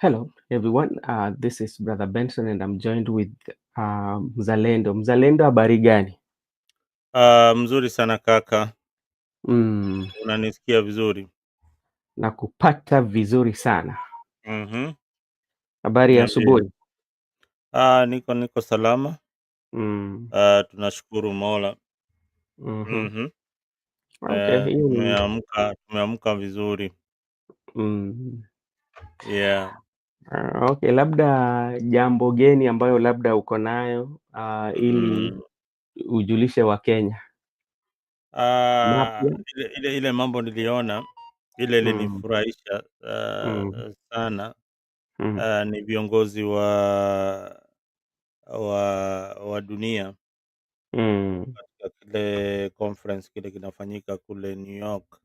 Hello, everyone. This is Brother Benson, and I'm joined with Mzalendo. Mzalendo, habari gani? Mzuri sana kaka, Mm, unanisikia vizuri? na kupata vizuri sana. Mhm. Habari ya Niambie. asubuhi. Niko salama. Mm, Tunashukuru Mola. mhm. Mhm. Okay, hiyo ni Tumeamka vizuri. mm, Yeah. okay, labda jambo geni ambayo labda uko nayo ili Mm. ujulishe Wakenya mapya. Ile mambo niliona ile Mm, ilinifurahisha mm, sana. mm, Ni viongozi wa wa dunia mm, katika kile conference kile kinafanyika kule New York.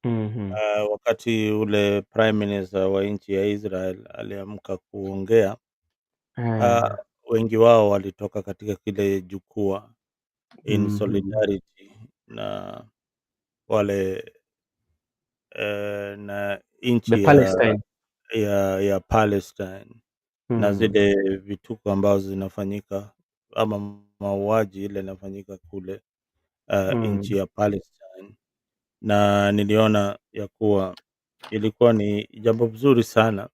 mhm, Wakati ule prime minister wa nchi ya Israel aliamka kuongea, eh, wengi wao walitoka katika kile jukwaa in mhm. solidarity na wale na The nchi Palestine. ya Palestine na Mm, zile vituko ambazo zinafanyika ama mauaji ile inafanyika kule nchi mm, ya Palestine, na niliona ya kuwa ilikuwa ni jambo mzuri sana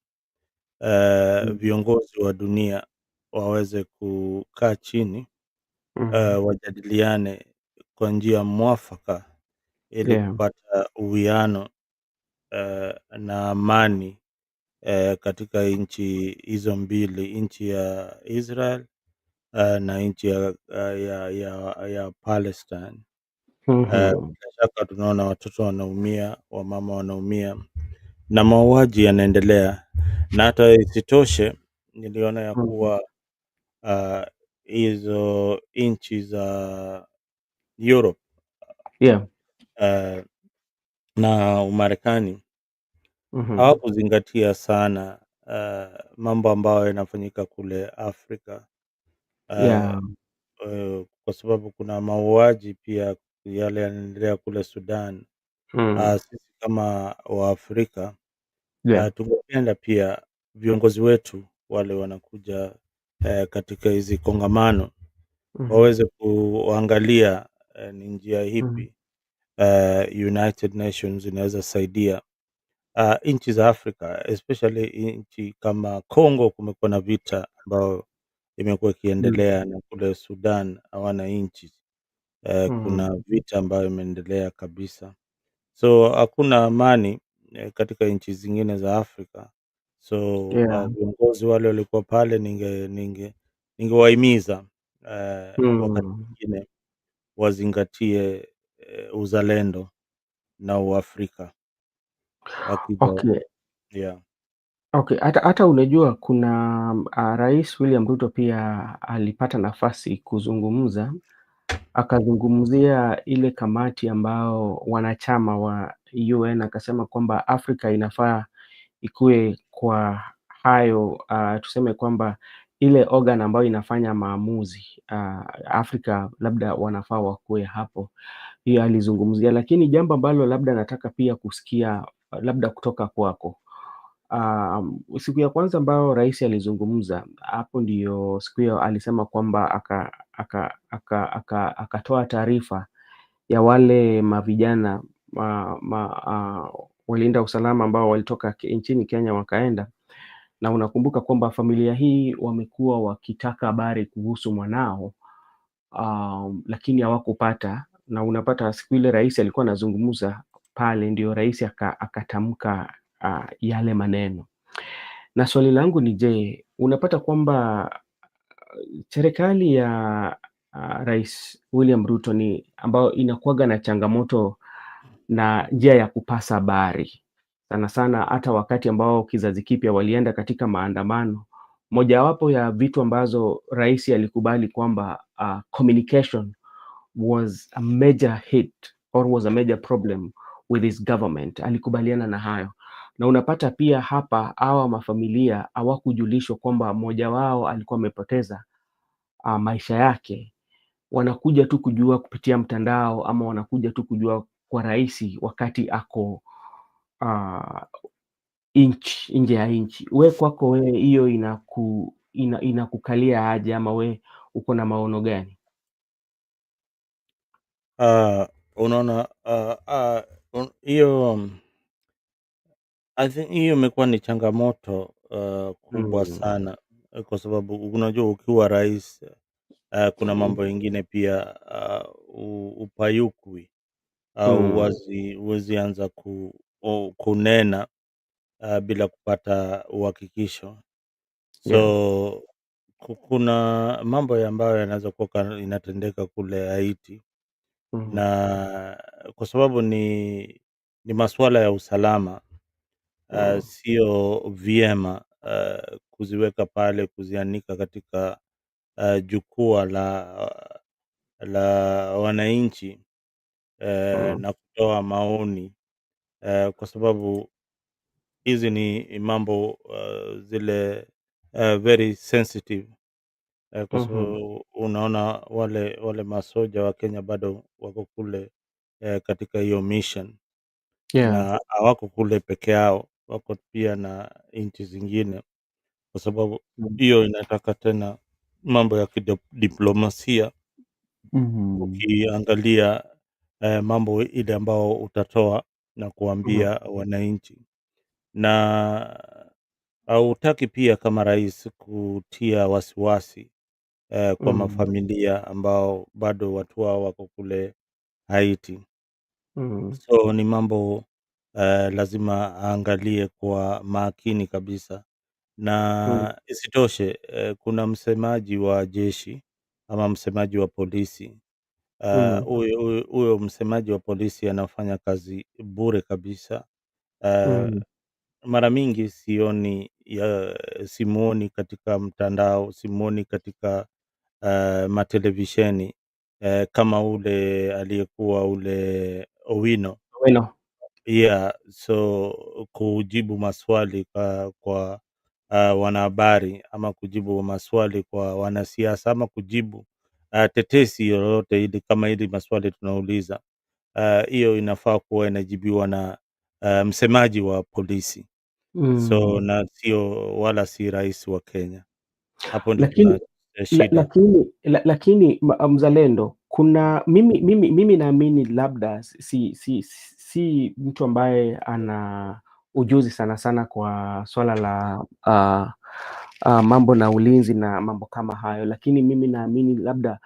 mm, viongozi wa dunia waweze kukaa chini, mm, wajadiliane kwa njia mwafaka ili yeah. kupata uwiano na amani katika nchi hizo mbili, nchi ya Israel na nchi ya Palestine. Mhm. Bila shaka tunaona watoto wanaumia, wamama wanaumia na mauaji yanaendelea, na hata isitoshe niliona ya Mhm. kuwa ah, hizo nchi za Europe Yeah. ah, na Umarekani Mhm. hawakuzingatia sana mambo ambayo yanafanyika kule Afrika, ah, Yeah. kwa sababu kuna mauaji pia yale yanaendelea kule Sudan. Mm. Sisi kama Waafrika Yeah. tungependa pia viongozi wetu wale wanakuja katika hizi kongamano Mhm. waweze kuangalia ni njia Mhm. ipi United Nations inaweza saidia nchi za Afrika, especially nchi kama Congo. Kumekuwa na vita ambayo imekuwa Mm. ikiendelea, na kule Sudan hawana nchi. Mm. Kuna vita ambayo imeendelea kabisa, so hakuna amani katika nchi zingine za Afrika. So Yeah. viongozi wale walikuwa pale, ningewahimiza wakati Mm. mwingine wazingatie uzalendo na uafrika wakija. Okay. Yeah. Okay. Hata unajua kuna Rais William Ruto pia alipata nafasi kuzungumza, akazungumzia ile kamati ambao wanachama wa UN, akasema kwamba Afrika inafaa ikue kwa hayo, tuseme kwamba ile organ ambayo inafanya maamuzi, Afrika labda wanafaa wakuwe hapo. Hiyo alizungumzia, lakini jambo ambalo labda nataka pia kusikia labda kutoka kwako. Siku ya kwanza ambayo rais alizungumza, hapo ndio siku hiyo alisema kwamba akatoa taarifa ya wale mavijana walinda usalama ambao walitoka nchini Kenya wakaenda, na unakumbuka kwamba familia hii wamekuwa wakitaka habari kuhusu mwanao, lakini hawakupata, na unapata siku ile rais alikuwa anazungumza pale, ndio rais akatamka yale maneno. Na swali langu ni je, unapata kwamba serikali ya Rais William Ruto ni ambayo inakuwaga na changamoto na njia ya kupasa habari. Sana sana hata wakati ambao kizazi kipya walienda katika maandamano, mojawapo ya vitu ambazo rais alikubali kwamba communication was a major hit or was a major problem with his government. Alikubaliana na hayo. Na unapata pia hapa hawa mafamilia hawakujulishwa kwamba mmoja wao alikuwa amepoteza maisha yake. Wanakuja tu kujua kupitia mtandao, ama wanakuja tu kujua kwa rais wakati ako nje ya nchi. We kwako wewe hiyo inakukalia aje, ama we uko na maono gani? Unaona, hiyo I think hiyo imekuwa ni changamoto kubwa Mm, sana, kwa sababu unajua ukiwa rais, kuna mm, mambo mengine pia, upayukwi au mm, huwezi anza kunena bila kupata uhakikisho. yeah, So kuna mambo ambayo yanaweza kuwa inatendeka kule Haiti, mm, na kwa sababu ni masuala ya usalama, mm, sio vyema kuziweka pale, kuzianika katika jukwaa la wananchi, mm, na kutoa maoni, kwa sababu hizi ni mambo zile very sensitive, kwa mhm, sababu unaona wale masoja wa Kenya bado wako kule katika hiyo mission, yeah, na hawako kule peke yao, wako pia na nchi zingine, kwa sababu mm, hiyo inataka tena mambo ya kidiplomasia. mhm, Ukiangalia mambo ile ambao utatoa na mhm, kuambia wananchi, na hautaki pia kama rais kutia wasiwasi kwa mm, mafamilia ambao bado watu wao wako kule Haiti. mm, So ni mambo lazima aangalie kwa makini kabisa, mm, na isitoshe kuna msemaji wa jeshi ama msemaji wa polisi. mm, Huyo msemaji wa polisi anafanya kazi bure kabisa. Uh, mm, Mara mingi simuoni katika mtandao, simuoni katika matelevisheni kama ule aliyekuwa ule Owino. bueno, Yeah, so kujibu maswali kwa wanahabari, ama kujibu maswali kwa wanasiasa, ama kujibu tetesi yoyote ile, kama hili maswali tunauliza, hiyo inafaa kuwa inajibiwa na msemaji wa polisi, so mm. na sio, wala si rais wa Kenya. Hapo ndio kuna Lakini shida. mzalendo, kuna mimi naamini labda si mtu ambaye ana ujuzi sana sana kwa swala la mambo na ulinzi na mambo kama hayo, lakini mimi naamini labda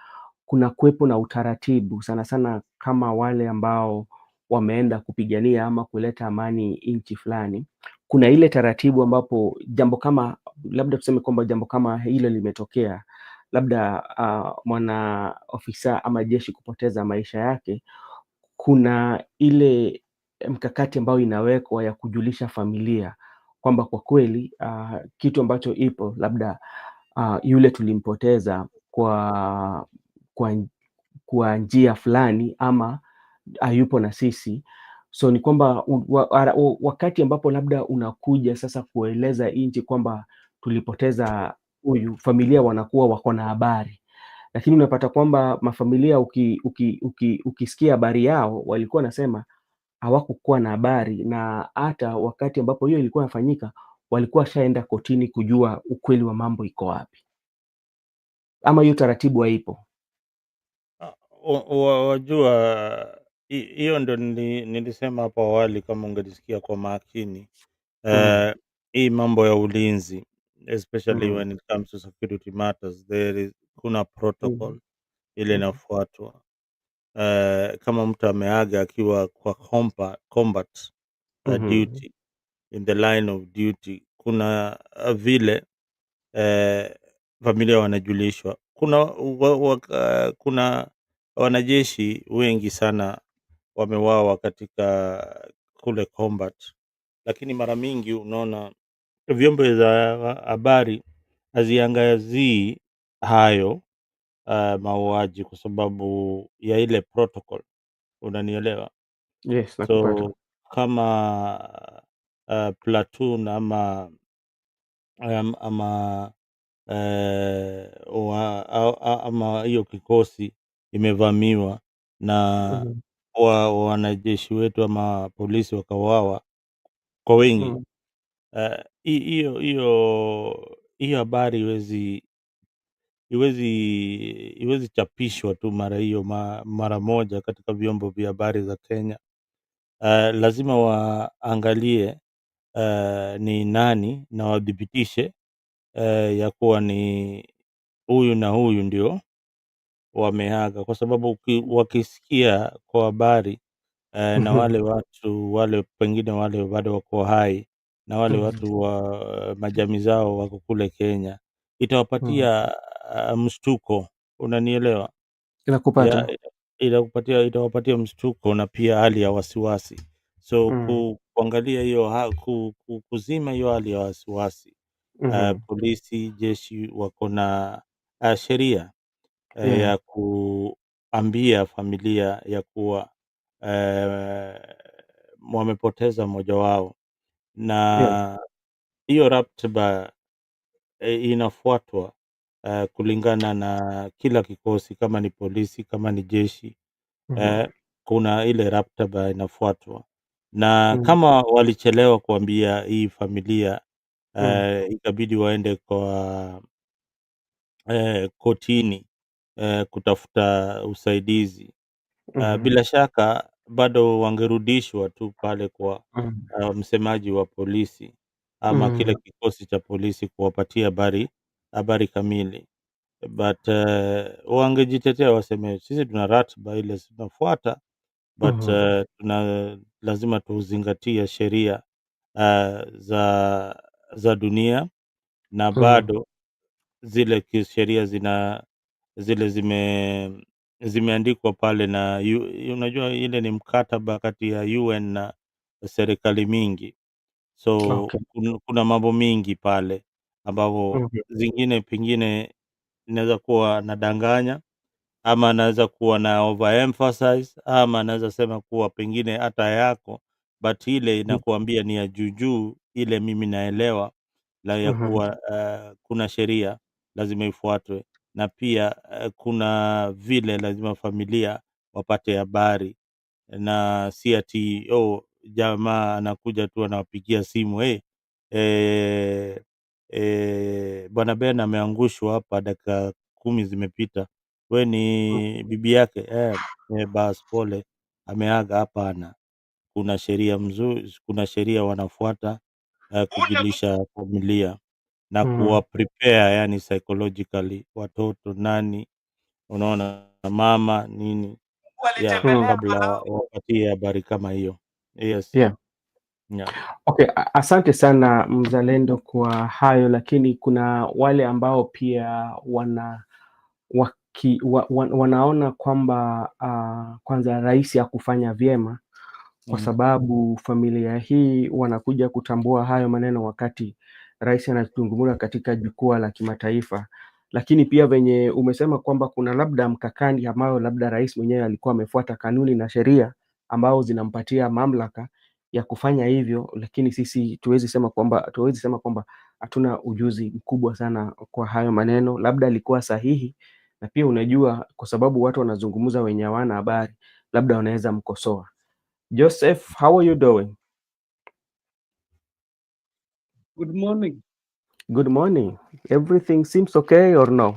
kuna kuwepo na utaratibu sana sana, kama wale ambao wameenda kupigania ama kuleta amani nchi fulani. Kuna ile taratibu ambapo jambo kama, labda tuseme kwamba jambo kama hilo limetokea, labda mwana ofisa ama jeshi kupoteza maisha yake, kuna ile mkakati ambayo inawekwa ya kujulisha familia kwamba kwa kweli kitu ambacho ipo labda yule tulimpoteza kwa kwa njia fulani, ama hayupo na sisi. So ni kwamba wakati ambapo labda unakuja sasa kueleza nchi kwamba tulipoteza huyu, familia wanakuwa wako na habari, lakini unapata kwamba mafamilia ukisikia habari yao walikuwa nasema hawakukuwa na habari, na hata wakati ambapo hiyo ilikuwa inafanyika walikuwa washaenda kotini kujua ukweli wa mambo iko wapi, ama hiyo taratibu haipo. Wajua, hiyo ndo nilisema hapo awali, kama ungelisikia kwa makini. Mm, Hii mambo ya ulinzi, especially mm, when it comes to security matters, kuna mm, protocol ile mm, inafuatwa. Kama mtu ameaga akiwa kwa combat mhm, duty, in the line of duty, kuna vile eh, familia wanajulishwa. Kuna wanajeshi wengi sana wameuawa katika kule combat, lakini mara mingi unaona vyombo za habari haziangazii hayo mauaji, kwa sababu ya ile protocol, unanielewa? yes, nakupata. So kama platoon ama ama hiyo kikosi imevamiwa na Mhm, wanajeshi wetu ama polisi wakauawa kwa wingi, mm, Hiyo habari iwezi chapishwa tu mara moja katika vyombo vya habari za Kenya. Lazima waangalie ni nani na wadhibitishe ya kuwa ni huyu na huyu ndio wameaga, kwa sababu wakisikia kwa habari na Mhm. wale watu wale pengine wale bado wako hai na wale Mhm. watu wa majamii zao wako kule Kenya, Mhm. itawapatia mshtuko, unanielewa? Inakupata. Ya itawapatia mshtuko na pia hali ya wasiwasi. So Mm. kuangalia hiyo kuzima hiyo hali ya wasiwasi, Mhm. polisi, jeshi wako na sheria Yeah. ya kuambia familia ya kuwa eh, wamepoteza mmoja wao, Yeah. na hiyo ratiba inafuatwa kulingana na kila kikosi, kama ni polisi, kama ni jeshi, Mhm. eh, kuna ile ratiba inafuatwa, na Mm. kama walichelewa kuambia hii familia Mm. ikabidi waende kwa kotini kutafuta usaidizi. Mhm. Bila shaka bado wangerudishwa tu pale kwa Mm. msemaji wa polisi ama kile Mm. kikosi cha polisi kuwapatia habari kamili, but wangejitetea waseme sisi tuna ratiba ile tunafuata, but Mhm. lazima tuzingatie sheria za dunia, na Mm. bado zile kisheria zile zimeandikwa pale na unajua ile ni mkataba kati ya UN na serikali mingi, so Okay. kuna mambo mingi pale ambapo Mhm. zingine pengine inaweza kuwa nadanganya, ama anaweza kuwa na overemphasize, ama anaweza sema kuwa pengine hata yako, but ile inakuambia ni ya juu ile mimi naelewa la ya Mhm. kuwa kuna sheria lazima ifuatwe, na pia kuna vile lazima familia wapate habari, na si ati jamaa anakuja tu anawapigia simu bwana Ben ameangushwa hapa, dakika 10 zimepita, we ni bibi yake? Bas pole, ameaga. Hapana, kuna sheria wanafuata kujilisha familia na Mhm. kuwa prepare, yani psychologically, watoto nani, unaona, mama nini, Mm. kabla wapatie habari kama hiyo. Yes. Yeah. Yeah. Okay, asante sana Mzalendo kwa hayo, lakini kuna wale ambao pia wanaona kwamba kwanza rais hakufanya vyema kwa Mhm. sababu familia hii wanakuja kutambua hayo maneno wakati rais anazungumza katika jukwaa la kimataifa. Lakini pia venye umesema kwamba kuna labda mkakati ambao labda rais mwenyewe alikuwa amefuata kanuni na sheria ambao zinampatia mamlaka ya kufanya hivyo, lakini sisi tuwezi sema kwamba hatuna ujuzi mkubwa sana kwa hayo maneno. Labda alikuwa sahihi, na pia unajua, kwa sababu watu wanazungumza wenye hawana habari, labda wanaweza mkosoa. Joseph, how are you doing? Good morning. Good morning. Everything seems okay or no?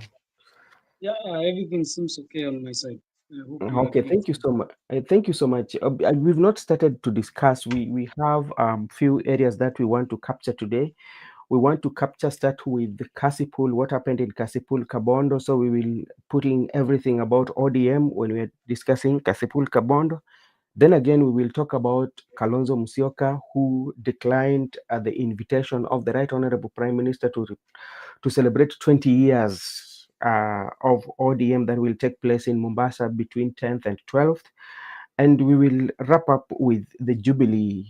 Yeah, everything seems okay on my side. I hope you are Okay, doing thank you fine. so much. Thank you so much. We've not started to discuss. We have few areas that we want to capture today. We want to start with the Kasipul, what happened in Kasipul Kabondo. So we will putting everything about ODM when we're discussing Kasipul Kabondo. Then again, we will talk about Kalonzo Musyoka, who declined the invitation of the Right Honorable Prime Minister to celebrate 20 years of ODM that will take place in Mombasa between 10th and 12th. And we will wrap up with the Jubilee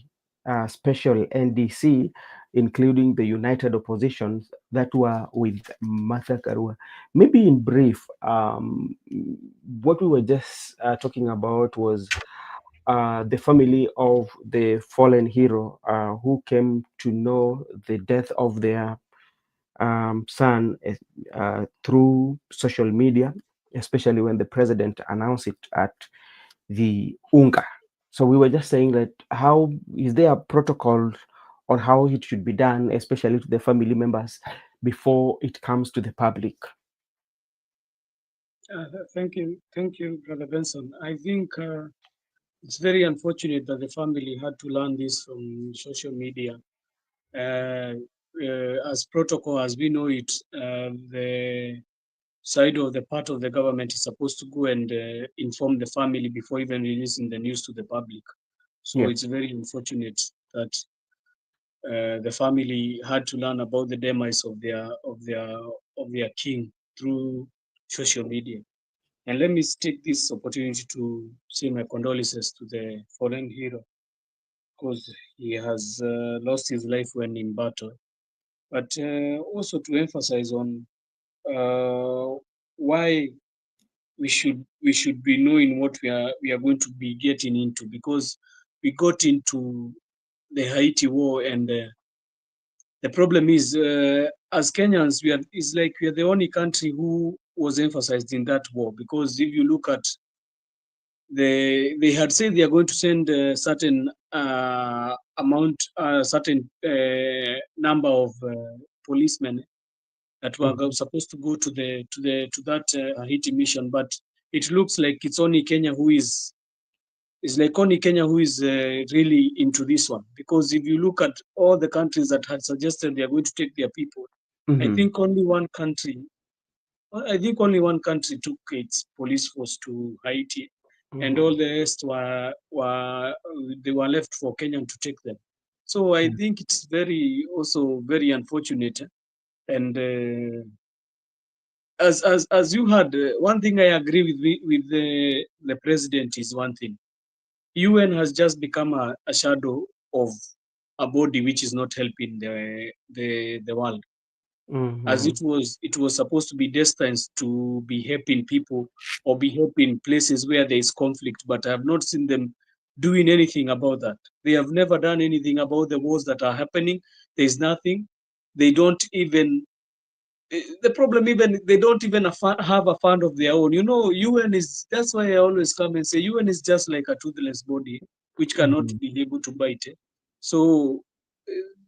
special NDC, including the United Oppositions that were with Martha Karua. Maybe in brief, what we were just talking about was the family of the fallen hero who came to know the death of their son through social media, especially when the president announced it at the UNGA. So we were just saying that how is there a protocol on how it should be done, especially to the family members, before it comes to the public? Thank you, Brother Benson. I think it's very unfortunate that the family had to learn this from social media. Uh, as protocol, as we know it, the side of the part of the government is supposed to go and inform the family before even releasing the news to the public. So Yeah. it's very unfortunate that the family had to learn about the demise of their king through social media. And let me take this opportunity to say my condolences to the fallen hero, because he has lost his life when in battle. But also to emphasize on why we should be knowing what we are going to be getting into, because we got into the Haiti war, and the problem is, as Kenyans, we are is like we are the only country who was emphasized in that war, because if you look at they had said they are going to send a certain amount, certain number of policemen that were Mhm. supposed to go to that Haiti mission, but it looks like it's only Kenya who is like only Kenya who is really into this one, because if you look at all the countries that had suggested they are going to take their people, I Mhm. think only one country I think only one country took its police force to Haiti, and Mhm. all the rest were they were left for Kenya to take them. So I Yeah. think it's very also very unfortunate. And as you had, one thing I agree with the president is one thing: UN has just become a shadow of a body which is not helping the world, as Mhm. it was supposed to be destined to be helping people or be helping places where there is conflict, but I have not seen them doing anything about that. They have never done anything about the wars that are happening. There is nothing. They don't even the problem, even they don't even have a fund of their own. You know, UN is, that's why I always come and say UN is just like a toothless body which cannot Mhm. be able to bite. So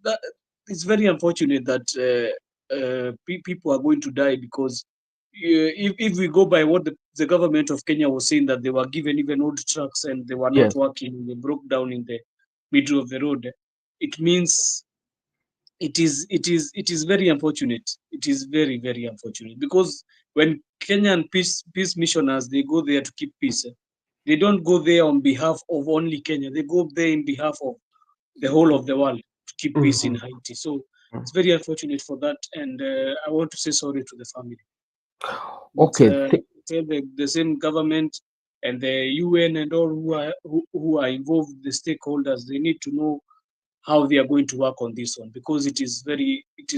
that it's very unfortunate that people are going to die, because if we go by what the government of Kenya was saying, that they were given even old trucks and they were not Yes. working, they broke down in the middle of the road, it means it is very unfortunate. It is very, very unfortunate, because when Kenyan peace missioners, they go there to keep peace, they don't go there on behalf of only Kenya. They go there in behalf of the whole of the world to keep peace in Mhm. Haiti. So it's very unfortunate for that, and I want to say sorry to the family. But Okay. tell the same government and the UN and all who are involved, the stakeholders, they need to know how they are going to work on this one, because it is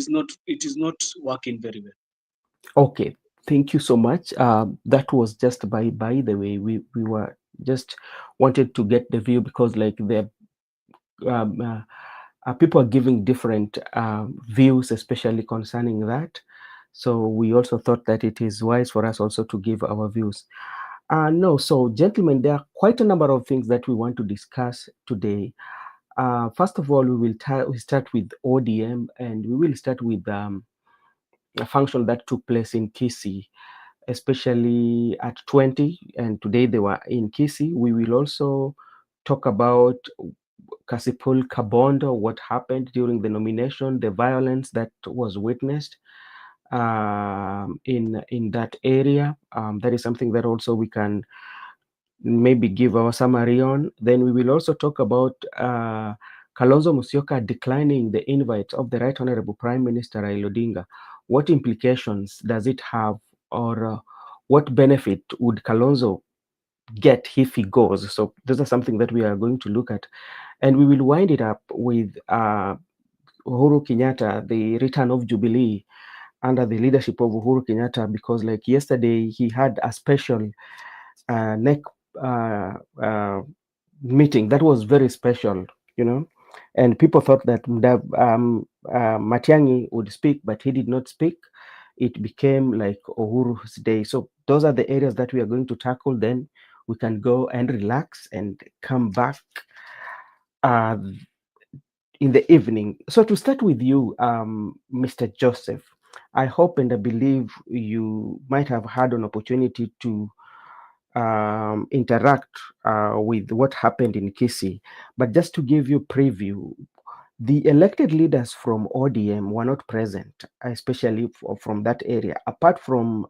not working very well. Okay. Thank you so much. That was just by the way, we were just wanted to get the view, because like the um, people are giving different views, especially concerning that. So we also thought that it is wise for us also to give our views. No, so gentlemen, there are quite a number of things that we want to discuss today. First of all, we start with ODM, and we will start with a function that took place in Kisii, especially at 20, and today they were in Kisii. We will also talk about Kasipul Kabondo, what happened during the nomination, the violence that was witnessed in that area. That is something that also we can maybe give our summary on. Then we will also talk about Kalonzo Musyoka declining the invite of the Right Honorable Prime Minister Raila Odinga. What implications does it have, or what benefit would Kalonzo get if he goes? So those are something that we are going to look at, and we will wind it up with Uhuru Kenyatta, the return of Jubilee under the leadership of Uhuru Kenyatta, because like yesterday he had a special neck uh, uh, meeting that was very special, you know, and people thought that Matiang'i would speak, but he did not speak. It became like Uhuru's day. So those are the areas that we are going to tackle. Then we can go and relax and come back uh, in the evening. So to start with you, Mr. Joseph, I hope and I believe you might have had an opportunity to interact with what happened in Kisii. But just to give you preview, the elected leaders from ODM were not present, especially from that area, apart from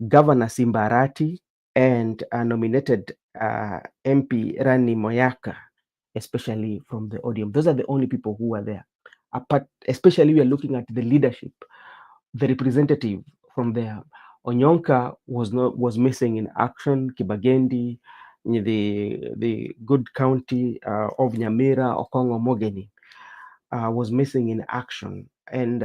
Governor Simbarati and nominated MP Rani Moyaka, especially from the ODM. Those are the only people who were there. Apart, especially we are looking at the leadership, the representative from there. Onyonka was missing in action. Kibagendi, the good county of Nyamira, Okongo Mogeni was missing in action, and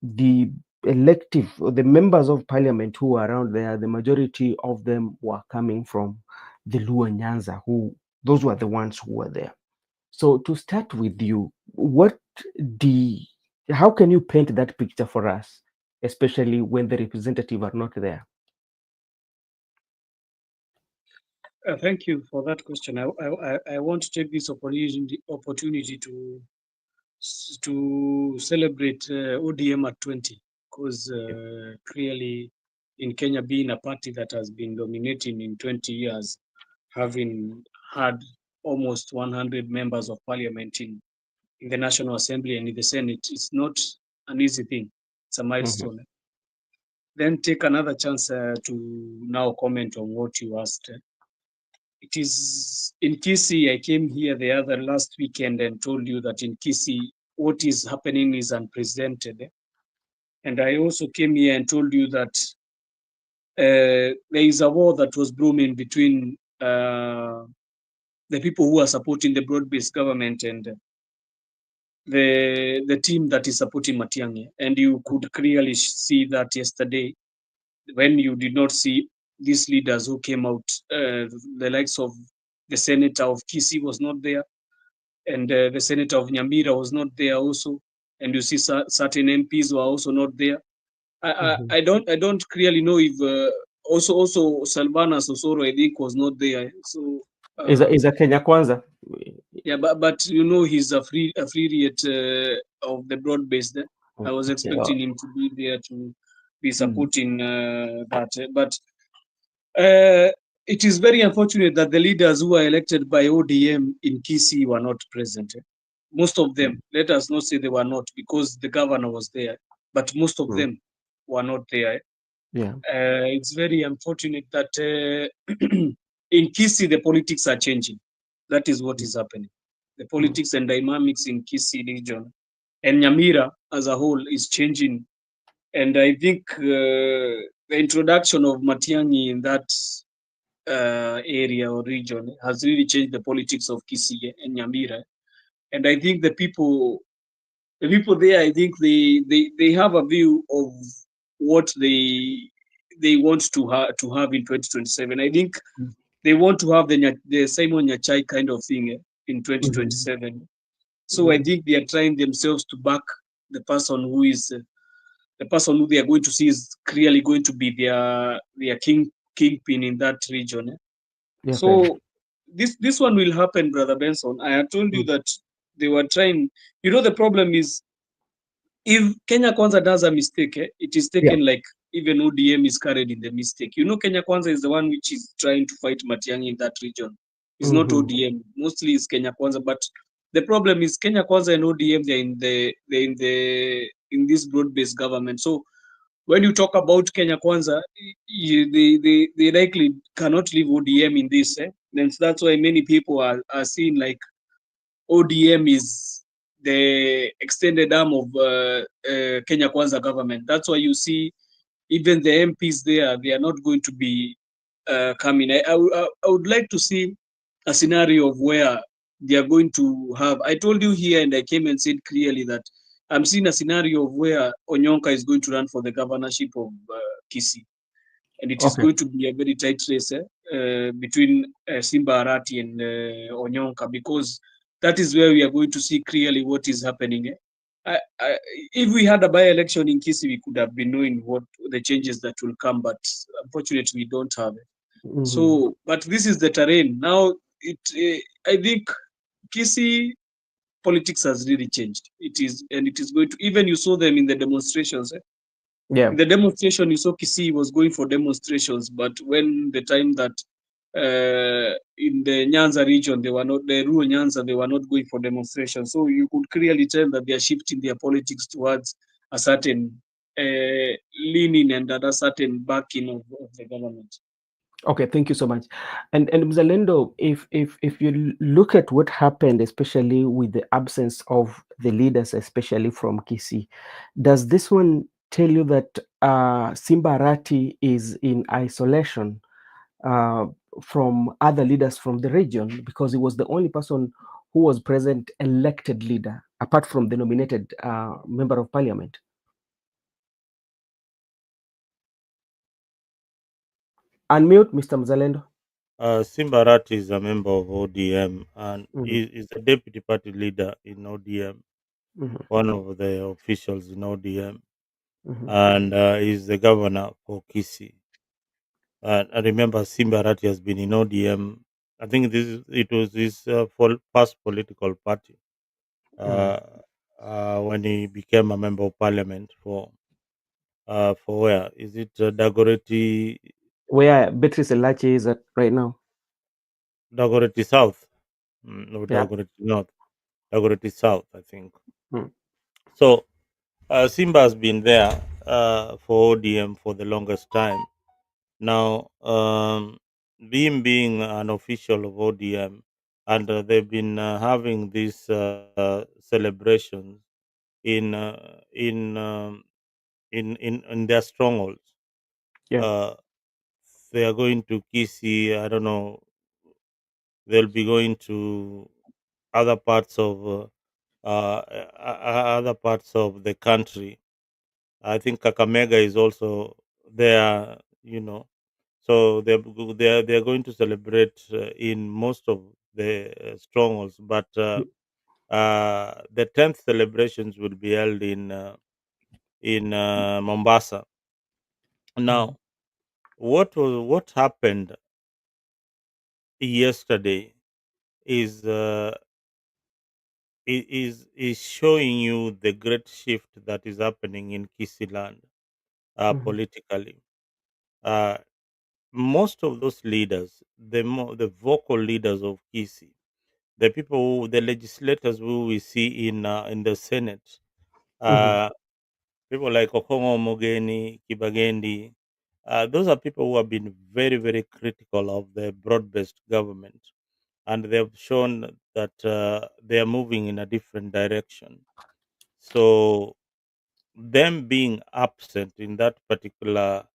the elective, the members of parliament who were around there, the majority of them were coming from the Luo Nyanza, those were the ones who were there. So to start with you, how can you paint that picture for us, especially when the representative are not there? Thank you for that question. I want to take this opportunity to celebrate ODM at 20, because clearly in Kenya, being a party that has been dominating in 20 years, having had almost 100 members of parliament in the National Assembly and in the Senate, it's not an easy thing. It's a Mhm. milestone. Then take another chance to now comment on what you asked. It is in Kisii. I came here the other last weekend and told you that in Kisii, what is happening is unprecedented. And I also came here and told you that there is a war that was brewing between the people who are supporting the broad-based government and the team that is supporting Matiang'i. And you could clearly see that yesterday when you did not see these leaders who came out, the likes of the senator of Kisii was not there, and the senator of Nyamira was not there also, and you see certain MPs were also not there. Mhm. I don't clearly know if also Salvana Sosoro I think was not there. So uh, Is a Kenya Kwanza? yeah, but you know he's a free affiliate of the broad based. I was Okay. expecting him to be there to be Mm. supporting that, but uh, it is very unfortunate that the leaders who were elected by ODM in Kisii were not present. Most of them, let us not say they were not, because the governor was there, but most of Mm. them were not there. Yeah. It's very unfortunate that in Kisii the politics are changing. That is what is happening. The Mm. politics and dynamics in Kisii region and Nyamira as a whole is changing. And I think the introduction of Matiang'i in that area or region has really changed the politics of Kisii and Nyamira. And I think the people there, I think they have a view of what they want to have in 2027. I think Mm. they want to have the Simon Nyachai kind of thing in Mhm. 2027. So I Mhm. think they are trying themselves to back the person who is the person who they are going to see is clearly going to be their kingpin in that region. Yeah, okay. So this one will happen, brother Benson. I had told you Mm. that they were trying. You know, the problem is if Kenya Kwanza does a mistake, it is Yeah. taken like even ODM is carried in the mistake. You know, Kenya Kwanza is the one which is trying to fight Matiang'i in that region. It's not Mhm. ODM. Mostly it's Kenya Kwanza. But the problem is Kenya Kwanza and ODM they're in this broad-based government. So when you talk about Kenya Kwanza, they likely cannot leave ODM in this. Then that's why many people are seeing like ODM is the extended arm of Kenya Kwanza government. That's why you see even the MPs there, they are not going to be coming. I would like to see a scenario of where they are going to have. I told you here and I came and said clearly that I'm seeing a scenario of where Onyonka is going to run for the governorship of Kisii, and it is Okay. going to be a very tight race between Simba Arati and Onyonka, because that is where we are going to see clearly what is happening. If we had a by-election in Kisii, we could have been knowing what the changes that will come, but unfortunately, we don't have it. Mhm. So, but this is the terrain now. I think Kisii. politics has really changed. It is going to, even you saw them in the demonstrations. Yeah. In the demonstration, you saw Kisii was going for demonstrations, but when the time that in the Nyanza region, they were not, the rural Nyanza, they were not going for demonstrations. So you could clearly tell that they are shifting their politics towards a certain leaning and a certain backing of the government. Okay, thank you so much. And Mzalendo, if you look at what happened, especially with the absence of the leaders, especially from Kisii, does this one tell you that Simba Arati is in isolation uh, from other leaders from the region, because he was the only person who was present elected leader apart from the nominated member of parliament? Unmute, Mr. Mzalendo. Simbarat is a member of ODM and Mhm, is the deputy party leader in ODM, mhm, one of the officials in ODM, mhm. and is the governor for Kisii. I remember Simbarat has been in ODM. I think it was his first political party Mhm. uh, when he became a member of parliament for where is it Dagoretti Where Beatrice Elachi is at right now. Dagoretti South, no Yeah. Dagoretti North, Dagoretti South, I think. Mm. So Simba has been there for ODM for the longest time. Now, being an official of ODM, and they've been having these celebrations in uh, in, um, in their strongholds. Yeah. Uh, they are going to Kisii. I don't know. They'll be going to other parts of other parts of the country. I think Kakamega is also there. So they're going to celebrate in most of the strongholds, but the 10th celebrations will be held in Mombasa. Mhm. Now, what happened yesterday is is showing you the great shift that is happening in Kisiland Mhm. politically. Uh, Most of those leaders, the vocal leaders of Kisi, the legislators who we see in the Senate, Mhm. uh, people like Okongo Mogeni, Kibagendi, those are people who have been very, very critical of the broad-based government, and they have shown that they are moving in a different direction. So them being absent in that particular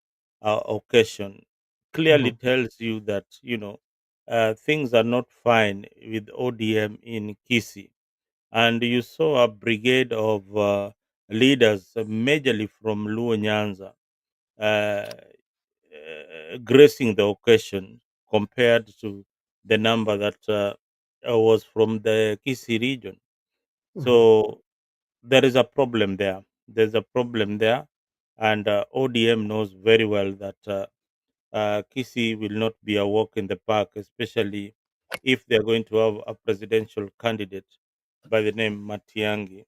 occasion clearly Mhm. tells you that things are not fine with ODM in Kisi, and you saw a brigade of leaders, majorly from Luo Nyanza, uh, gracing the occasion compared to the number that was from the Kisi region. Mhm. So there is a problem there. There's a problem there, and ODM knows very well that Kisi will not be a walk in the park, especially if they are going to have a presidential candidate by the name Matiangi.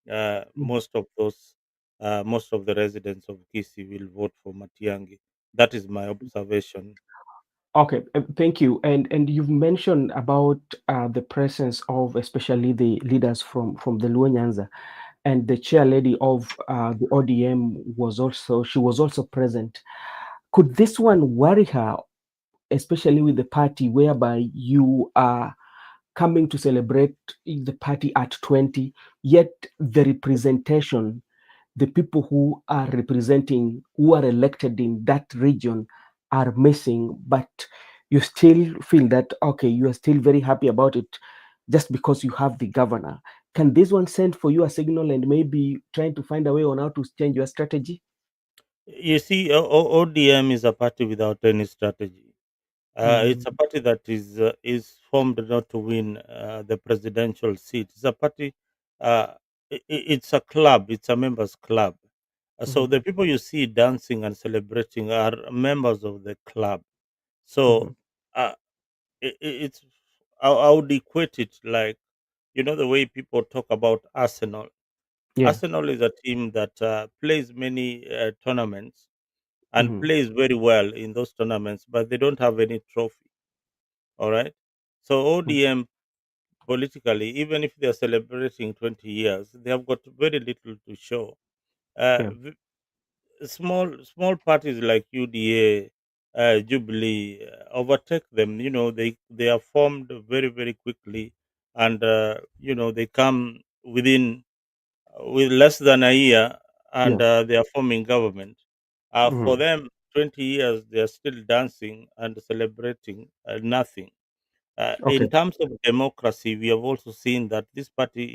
Mhm. Most of the residents of Kisi will vote for Matiangi. That is my observation. Okay, thank you. And you've mentioned about the presence of especially the leaders from the Luo Nyanza, and the chair lady of the ODM was also present. Could this one worry her, especially with the party whereby you are coming to celebrate the party at 20, yet the representation, the people who are representing, who are elected in that region are missing, but you still feel that, okay, you are still very happy about it just because you have the governor? Can this one send for you a signal and maybe trying to find a way on how to change your strategy? You see, ODM is a party without any strategy. Mm, It's a party that is formed not to win the presidential seat. It's a party. It's a club. It's a members club. So mhm, the people you see dancing and celebrating are members of the club. mhm, So uh, it's I would equate it like You know the way people talk about Arsenal. Yeah. Arsenal is a team that plays many tournaments and Hmm. plays very well in those tournaments, but they don't have any trophy. All right. So ODM politically, even if they are celebrating 20 years, they have got very little to show. Uh, Yeah. v- small parties like UDA, Jubilee overtake them. You know, they are formed very quickly, and they come within with less than a year, and Yeah. they are forming government. For Hmm. them, 20 years they are still dancing and celebrating nothing. In Okay. terms of democracy, we have also seen that this party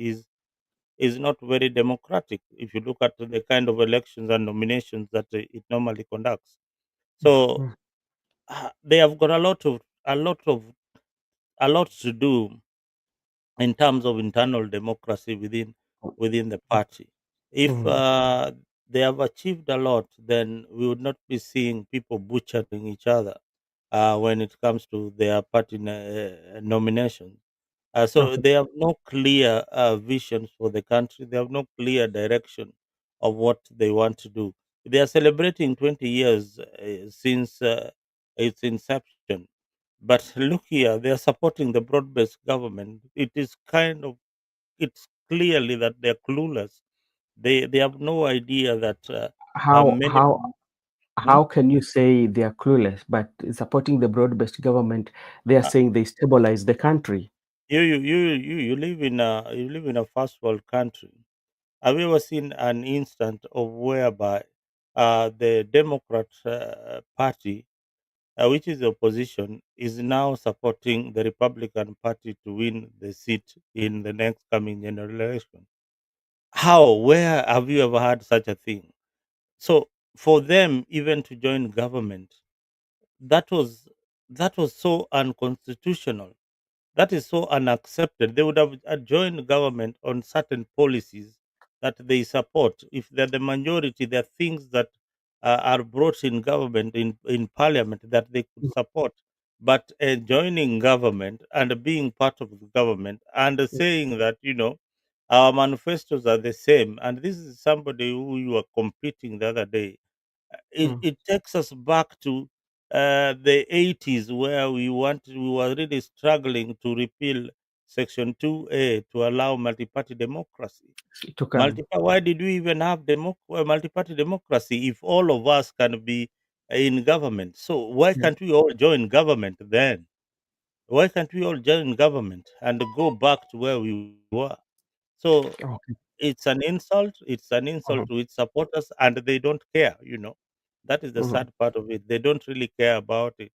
is not very democratic. If you look at the kind of elections and nominations that it normally conducts, so Mm. they have got a lot to do in terms of internal democracy within the party. If Mhm. they have achieved a lot, then we would not be seeing people butchering each other when it comes to their party nominations. So Okay. they have no clear visions for the country. They have no clear direction of what they want to do. They are celebrating 20 years since its inception. But look here, they are supporting the broad-based government. It's clearly that they are clueless. They have no idea that How many. how Hmm? how can you say they are clueless, but supporting the broad-based government, they are Uh, saying they stabilize the country? you live in a first world country. Have you ever seen an instant of whereby the Democrat Party, which is the opposition, is now supporting the Republican Party to win the seat in the next coming general election? How? Where have you ever had such a thing? So for them even to join government, that was that was so unconstitutional. That is so unaccepted. They would have joined government on certain policies that they support. If they're the majority, there are things that are brought in government, in parliament, that they could Mm. support. But joining government and being part of the government and saying that, our manifestos are the same, and this is somebody who you were competing the other day, it, Mm. it takes us back to the 80s, where we were really struggling to repeal section 2A to allow multi-party democracy. To come. Why did we even have multi-party democracy if all of us can be in government? So why Yeah. can't we all join government then? Why can't we all join government and go back to where we were? So Okay. it's an insult. It's an insult Mhm. to its supporters, and they don't care. That is the Mhm. sad part of it. They don't really care about it.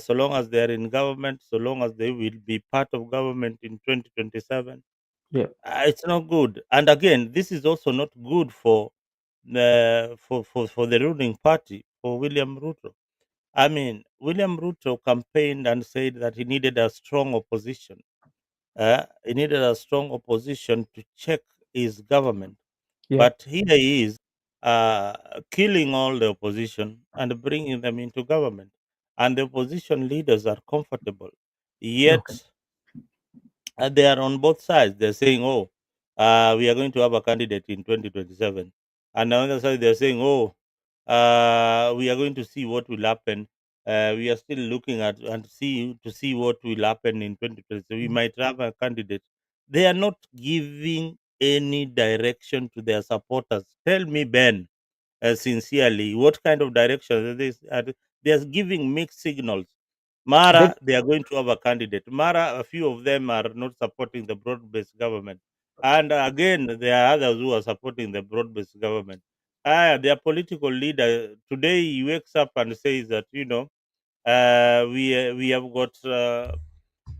So long as they are in government, so long as they will be part of government in 2027, Yeah. it's not good. And again, this is also not good for the ruling party, for William Ruto. I mean, William Ruto campaigned and said that he needed a strong opposition. He needed a strong opposition to check his government. Yeah. But here he is killing all the opposition and bringing them into government. And the opposition leaders are comfortable. Okay. Yet they are on both sides. They're saying, oh, we are going to have a candidate in 2027. And on the other side, they're saying, oh, we are going to see what will happen. We are still looking at and see what will happen in 2020. So we Mm. might have a candidate. They are not giving any direction to their supporters. Tell me, Ben, sincerely, what kind of direction are they are giving mixed signals. They Mara, they are going to have a candidate. Mara, a few of them are not supporting the broad-based government, and again, there are others who are supporting the broad-based government. Their political leader today he wakes up and says that we have got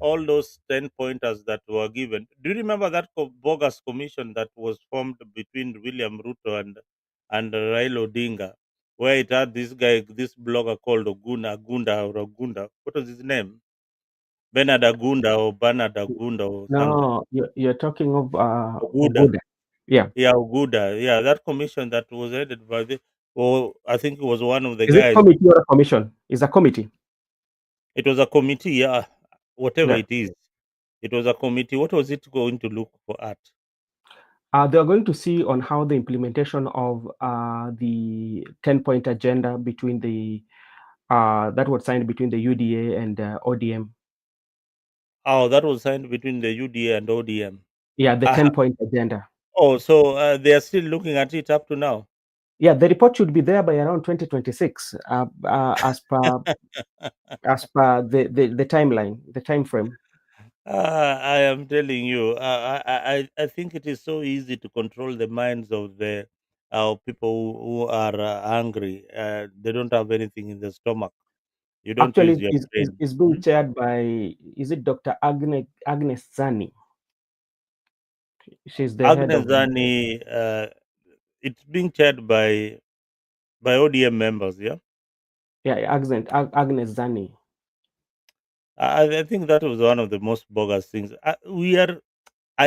all those 10 pointers that were given. Do you remember that bogus commission that was formed between William Ruto and Raila Odinga, where it had this guy, this blogger called Ogunda? What was his name? Bernard Agunda or Bernard Agunda or something. No, you're talking of Oguda. Oguda. Yeah. Yeah, Oguda. Yeah, that commission that was headed by I think it was one of the Is it guys. committee or a commission? Is a committee. It was a committee, yeah, whatever Yeah. it is. It was a committee. What was it going to look for at? They are going to see on how the implementation of the 10-point agenda between the that was signed between the UDA and ODM. Oh, that was signed between the UDA and ODM. Yeah, the Uh, 10-point agenda. oh, so they are still looking at it up to now. Yeah, the report should be there by around 2026, as per the timeline, the time frame. I am telling you, I think it is so easy to control the minds of the people who are hungry. They don't have anything in the stomach. You don't use Actually, your brain. is being Hmm? chaired by, is it Dr. Agnes Zani? She's the head Agnes of, Zani, it's being chaired by ODM members. Yeah, yeah, Agnes Zani. I think that was one of the most bogus things. I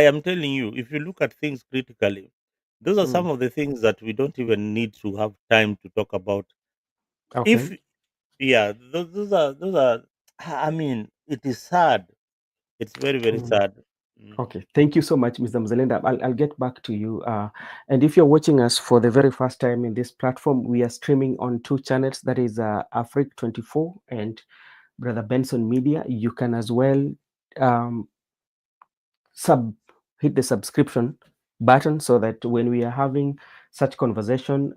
am telling you, if you look at things critically, those are Mm, some of the things that we don't even need to have time to talk about. okay. If Yeah, those are. I mean, it is sad. It's very very Mm. sad. Mm. Okay, thank you so much, Mr. Mzalenda. I'll get back to you. And if you're watching us for the very first time in this platform, we are streaming on two channels. That is Afric 24 and Brother Benson Media. You can as well um, sub hit the subscription button so that when we are having such conversation,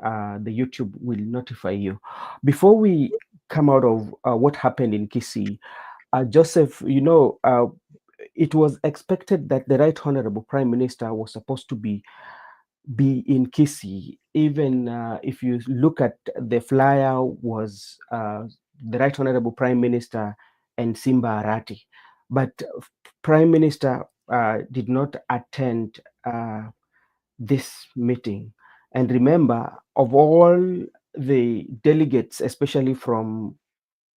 the YouTube will notify you. Before we come out of what happened in Kisii, Joseph, it was expected that the Right Honorable Prime Minister was supposed to be in Kisii. Even if you look at the flyer, was the Right Honorable Prime Minister and Simba Arati, but Prime Minister did not attend this meeting. And remember, of all the delegates, especially from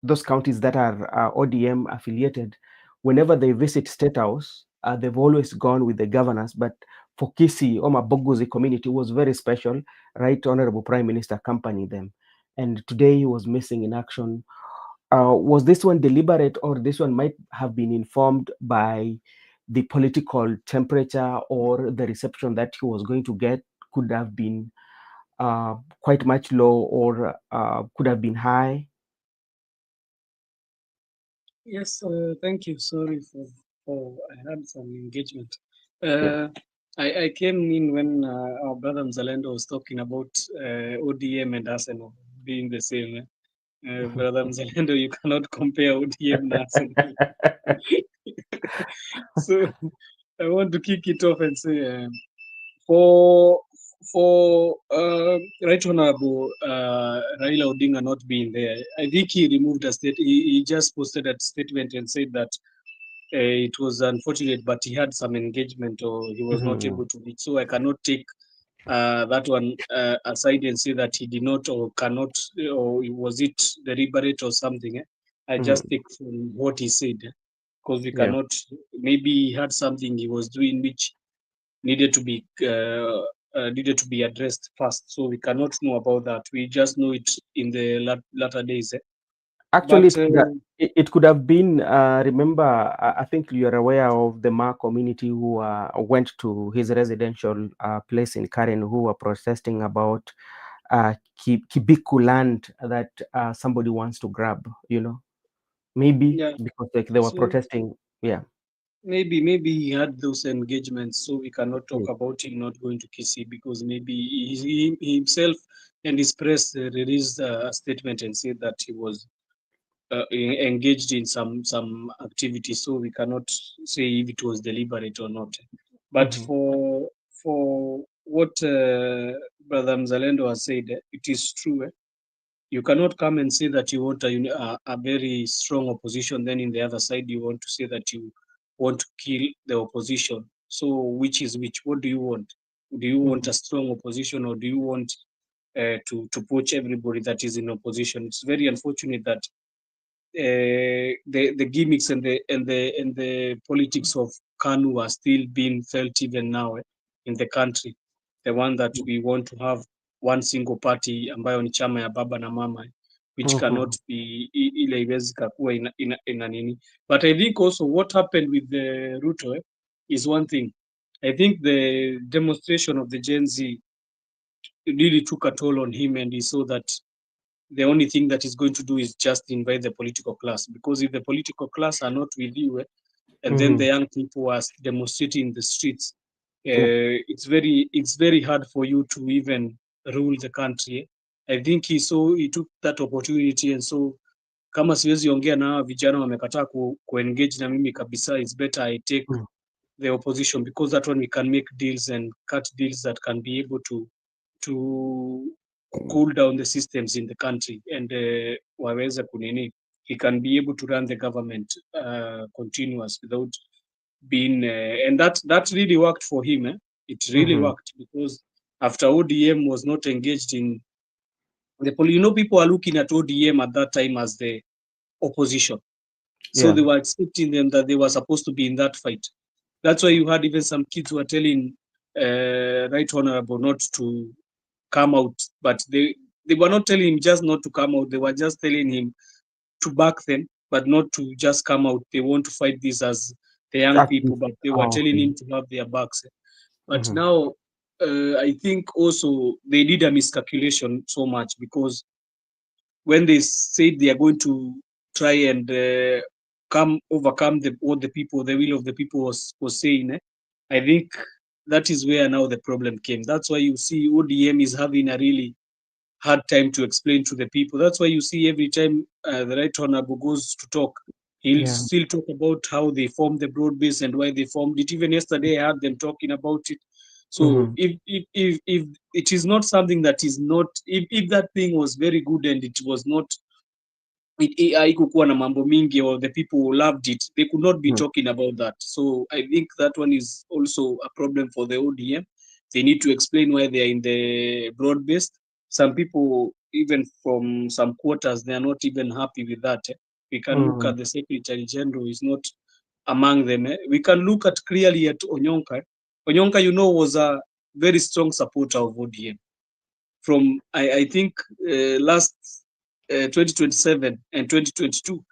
those counties that are ODM affiliated, whenever they visit State House, they've always gone with the governors. But for Kisi, Oma Boguzi community was very special. Right Honorable Prime Minister accompanied them. And today he was missing in action. Was this one deliberate, or this one might have been informed by the political temperature, or the reception that he was going to get could have been quite much low, or could have been high? Yes, thank you. Sorry for I had some engagement. Yeah. I came in when our brother Mzalendo was talking about ODM and Arsenal being the same. Brother Mzalendo, you cannot compare ODM and Arsenal. So I want to kick it off and say, for Right Honorable Raila Odinga not being there, I think he removed a state. He just posted a statement and said that it was unfortunate, but he had some engagement or he was not Mhm, able to meet. So I cannot take that one aside and say that he did not or cannot, or was it deliberate or something. I just mhm. take from what he said, because we Yeah. cannot, maybe he had something he was doing which needed to be addressed first. So we cannot know about that. We just know it in the latter days. Actually, But it could have been. Remember, I think you are aware of the Ma community who went to his residential place in Karen, who were protesting about Kibiku land that somebody wants to grab. Maybe yeah, because like they were so protesting. Yeah. maybe he had those engagements, so we cannot talk Mm. about him not going to Kisii because maybe he himself and his press released a statement and said that he was engaged in some activity, so we cannot say if it was deliberate or not. But Mhm, for what Brother Mzalendo has said, it is true. You cannot come and say that you want a very strong opposition, then in the other side you want to say that you want to kill the opposition. So which is which? What do you want? Do you want mhm, a strong opposition, or do you want to poach everybody that is in opposition? It's very unfortunate that the gimmicks and the politics of KANU are still being felt even now in the country. The one that we want to have one single party ambayo ni chama ya baba na mama. which cannot be ile iwezi kakuwa ina nini. But I think also what happened with the Ruto is one thing. I think the demonstration of the Gen Z really took a toll on him, and he saw that the only thing that he's going to do is just invite the political class, because if the political class are not with you, and then the young people are demonstrating in the streets, it's very hard for you to even rule the country. I think he took that opportunity, and so kama siwezi ongea na hawa vijana wamekataa ku-engage na mimi kabisa, it's better I take the opposition, because that one we can make deals and cut deals that can be able to cool down the systems in the country, and waweze kunini, he can be able to run the government continuous without being and that really worked for him. It really worked, because after ODM was not engaged in the people are looking at ODM at that time as the opposition, so they were expecting them that they were supposed to be in that fight. That's why you had even some kids who were telling Right Honorable not to come out, but they were not telling him just not to come out. They were just telling him to back them, but not to just come out. They want to fight this as the young people, but they were telling him to have their backs. But now, I think also they did a miscalculation so much, because when they said they are going to try and overcome what the people, the will of the people was saying, I think that is where now the problem came. That's why you see ODM is having a really hard time to explain to the people. That's why you see every time the Right Honorable goes to talk, he'll still talk about how they formed the broad base and why they formed it. Even yesterday, I had them talking about it. So if it is not something that is not, if that thing was very good and it was not, haikukuwa na mambo mingi, or the people who loved it, they could not be talking about that. So I think that one is also a problem for the ODM. They need to explain why they are in the broad based. Some people, even from some quarters, they are not even happy with that. We can look at the Secretary General is not among them. We can look at clearly at Onyonka. Onyonka, was a very strong supporter of ODM. From I think last 2027 and 2022,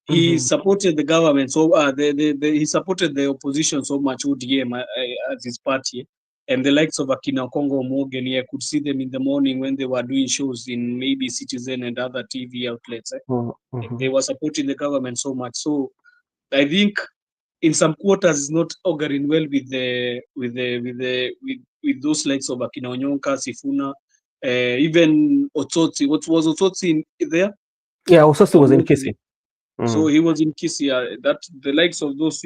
he supported the government. So he supported the opposition so much, ODM as his party, and the likes of Akina Kongo Morgan. I could see them in the morning when they were doing shows in maybe Citizen and other TV outlets. They were supporting the government so much. So I think in some quarters is not auguring well with those likes of Akina Onyonka, Sifuna, even Otsotsi. What was Otsotsi there? Yeah, Otsotsi was in Kisii. So he was in Kisii. That the likes of those,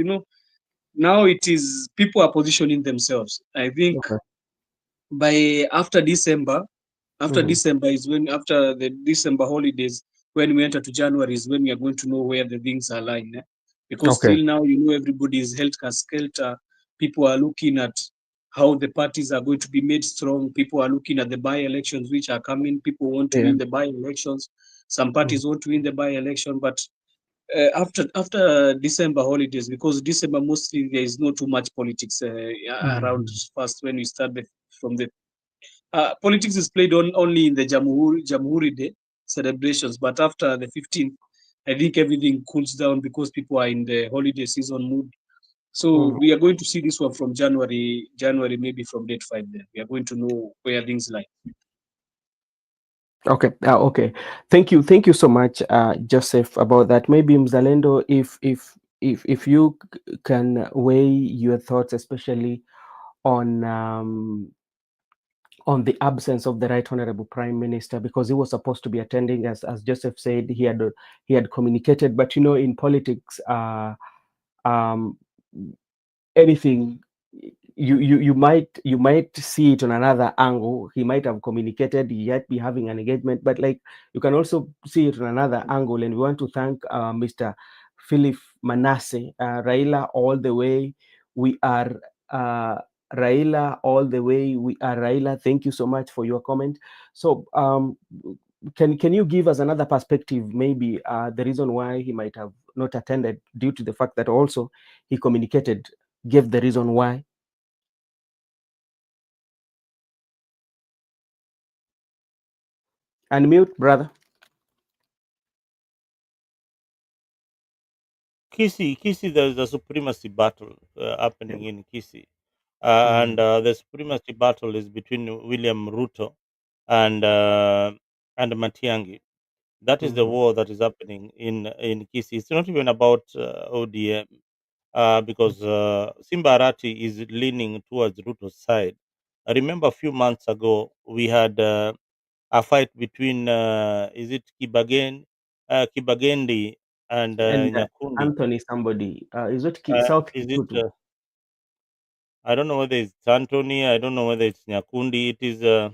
now it is people are positioning themselves. I think by after December is when, after the December holidays, when we enter to January is when we are going to know where the things are lying. Because still now, everybody is held skelter. People are looking at how the parties are going to be made strong. People are looking at the by-elections which are coming. People want to win the by-elections. Some parties want to win the by-election, but after December holidays, because December mostly there is not too much politics around. First, when we start from the politics is played only in the Jamhuri Day celebrations, but after the 15th, I think everything cools down because people are in the holiday season mood. So we are going to see this one from January, maybe from date 5 then. We are going to know where things lie. Okay. Okay. Thank you so much, Joseph, about that. Maybe Mzalendo, if you can weigh your thoughts, especially on the absence of the Right Honorable Prime Minister, because he was supposed to be attending, as Joseph said, he had communicated, but in politics, anything, you might see it on another angle. He might have communicated, yet be having an engagement, but like you can also see it on another angle. And we want to thank Mr. Philip Manasseh, Raila all the way. We are Raila all the way. We are Raila. Thank you so much for your comment. So can you give us another perspective, maybe the reason why he might have not attended, due to the fact that also he communicated, gave the reason why? Unmute, brother. Kisii, there's a supremacy battle happening in Kisii, and Mm, the supremacy battle is between William Ruto and Matiang'i. That is the mm, war that is happening in Kisii. It's not even about ODM, because Simba Arati is leaning towards Ruto's side. I remember a few months ago we had a fight between is it Kibagendi and and Nyakundi. Anthony somebody, is it South Is it? Kikutu? I don't know whether it's Anthony. I don't know whether it's Nyakundi. It is. Yeah,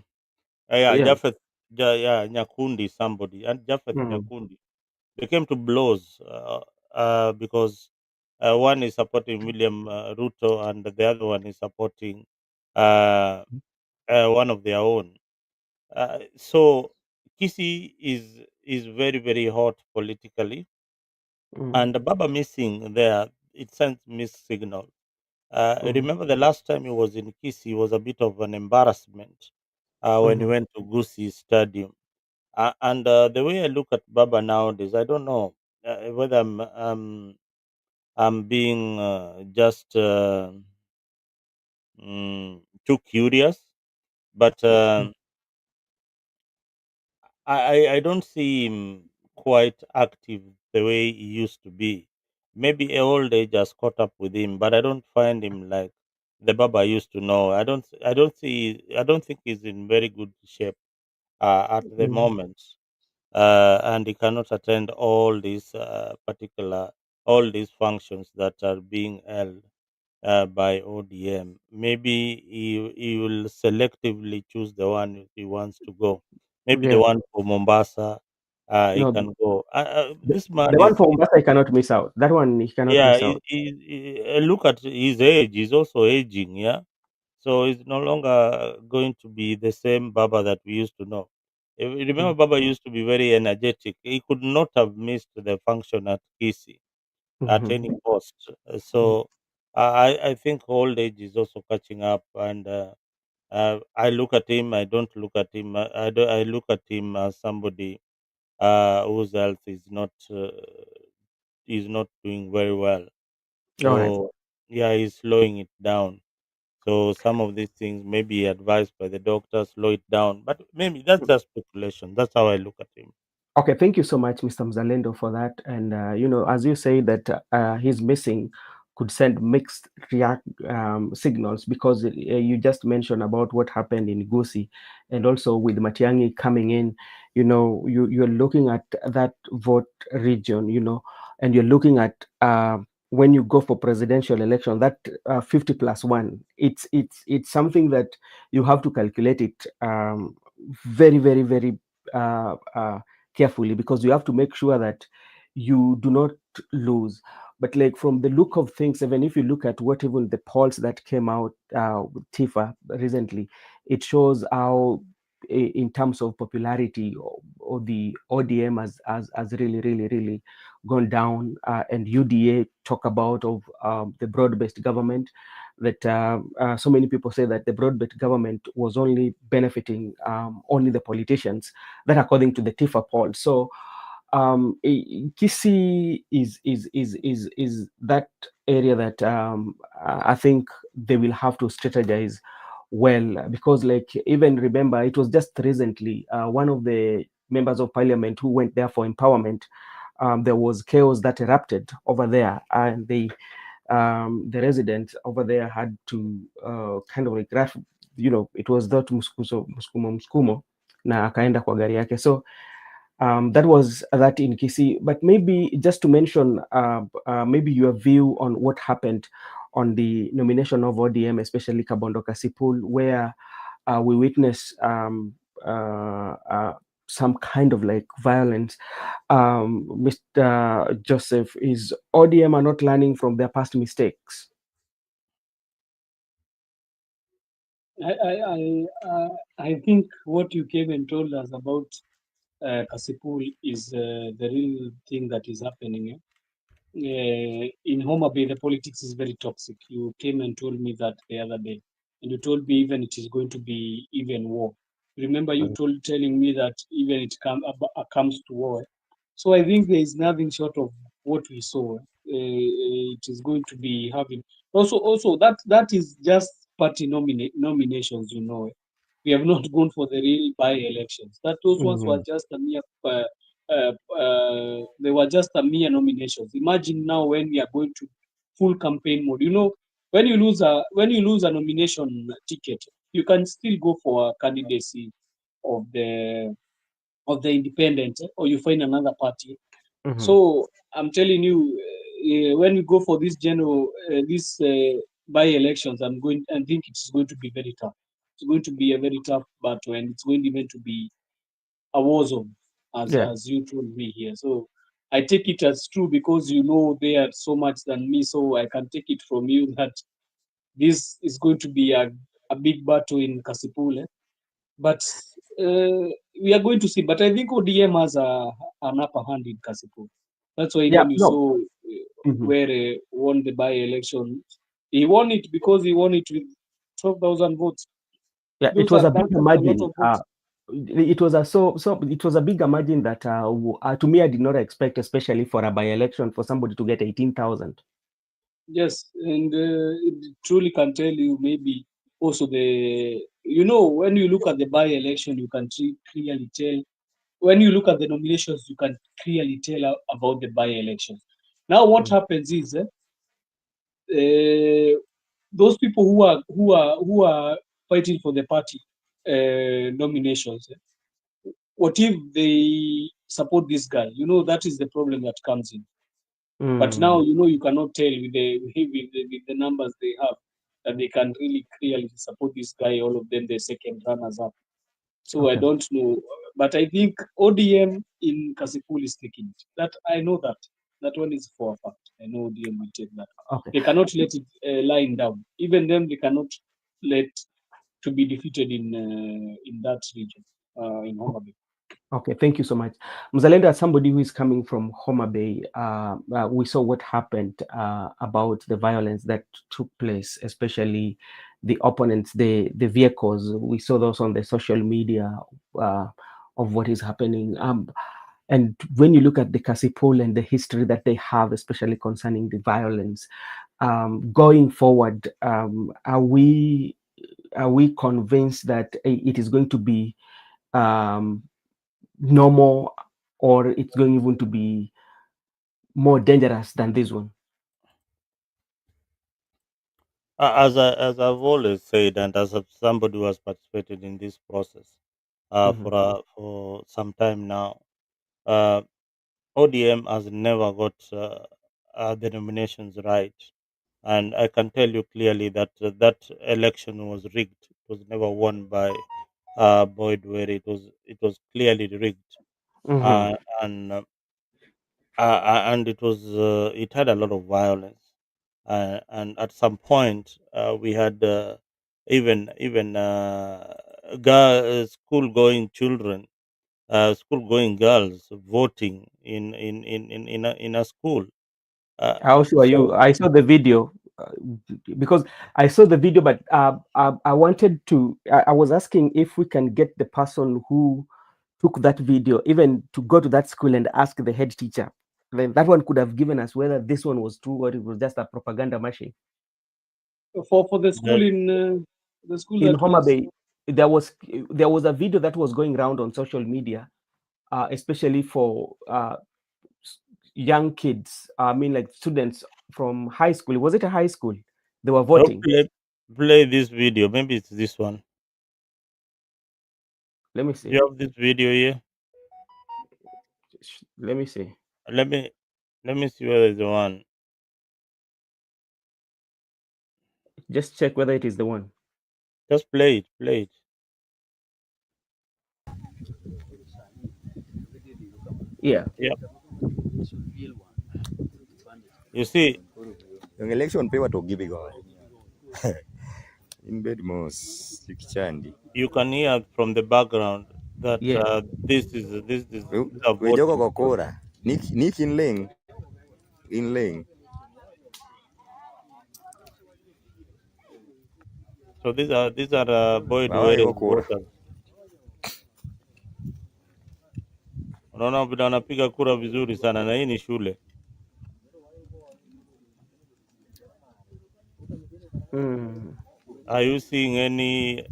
Yeah. Japheth. Yeah, Nyakundi. Somebody and Japheth Mm, Nyakundi. They came to blows because one is supporting William Ruto and the other one is supporting uh, one of their own. So Kisi is very very hot politically, mm, and Baba missing there, it sends mixed signal. mm, Remember the last time he was in Kisi was a bit of an embarrassment when he mm. went to Gusii Stadium. And the way I look at Baba nowadays, I don't know whether I'm being just too curious, but I don't see him quite active the way he used to be. Maybe old age has caught up with him, but I don't find him like the Baba I used to know. I don't think he's in very good shape at the Mm. moment, and he cannot attend all these functions that are being held by ODM. Maybe he will selectively choose the one he wants to go. Maybe the Yeah. one for Mombasa, he No, can go. the, This man the one is, for Mombasa I cannot miss out. That one he cannot yeah. miss out. Look at his age. He's also aging. Yeah, so he's no longer going to be the same Baba that we used to know. If you remember, Mm, Baba used to be very energetic. He could not have missed the function at Kisi at mhm, any cost. mm, So I think old age is also catching up, and I look at him. I don't look at him. I look at him as somebody whose health is not doing very well. all right. So yeah, he's slowing it down. So some of these things may be advised by the doctor, slow it down. But maybe that's just speculation. That's how I look at him. Okay, thank you so much, Mr. Mzalendo, for that. And as you say that his missing could send mixed react signals because you just mentioned about what happened in Gusi, and also with Matiangi coming in. You're looking at that vote region, and you're looking at when you go for presidential election, that 50+1. It's something that you have to calculate it very, very, very. Carefully, because you have to make sure that you do not lose. But like from the look of things, even if you look at what even the polls that came out with Tifa recently, it shows how in terms of popularity or the ODM has really, really, really gone down, and UDA talk about of the broad-based government, that so many people say that the broad-based government was only benefiting only the politicians, that according to the Tifa poll. So Kisi is that area that I think they will have to strategize well, because like even remember it was just recently one of the members of parliament who went there for empowerment. There was chaos that erupted over there, and the resident over there had to kind of like it was that msukumo na akaenda kwa gari yake. So that was that in Kisii. But maybe just to mention, maybe your view on what happened on the nomination of ODM, especially Kabondo Kasipul, where we witnessed some kind of like violence. Mr. Joseph, is ODM are not learning from their past mistakes? I think what you came and told us about Kasipul is the real thing that is happening. In Homa Bay, the politics is very toxic. You came and told me that the other day, and you told me even it is going to be even war. Remember, you telling me that even it comes to war. So I think there is nothing short of what we saw. it is going to be having. Also that is just party nominations. We have not gone for the real by-elections. That those ones were Mhm. just a mere. They were just a mere nominations. Imagine now when we are going to full campaign mode. When you lose a nomination ticket, you can still go for a candidacy of the independent, or you find another party. Mhm. So I'm telling you, when we go for this this by-elections, I think it's going to be very tough. It's going to be a very tough battle, and it's going even to be a war zone, as Yeah. you told me here. So I take it as true because they are so much than me. So I can take it from you that this is going to be a big battle in Kasipul. But we are going to see. But I think ODM has an upper hand in Kasipul. That's why Yeah. even you No. saw Mhm. where won the by-election. He won it because he won it with 12,000 votes. Yeah. It Those was are a bigger that's a lot margin. of votes. It was a it was a bigger margin that to me I did not expect, especially for a by-election, for somebody to get 18,000. Yes, and it truly can tell you maybe also when you look at the by-election, you can clearly tell. When you look at the nominations, you can clearly tell about the by-elections. Now, what Mm. happens is those people who are fighting for the party nominations. What if they support this guy? That is the problem that comes in. But now Mm. you cannot tell with the numbers they have that they can really clearly support this guy. All of them, the second runners up. So I Okay. don't know, but I think ODM in Kasipul is taking it. That I know that. That one is for a fact. I know ODM will take that. Okay. They cannot let it lying down. Even them, they cannot let to be defeated in that region, in Homa Bay. Okay, thank you so much. Mzalendo, as somebody who is coming from Homa Bay, we saw what happened about the violence that took place, especially the opponents, the vehicles. We saw those on the social media uh, of what is happening. And when you look at the Kasipul and the history that they have, especially concerning the violence, going forward, are we convinced that it is going to be um, normal, or it's going even to be more dangerous than this one? As I've always said, and as somebody who has participated in this process Mhm. for some time now, uh, ODM has never got the nominations right, and I can tell you clearly that that election was rigged. It was never won by Boyd Were. It was clearly rigged, Mhm. uh, and it had a lot of violence, and at some point we had even school going children, school going girls voting in a school. How sure are So you? I saw the video, because I saw the video, but I wanted to. I was asking if we can get the person who took that video, even to go to that school and ask the head teacher. Then that one could have given us whether this one was true or it was just a propaganda machine. For the school that In that Homa was Bay, there was a video that was going around on social media, especially for young kids. I mean, like students from high school. Was it a high school? They were I'll voting. play this video. Maybe it's this one. Let me You see. have this video here. Let me see. Let me let me see whether it's the one. Just check whether it is the one. Just play it. Play it. Yeah. Yeah. You see, Yung election paper to give it in bed mos chikichandi. you can hear from the background that Yeah. these are We jogo voting. go kora. Nick in ling. So these are Boyd Bawa Were go kora. voters. Unaona vile wanapiga kura vizuri sana, na hii ni shule. Mm. Are you seeing any?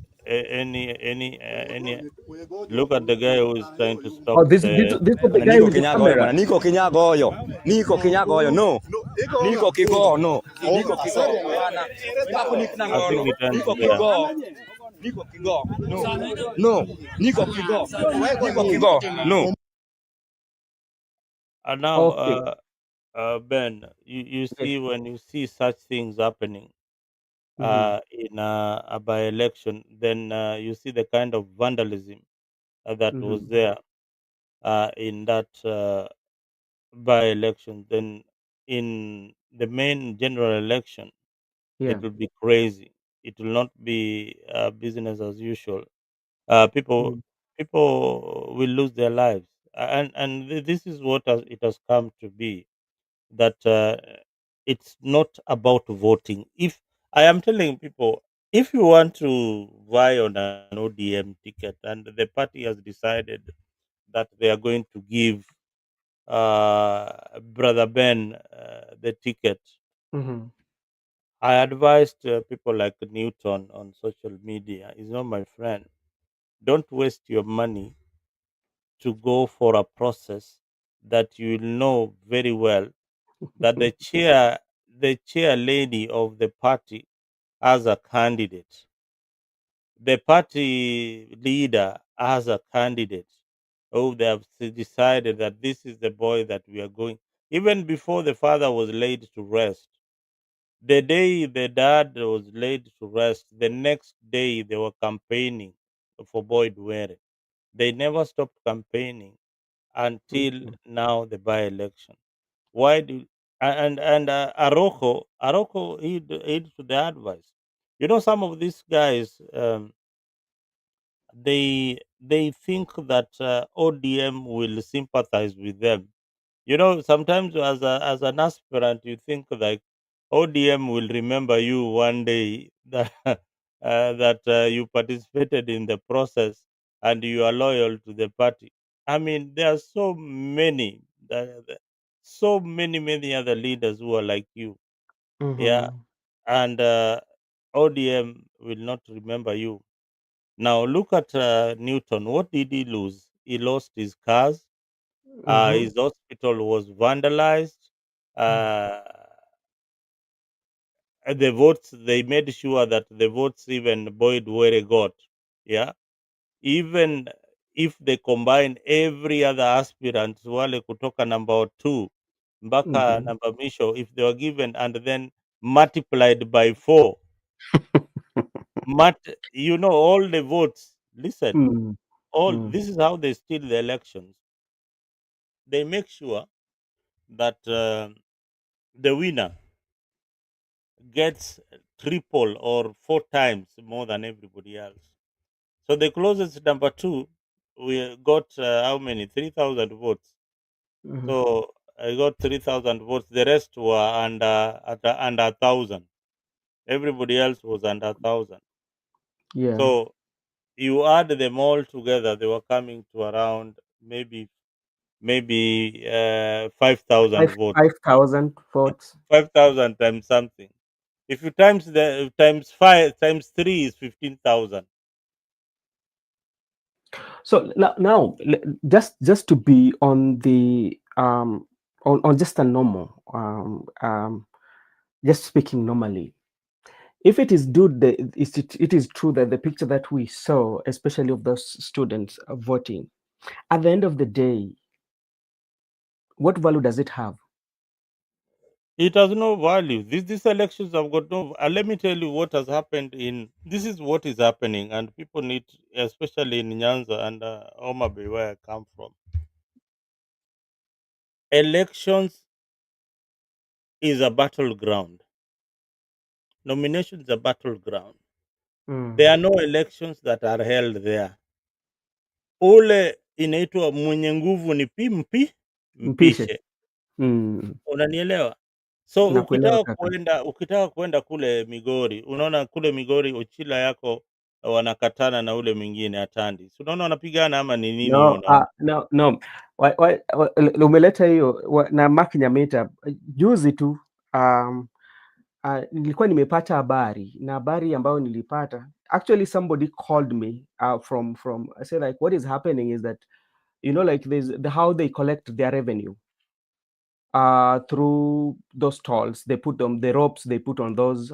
Look at the guy who is trying to stop Oh, the. this was the Bana guy niko with the kinyaga oyo, camera. bana niko kinyaga oyo. Niko kinyaga oyo, no. Niko kigo, no. Niko kigo, bana. Niko I think kinyaga it ends Niko there. kigo. Niko kigo, no. No. Niko kigo. Niko kigo, no. And now, Okay. Ben, you Yes. see when you see such things happening Mm-hmm. in a by-election, then you see the kind of vandalism that was Mm-hmm. there in that by-election. Then in the main general election, Yeah. it will be crazy. It will not be business as usual. People Mm. people will lose their lives, and this is what it has come to be, that it's not about voting. If I am telling people, if you want to vie on an ODM ticket and the party has decided that they are going to give Brother Ben the ticket, Mm-hmm. I advised people like Newton on social media, he's not my friend. Don't waste your money to go for a process that you know very well that the chair lady of the party as a candidate, the party leader as a candidate. Oh, they have decided that this is the boy that we are going. Even before the father was laid to rest, the day the dad was laid to rest, the next day they were campaigning for Boyd Were. They never stopped campaigning until Mm-hmm. now, the by-election. Why do and Aroko heed to the advice. You know, some of these guys, they think that ODM will sympathize with them. You know, sometimes as an aspirant, you think like ODM will remember you one day that you participated in the process and you are loyal to the party. I mean, there are so many other leaders who are like you. Yeah, Mm-hmm. and ODM will not remember you. Now look at Newton. What did he lose? He lost his cars. Mm-hmm. His hospital was vandalized. Uh, and the votes, they made sure that the votes even Boyd Were got. Yeah. Even if they combine every other aspirant, wale kutoka number 2 mpaka Mm-hmm. number misho, if they were given and then multiplied by 4, all the votes. Listen, all Mm-hmm. this is how they steal the elections. They make sure that the winner gets triple or 4 times more than everybody else. So the closest number 2, we got how many? 3,000 votes. Mm-hmm. So I got 3,000 votes. The rest were under 1,000. Everybody else was under 1,000. Yeah. So you add them all together, they were coming to around maybe 5,000 votes. 5,000 votes. 5,000 times something. If you times 5 times 3 is 15,000. So now just to be on the on just a normal just speaking normally, if it is it is true that the picture that we saw, especially of those students voting, at the end of the day, what value does it have? It has no value. These elections have got no. Let me tell you what has happened in. This is what is happening, and people need, especially in Nyanza and Homa Bay, where I come from. Elections is a battleground. Nomination is a battleground. There Mm. are no elections that are held there. Ule inaitwa mwenye nguvu ni Mpishe. mpishe. Mm. Unanielewa? So Nakuelewa ukitaka kaka. kwenda kule Migori, unaona kule Migori Ochila yako wanakatana na ule mwingine Atandi. Si unaona wanapigana ama ni nini hiyo No, unaona? no. Umeleta hiyo na Mark Nyamita juzi tu. um, nilikuwa nimepata habari, na habari ambayo nilipata, actually somebody called me from I said, like, what is happening is that, like, there's how they collect their revenue through those tolls. They put them, the ropes they put on those,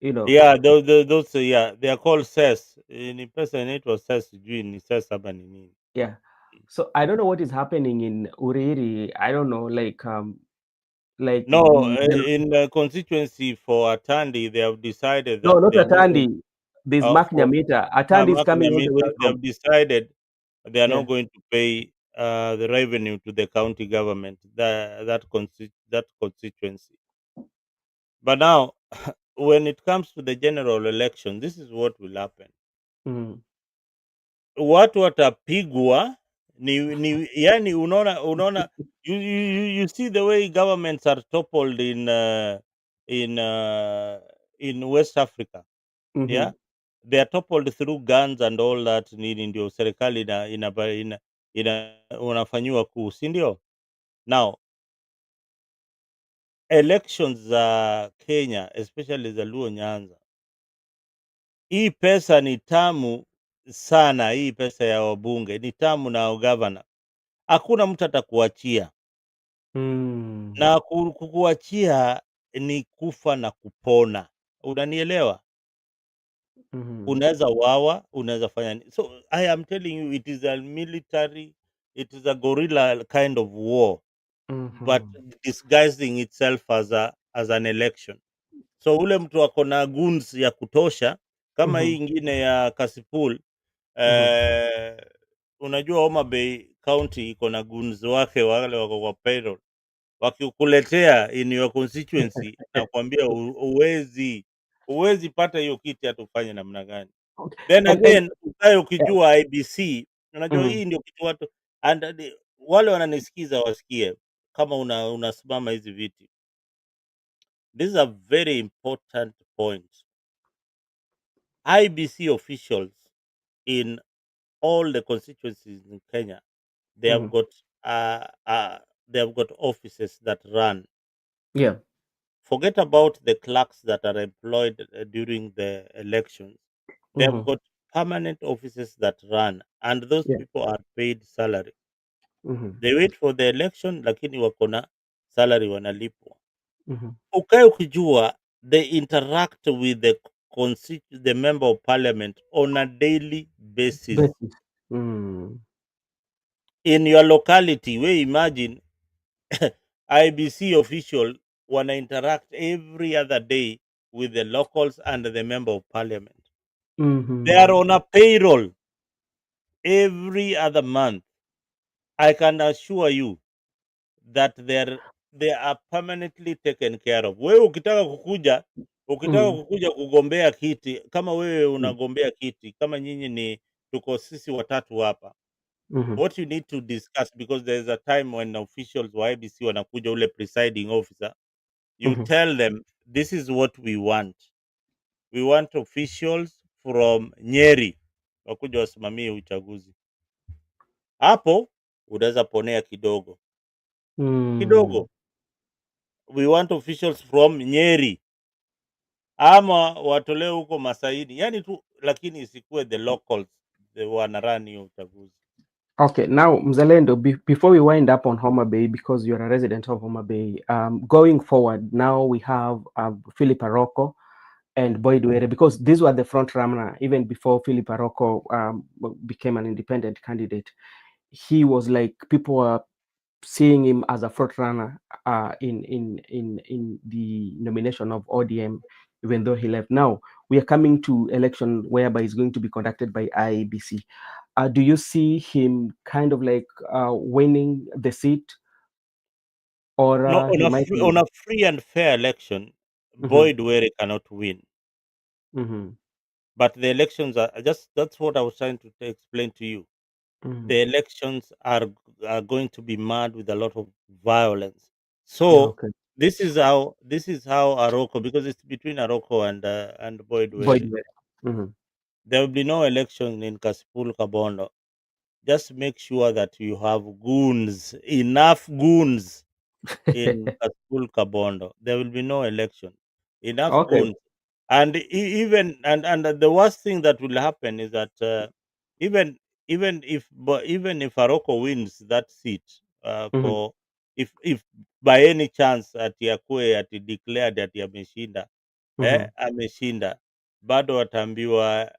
Yeah, those yeah, they are called cess. Ni pesa inaitwa cess, sijui ni cess hapa ni nini. yeah. So I don't know what is happening in Uriri. I don't know, like No, the in the constituency for Atandi, they have decided no, that not they are not going. Atandi. There's Mark For Nyamita. Atandi is Mark coming all the way Nyamita, they from, have decided they are yeah. not going to pay the revenue to the county government, that constituency. But now, when it comes to the general election, this is what will happen. Mm. Watu watapigwa yani, unaona you see the way governments are toppled in uh, in West Africa. Mm-hmm. Yeah, they are toppled through guns and all that, nini ndio serikali unafanyiwa kuu, si ndio? Now elections za Kenya, especially za Luo Nyanza, hii pesa ni tamu sana. Hii pesa ya wabunge ni tamu, na governor hakuna mtu atakuachia, Mm. na kukuachia ni kufa na kupona, unanielewa? Mm-hmm. Unaweza wawa, unaweza fanya so I am telling you, it is a military, it is a guerrilla kind of war, but Mm-hmm. disguising itself as an election. So ule mtu ako na goons ya kutosha, kama hii Mm-hmm. ingine ya Kasipul. Mm-hmm. eh, Unajua Homa Bay County iko na goons wake, wale wako kwa payroll, wakikuletea in your constituency na kuambia uwezi pata hiyo kiti, hata ufanye namna gani. Okay. Then And then, again ukae yeah. ukijua IBC, unajua Mm-hmm. hii ndio kitu watu wale wananisikiza wasikie, kama unasimama hizi viti. This is a very important point. IBC officials in all the constituencies in Kenya, they have Mm-hmm. got they have got offices that run. Yeah. Forget about the clerks that are employed during the elections. They have Mm-hmm. got permanent offices that run, and those Yeah. people are paid salary. Mm-hmm. They wait for the election, lakini wako na salary, wanalipwa. Mm-hmm. Ukae ukijua they interact with the member of parliament on a daily basis Basis. Mm. in your locality. We imagine IBC official wana interact every other day with the locals and the member of parliament. They are Mm-hmm. on a payroll every other month. I can assure you that they are permanently taken care of. Wewe ukitaka Mm-hmm. kukuja kugombea kiti, kama wewe unagombea kiti, kama nyinyi tuko sisi watatu hapa, Mm-hmm. what you need to discuss, because there is a time when officials wa IBC wanakuja, ule presiding officer, you Mm-hmm. tell them this is what we want. We want officials from Nyeri wakuja wasimamie uchaguzi. Hapo unaweza ponea kidogo Mm. kidogo. We want officials from Nyeri, ama watolewe huko Masaini, yani tu, lakini isikuwe the locals wanarani hiyo uchaguzi. Okay, now Mzalendo, before we wind up on Homa Bay, because you're a resident of Homa Bay, going forward, now we have Philip Aroko and Boyd Were, because these were the front runner even before Philip Aroko became an independent candidate. He was like, people were seeing him as a front runner in the nomination of ODM, even though he left. Now we are coming to election whereby it's going to be conducted by IEBC. Do you see him kind of like winning the seat, or No, he might on lose? a free and fair election, Mm-hmm. Boyd Were cannot win. Mm-hmm. But the elections are just, that's what I was trying to explain to you. Mm-hmm. The elections are going to be mad with a lot of violence. Yeah, So okay. this is how Aroko, because it's between Aroko and Boyd Were. Boyd Were. Mm-hmm. There will be no election in Kasipul Kabondo. Just make sure that you have goons, enough goons, in Kasipul Kabondo. There will be no election. Enough Okay. goons. And even and the worst thing that will happen is that even even if Aroko wins that seat, Mhm, for if by any chance ati akue ati declared ati ameshinda, mhm. ameshinda, bado ataambiwa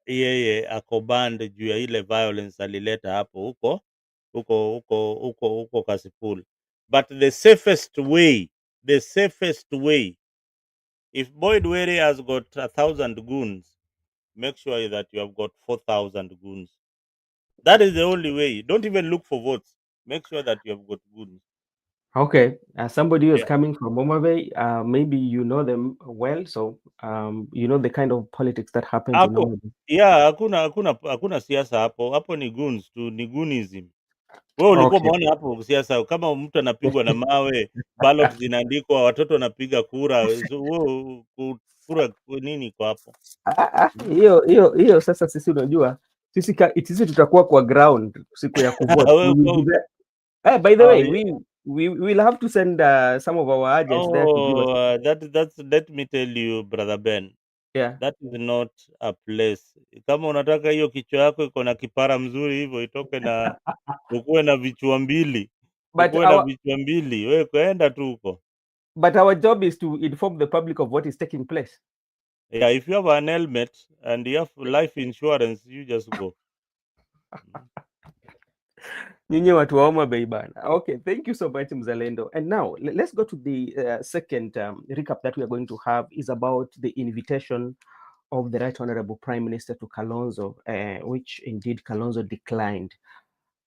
yeye ako banned juu ya ile violence alileta hapo huko Kasipul. But the safest way, if Boyd Were has got 1,000 goons, make sure that you have got 4,000 goons. That is the only way. Don't even look for votes. Make sure that you have got goons. Okay. Somebody who is Yeah. coming from Homa Bay, maybe you know them well, so you know the kind of politics that happens in Hapo Homa Bay. yeah, hakuna siasa hapo. Hapo ni goons tu, ni goonism. Wewe ulikuwa Okay. umeona hapo siasa, kama mtu anapigwa na mawe, ballot zinaandikwa, watoto wanapiga kura, so wewe kura nini kwa hapo? Hmm? Hiyo sasa sisi unajua sisi tutakuwa kwa ground siku ya kuvote. We Wewe will be there. By the oh, way, we will have to send some of our agents there to give us. that's let me tell you brother Ben, Yeah. that is not a place. Kama unataka hiyo kichwa yako iko na kipara mzuri hivyo itoke na ukuwe na vichwa mbili, But our wewe kwenda tu huko. but our job is to inform the public of what is taking place. Yeah, if you have an helmet and you have life insurance, you just go. Mm. Nyinyi watu wa Homa Bay bana. Okay, thank you so much Mzalendo. And now let's go to the second recap that we are going to have is about the invitation of the Right Honorable Prime Minister to Kalonzo, which indeed Kalonzo declined.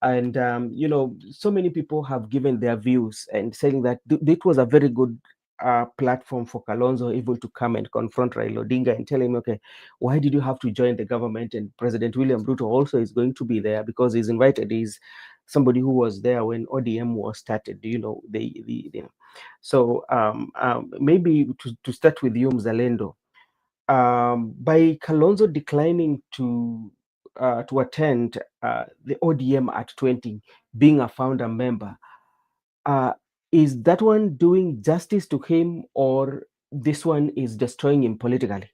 And you know, so many people have given their views and saying that it was a very good platform for Kalonzo able to come and confront Raila Odinga and tell him, okay, why did you have to join the government? And President William Ruto also is going to be there because he's invited. He's somebody who was there when ODM was started. You know, so maybe to start with you, Mzalendo, by Kalonzo declining to attend the ODM at 20, being a founder member, uh, is that one doing justice to him, or this one is destroying him politically?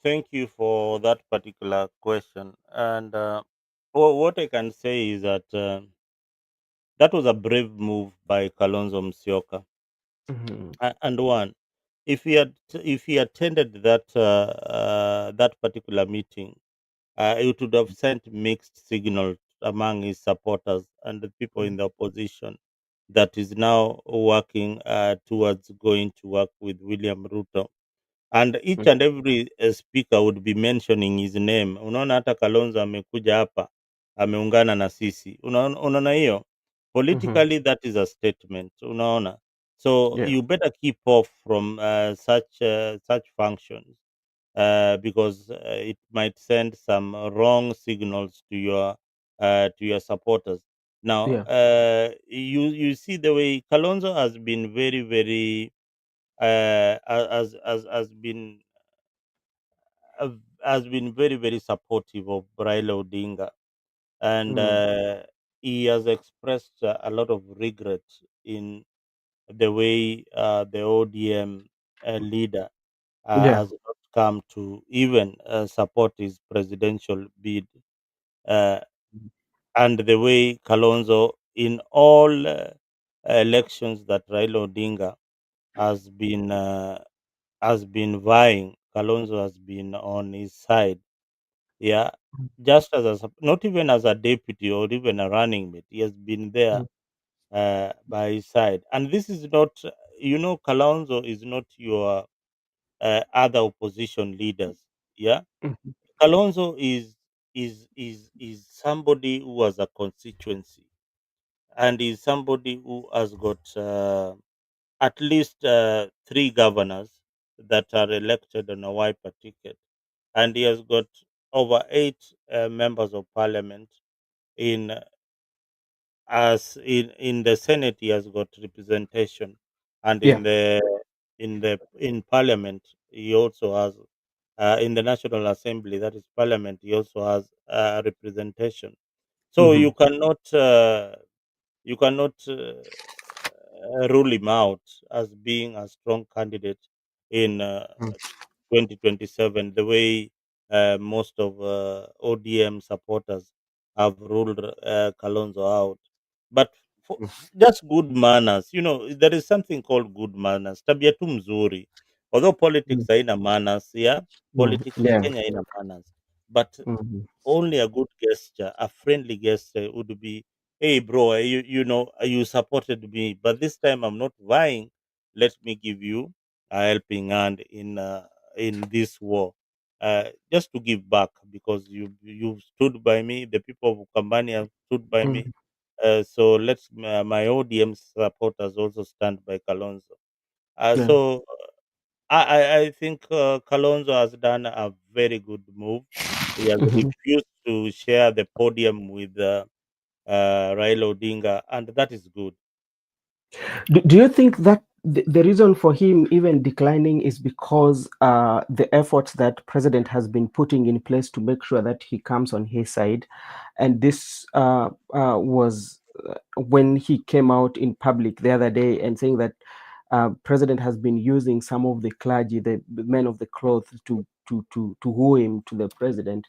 Thank you for that particular question. And what I can say is that that was a brave move by Kalonzo Musyoka. Mhm. And one, if he attended that particular meeting, it would have sent mixed signals among his supporters and the people in the opposition that is now working towards going to work with William Ruto. And each and every speaker would be mentioning his name. Unaona hata Kalonzo amekuja hapa ameungana na sisi. Unaona hiyo? Mhm. Politically that is a statement. Unaona? So Yeah. you better keep off from such functions because it might send some wrong signals to your supporters. Now, Yeah. you see the way Kalonzo has been very has been uh, has been very supportive of Raila Odinga, and Mm. he has expressed a lot of regret in the way the ODM leader Yeah. has not come to even support his presidential bid, uh, and the way Kalonzo in all elections that Raila Odinga has been uh, has been vying, Kalonzo has been on his side. Yeah, just as not even as a deputy or even a running mate, he has been there Mm. by his side. And this is not, Kalonzo is not your other opposition leaders. Yeah, Mhm. Kalonzo is somebody who has a constituency and is somebody who has got at least three governors that are elected on a wiper ticket, and he has got over eight members of parliament in as in the Senate. He has got representation, and Yeah. in Parliament he also has in the National Assembly, that is Parliament, he also has representation. So Mhm. you cannot rule him out as being a strong candidate in Mm, 2027, the way most of ODM supporters have ruled Kalonzo out. But for mm, just good manners, there is something called good manners. Tabia tu mzuri. Although politics mm, haina manners, yeah, politics ya yeah. Kenya haina manners. But Mhm, only a good gesture, a friendly gesture would be, hey bro, you supported me, but this time I'm not vying. Let me give you a helping hand in this war. Just to give back because you stood by me, the people of Ukambani have stood by me. mm, So let's my ODM supporters also stand by Kalonzo. yeah. So I think Kalonzo has done a very good move. He has Mhm. refused to share the podium with Raila Odinga, and that is good. Do you think that the reason for him even declining is because the efforts that president has been putting in place to make sure that he comes on his side, and this was when he came out in public the other day and saying that president has been using some of the clergy, the men of the cloth, to woo him to the president.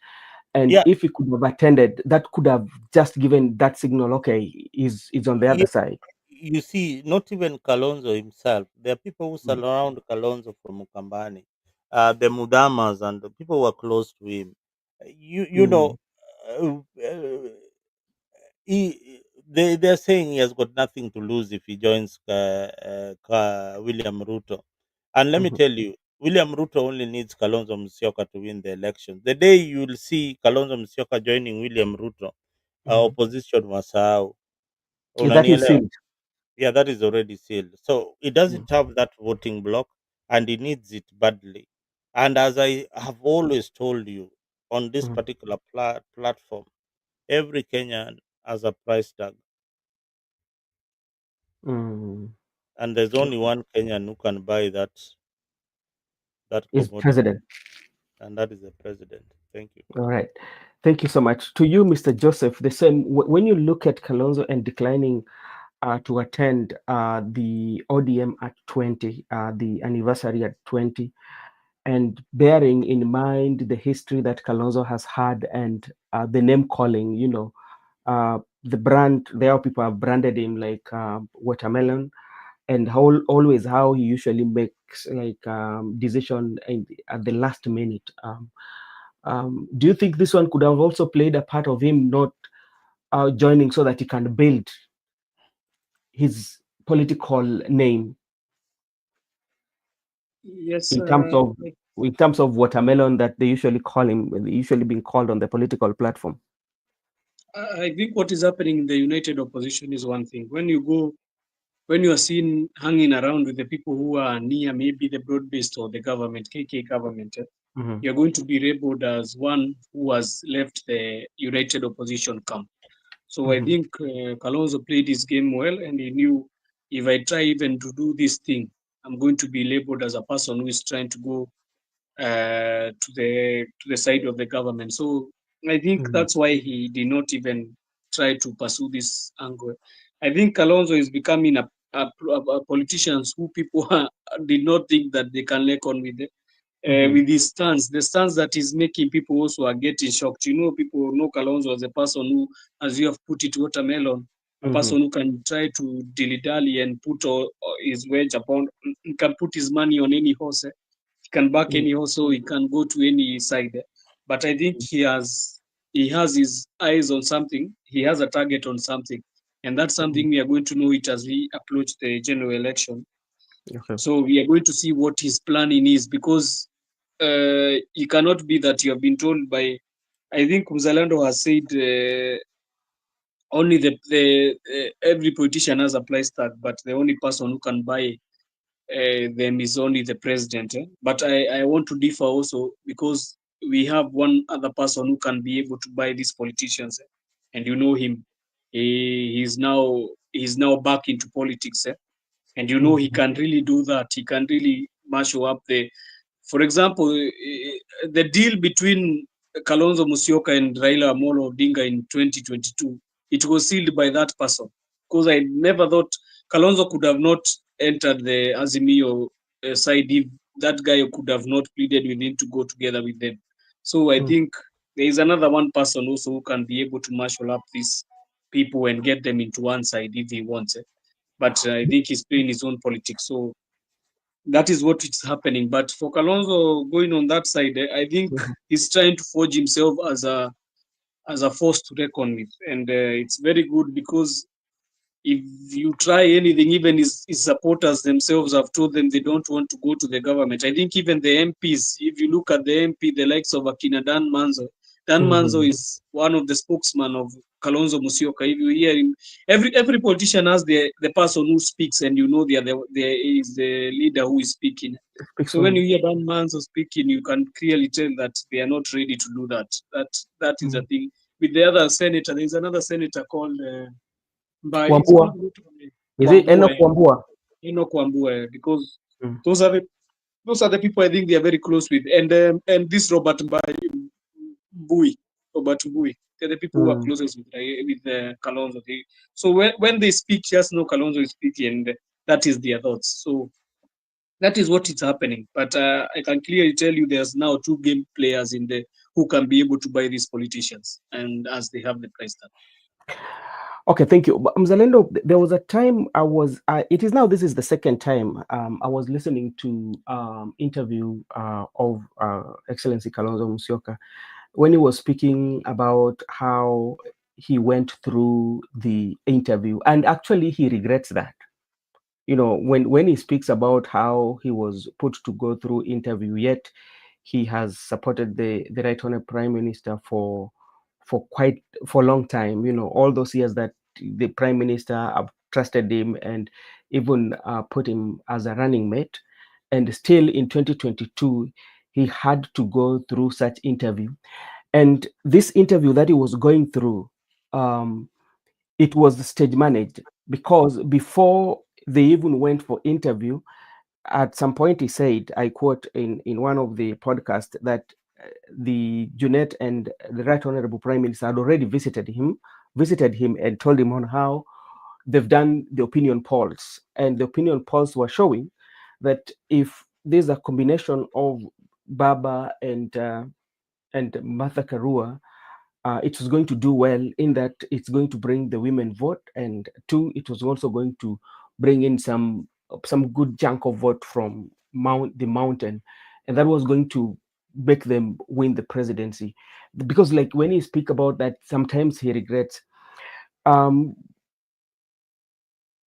And Yeah, if he could have attended, that could have just given that signal, okay, he's on the other yeah. side. You see, not even Kalonzo himself. There are people who Mm, surround Kalonzo from Mukambani, the Mudamas, and the people who are close to him. You know, mm, uh, uh, they're saying he has got nothing to lose if he joins William Ruto. And let me mhm, tell you, William Ruto only needs Kalonzo Musyoka to win the election. The day you will see Kalonzo Musyoka joining William Ruto, mhm. opposition wasahau. That is Unanielewa? sealed. Yeah, that is already sealed. So he Mm, doesn't have that voting block, and he needs it badly. And as I have always told you on this mm, particular platform, every Kenyan has a price tag, mm. and there's only one Kenyan who can buy that Is commodity, president. and that is the president. Thank you. All right. Thank you so much. To you, Mr. Joseph, the same. When you look at Kalonzo and declining to attend the ODM at 20, the anniversary at 20, and bearing in mind the history that Kalonzo has had and the name calling, the brand, there are people have branded him like watermelon, and how always how he usually makes like decision at the last minute. Do you think this one could have also played a part of him not joining so that he can build his political name Yes, in terms of watermelon that they usually call him, usually being called on the political platform? I think what is happening in the united opposition is one thing. When you are seen hanging around with the people who are near maybe the broad-based or the government, KK government, Mm-hmm. you're going to be labeled as one who has left the united opposition camp. So I Mm-hmm. think Kalonzo played his game well, and he knew if I try even to do this thing, I'm going to be labeled as a person who is trying to go to the side of the government. So I think Mm-hmm. that's why he did not even try to pursue this angle. I think Kalonzo is becoming a politician who people did not think that they can link on Mm-hmm. with his stance. The stance that is making people also are getting shocked. People know Kalonzo as a person who, as you have put it, watermelon, a Mm-hmm. person who can try to dilly-dally and put his wedge upon, he can put his money on any horse. He can back any horse, so he can go to any side. But I think he has his eyes on something. He has a target on something, and that's Mm-hmm. something we are going to know it as we approach the general election. Okay. So we are going to see what his planning is, because it cannot be that you have been told by. I think Mzalando has said only the every politician has a price tag, but the only person who can buy them is only the president. But I want to differ also, because we have one other person who can be able to buy these politicians, and you know him. He's now back into politics, and he Mm-hmm. can really do that. He can really marshal up for example, the deal between Kalonzo Musyoka and Raila Amolo Odinga in 2022, it was sealed by that person. because I never thought Kalonzo could have not entered the Azimio side if that guy could have not pleaded with him to go together with them. So I Mm. think there is another one person also who can be able to marshal up these people and get them into one side if he wants it. But I think he's playing his own politics. So that is what is happening. But for Kalonzo going on that side, I think Mhm. he's trying to forge himself as a force to reckon with, and it's very good because if you try anything, even his supporters themselves have told them they don't want to go to the government. I think even the MPs, if you look at the MP, the likes of Akina Dan Manzo Mhm. is one of the spokesman of Kalonzo Musyoka. If you hear him, every politician has the person who speaks, and you know there is the leader who is speaking. Speak So when you soon. hear Dan Manzo speaking, you can clearly tell that they are not ready to do that. That is the Mm. thing. With the other senator, there is another senator called. But it's Wambua. called Is it Wambua, Enoch Wambua? Enoch Wambua, because Mm. those are the those are the people I think they are very close with, and this Mbui, Robert Mbui, they're the people who are Mm. closest with Kalonzo. So when they speak, just know Kalonzo is speaking, and that is their thoughts. So that is what is happening. But I can clearly tell you, there's now two game players in the who can be able to buy these politicians, and as they have the price tag. Okay, thank you. But, Mzalendo, there was a time it is now, this is the second time I was listening to interview of Excellency Kalonzo Musyoka when he was speaking about how he went through the interview. And actually, he regrets that. When he speaks about how he was put to go through interview, yet he has supported the right honorable prime minister for a long time. All those years that the prime minister have trusted him and even put him as a running mate, and still in 2022 he had to go through such interview. And this interview that he was going through, um, it was stage managed, because before they even went for interview, at some point he said, I quote in one of the podcasts, that the Junet and the Right Honorable Prime Minister had already visited him and told him on how they've done the opinion polls, and the opinion polls were showing that if there's a combination of Baba and Martha Karua, it was going to do well, in that it's going to bring the women vote, and two, it was also going to bring in some good chunk of vote from the mountain, and that was going to make them win the presidency. Because, like, when he speak about that, sometimes he regrets. Um,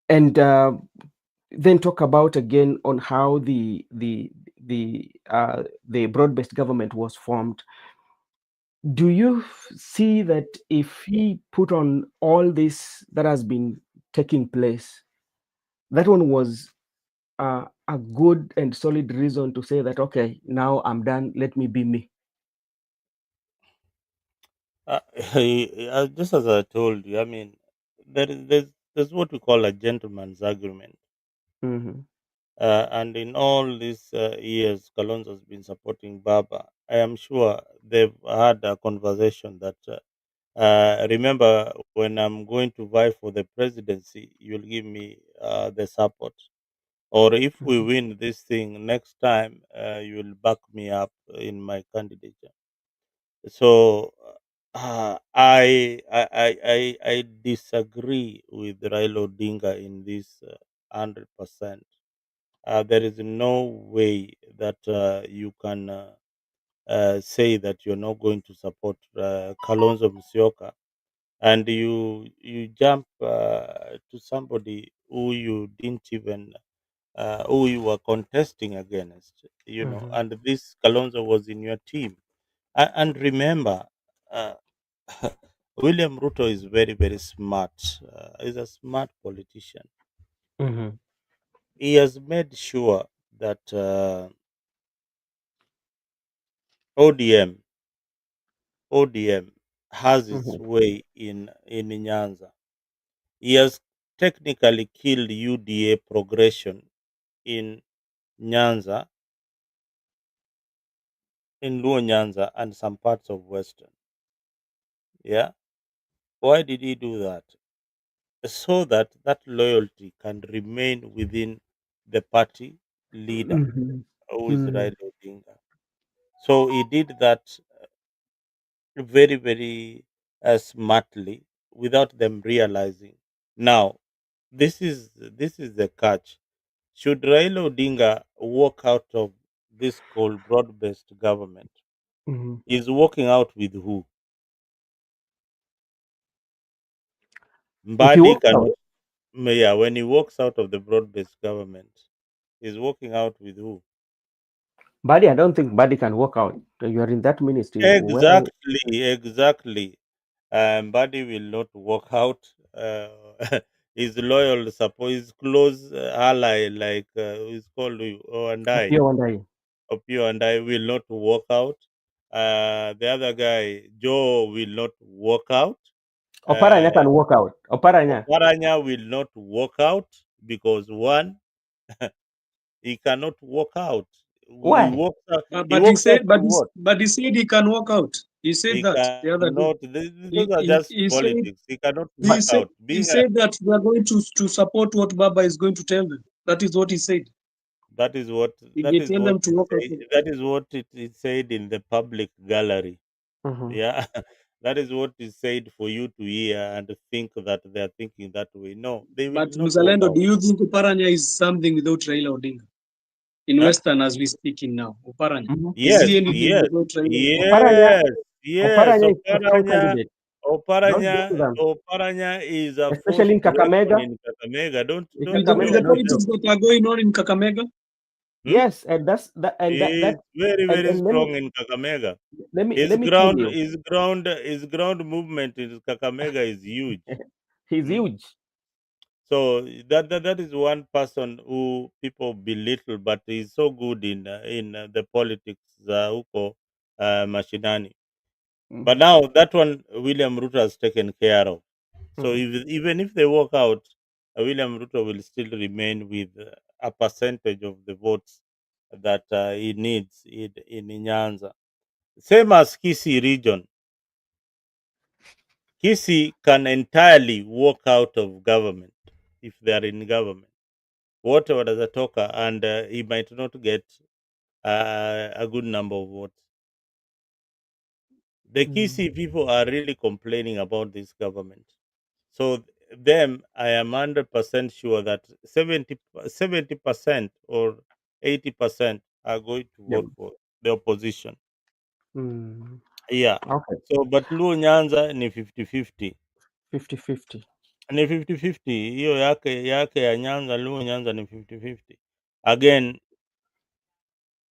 and then talk about again on how the broad-based government was formed. Do you see that if he put on all this that has been taking place, that one was a good and solid reason to say that, okay, now I'm done, let me be me? Uh, just as I told you, I mean, there's what we call a gentleman's agreement. Mm-hmm. And in all these years, Kalonzo has been supporting Baba. I am sure they've had a conversation that, remember, when I'm going to vie for the presidency, you'll give me the support. Or if we Mm-hmm. win this thing next time, you'll back me up in my candidature. So I disagree with Raila Odinga in this 100%. There is no way that you can say that you're not going to support Kalonzo Musyoka, and you jump to somebody who you didn't even who you were contesting against, Mm-hmm. and this Kalonzo was in your team. And remember, uh, William Ruto is very, very smart. He's a smart politician. Mm-hmm. He has made sure that ODM ODM has its Mm-hmm. way in Nyanza. He has technically killed UDA progression in Nyanza, in Luo Nyanza, and some parts of Western. Yeah. Why did he do that? so that that loyalty can remain within the party leader, Mhm. who is Mm. Raila Odinga. So he did that very, very smartly without them realizing. Now, this is the catch. Should Raila Odinga walk out of this called broad-based government, Mhm. is walking out with who? If he Mbadi walks can, out, yeah, when he walks out of the broad-based government, he's walking out with who? Buddy, I don't think Buddy can walk out. You are in that ministry. Where Exactly, exactly. Mbadi will not walk out. His loyal support, his close ally, like who's called Opiyo Wandayi. Opio and I will not walk out. The other guy, Joe, will not walk out. Oparanya Uh, can walk out. Oparanya. Oparanya will not walk out because one, he cannot walk out. He Why? walks out. But, He but he walks out said, to but what? he said he can walk out. He said He that the other day. cannot. Those are just He said politics. He cannot he walk But said out. he Being a said that we are going to support what Baba is going to tell them. That is what he said. that is what If that they is tell what them to it walk out, say, that is what it is said in the public gallery. Mhm. Yeah, that is what is said for you to hear and think that they are thinking that way. No, they will but not walk Muzalendo, out. do you think Uparanya is something without Raila Odinga? In Huh? Western, as we speaking now, Uparanya. Mhm. Is Yes, he anything yes, without Raila Odinga? Oparanya, yes, yes. Oparanya is a strong candidate. Don't joke with them, Oparanya is a force especially in to reckon Kakamega. in Kakamega. In With Don't with Kakamega, the joke. no politics joke. that are going on in Kakamega, Hmm? Yes, and that's that, and that He is that, very, very and let me strong in Kakamega. let me tell you, His ground movement in Kakamega is huge. he's Hmm? huge. So that is one person who people belittle, but he's so good in the politics huko mashinani. But Mhm. now that one William Ruto has taken care of. So Mhm. even if they walk out, William Ruto will still remain with a percentage of the votes that he needs in Nyanza. Same as Kisii region. Kisii can entirely walk out of government if they are in government. Whatever does a talker, and he might not get a good number of votes. The Mhm. Kisii people are really complaining about this government. So them, I am 100% sure that 70% or 80% are going to Yep. vote for the opposition. Mm. Yeah. Okay. So but Luo Nyanza ni 50-50. 50-50. Ni 50-50. Hiyo yake ya Nyanza, Luo Nyanza ni 50-50. Again,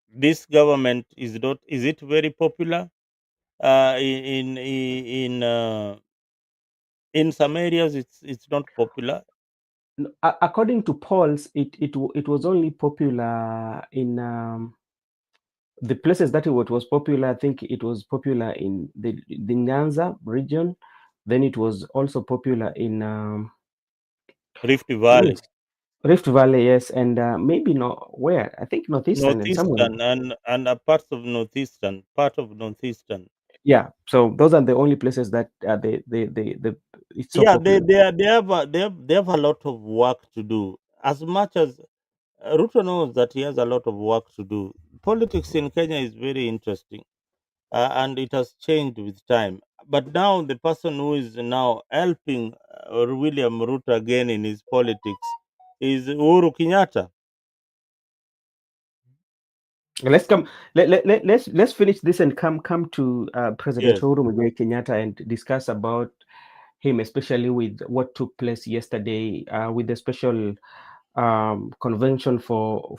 this government is not, is it very popular? In some areas it's not popular. According to polls, it was only popular in the places that it was popular. I think it was popular in the Nyanza region. Then it was also popular in Rift yes, Valley, Rift Valley, yes, and maybe not where. I think Northeastern and somewhere. northeastern, and a part of northeastern. Yeah, so those are the only places that it's so Yeah, popular. they have a lot of work to do. As much as Ruto knows that he has a lot of work to do. Politics in Kenya is very interesting, and it has changed with time. But now the person who is now helping William Ruto again in his politics is Uhuru Kenyatta. Let's come. Let's finish this and come to President Yes, Uhuru Muigai Kenyatta and discuss about him, especially with what took place yesterday with the special convention for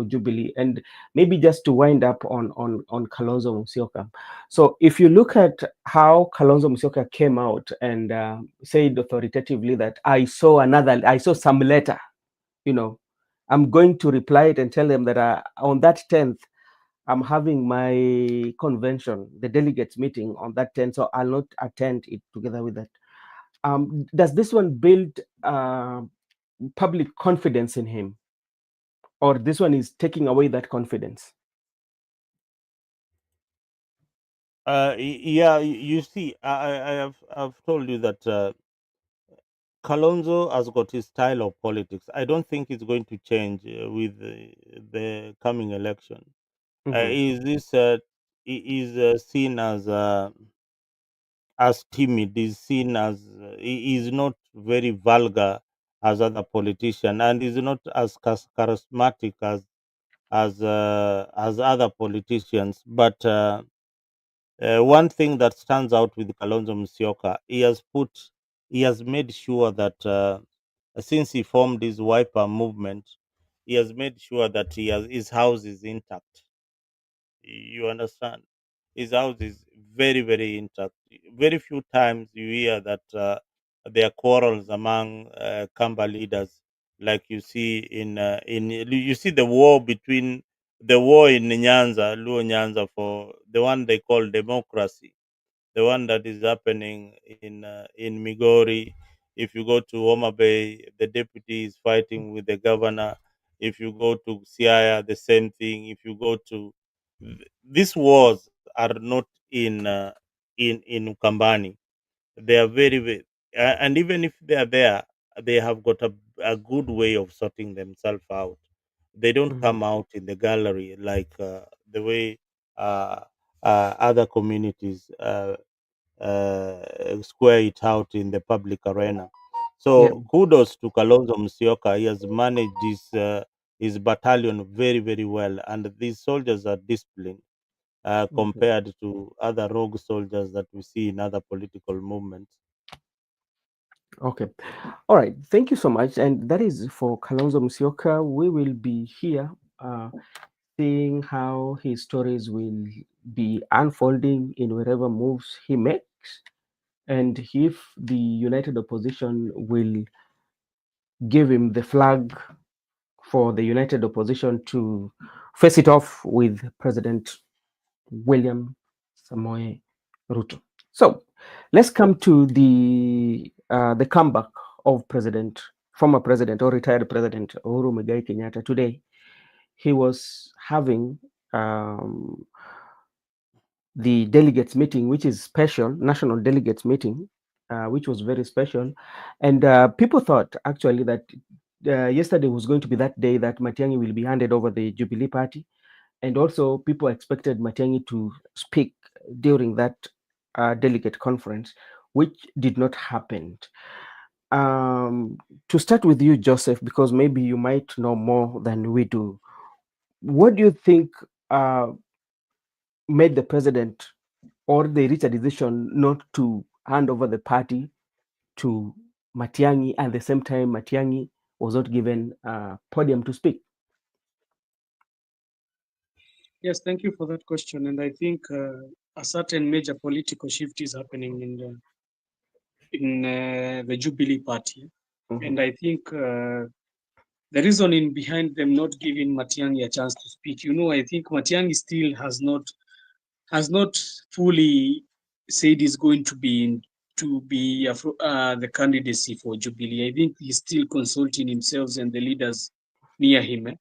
Jubilee, and maybe just to wind up on Kalonzo Musyoka. So if you look at how Kalonzo Musyoka came out and said authoritatively that I saw some letter, you know, I'm going to reply it and tell them that on that 10th I'm having my convention, the delegates meeting on that 10th, so I'll not attend it together with that. Does this one build public confidence in him, or this one is taking away that confidence? yeah. You see, I've told you that Kalonzo has got his style of politics. I don't think it's going to change with the coming election. Mm-hmm. Is this he is seen as timid? Is seen as he is not very vulgar as other politicians, and is not as charismatic as other politicians. But one thing that stands out with Kalonzo Musyoka, he has made sure that since he formed his Wiper movement, he has made sure that his house is intact. You understand? His house is very, very intact. Very few times you hear that there are quarrels among Kamba leaders, like you see in you see the war in Nyanza, Luo Nyanza, for the one they call democracy, the one that is happening in Migori. If you go to Homa Bay, the deputy is fighting with the governor. If you go to Siaya, the same thing. If you go to these wars are not in Ukambani. They are and even if they are there, they have got a good way of sorting themselves out. They don't Mm-hmm. come out in the gallery like the way uh, other communities square it out in the public arena. Yeah. So kudos to Kalonzo Musyoka. He has managed his battalion very, very well, and these soldiers are disciplined Mm-hmm. compared to other rogue soldiers that we see in other political movements. Okay. All right. Thank you so much. And that is for Kalonzo Musyoka. We will be here seeing how his stories will be unfolding in wherever moves he makes, and if the united opposition will give him the flag for the united opposition to face it off with President William Samoei Ruto. So let's come to the comeback of former president or retired president Uhuru Muigai Kenyatta today. He was having um, the delegates meeting, which is special, national delegates meeting, which was very special. And people thought actually that yesterday was going to be that day that Matiang'i will be handed over the Jubilee Party. And also, people expected Matiang'i to speak during that delegate conference, which did not happen. Um, to start with you, Joseph, because maybe you might know more than we do. What do you think made the president, or they reached a decision not to hand over the party to Matiang'i, and at the same time Matiang'i was not given a podium to speak? Yes, thank you for that question. And I think a certain major political shift is happening in the Jubilee Party, Mhm. and I think the reason in behind them not giving Matiang'i a chance to speak, I think Matiang'i still has not fully said he's going to be the candidacy for Jubilee. I think he's still consulting himself and the leaders near him,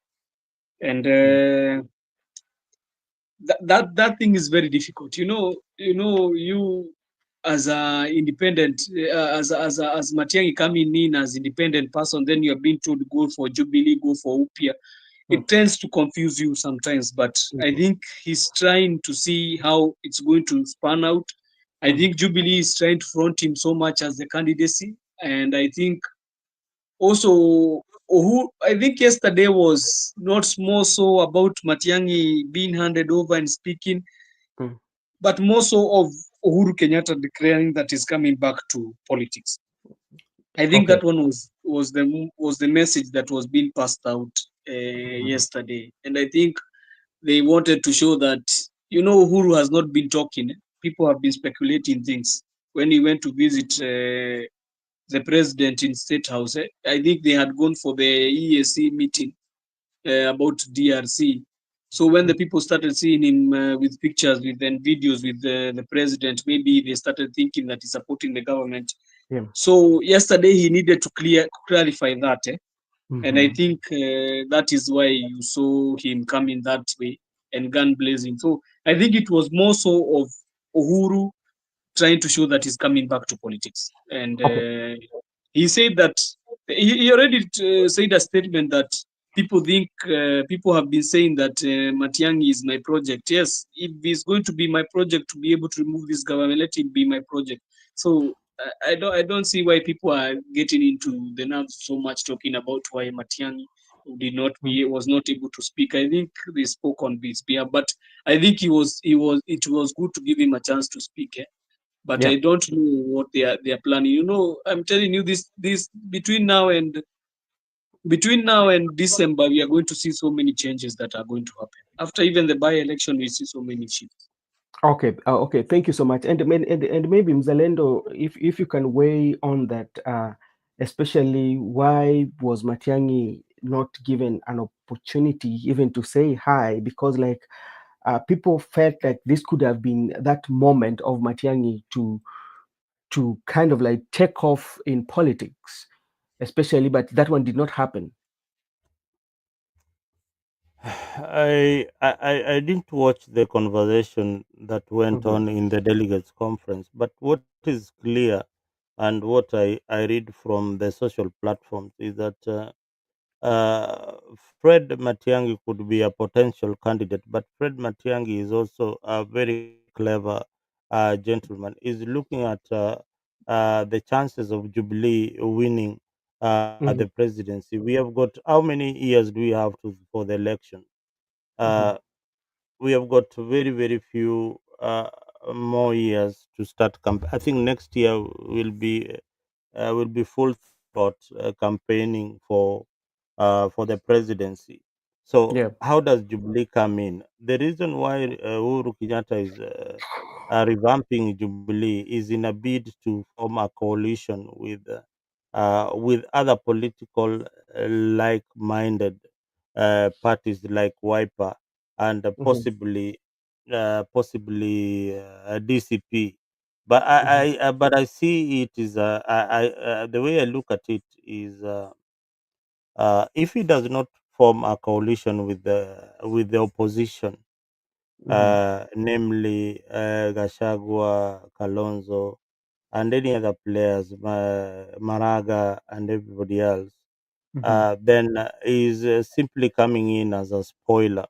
and Mm. that thing is very difficult. You as a independent, as Matiang'i coming in as independent person, then you're being told go for Jubilee, go for Upia. Mm. It tends to confuse you sometimes, but I Mhm. think he's trying to see how it's going to span out. I Mhm. think Jubilee is trying to front him so much as the candidacy, and I think also who I think yesterday was not more so about Matiang'i being handed over and speaking, Mm. but more so of Uhuru Kenyatta declaring that he's coming back to politics. I think Okay. that one was the message that was being passed out Mhm. yesterday, and I think they wanted to show that Uhuru has not been talking. People have been speculating things when he went to visit the president in State House. I think they had gone for the EAC meeting about DRC. So when the Mm. people started seeing him with pictures, with then videos with the president, maybe they started thinking that he's supporting the government. Yeah. So yesterday he needed to clarify that, and I Mhm. think that is why you saw him coming that way and gun blazing. So I think it was more so of Uhuru trying to show that he's coming back to politics, and Okay. He said that he already said a statement that people have been saying that Matiang'i is my project. Yes, if it's going to be my project to be able to remove this government, let it be my project. So I don't see why people are getting into the nerves so much talking about why Matiang'i was not able to speak. I think they spoke on his behalf, but I think it was good to give him a chance to speak. But Yeah. I don't know what they are planning. I'm telling you this between now and December, we are going to see so many changes that are going to happen. After even the by-election, we see so many shifts. Okay. Okay. Thank you so much. And maybe Mzalendo, if you can weigh on that, especially why was Matiang'i not given an opportunity even to say hi? Because like people felt like this could have been that moment of Matiang'i to kind of like take off in politics, especially, but that one did not happen. I didn't watch the conversation that went Mhm. on in the delegates conference, but what is clear and what I read from the social platforms is that Fred Matiang'i could be a potential candidate, but Fred Matiang'i is also a very clever gentleman. Is looking at the chances of Jubilee winning the Mhm. presidency. We have got how many years do we have for the election? Mhm. Uh, we have got very few more years to start. I think next year will be full thought campaigning for the presidency. So Yeah. how does Jubilee come in? The reason why Uhuru Kenyatta is revamping Jubilee is in a bid to form a coalition with other political like-minded parties like Wiper and Mhm. possibly DCP. But Mhm. I see it is the way I look at it is if he does not form a coalition with the opposition, Mhm. namely Gashagwa, Kalonzo, and any other players, Maraga, and everybody else, Mhm. then is simply coming in as a spoiler.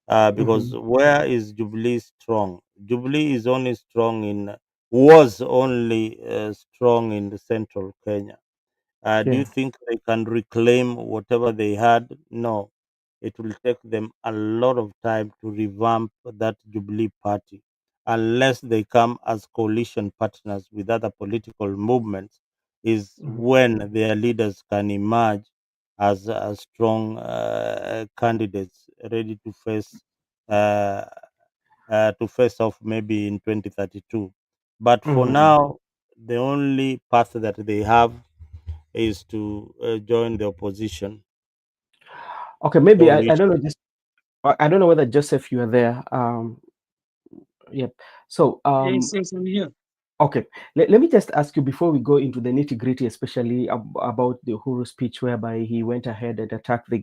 Because Mhm. where is Jubilee strong? Jubilee is only strong was only strong in the central Kenya. Do you Yeah. think they can reclaim whatever they had? No. It will take them a lot of time to revamp that Jubilee party unless they come as coalition partners with other political movements, is Mhm. when their leaders can emerge as strong candidates ready uh, to face off maybe in 2032. But for Mhm. now, the only path that they have is to join the opposition Okay, maybe I don't coalition. know. Just I don't know whether Joseph you are there. Yep. So Yes, yes, I'm here. okay, let me just ask you before we go into the nitty gritty, especially about the Uhuru speech, whereby he went ahead and attacked the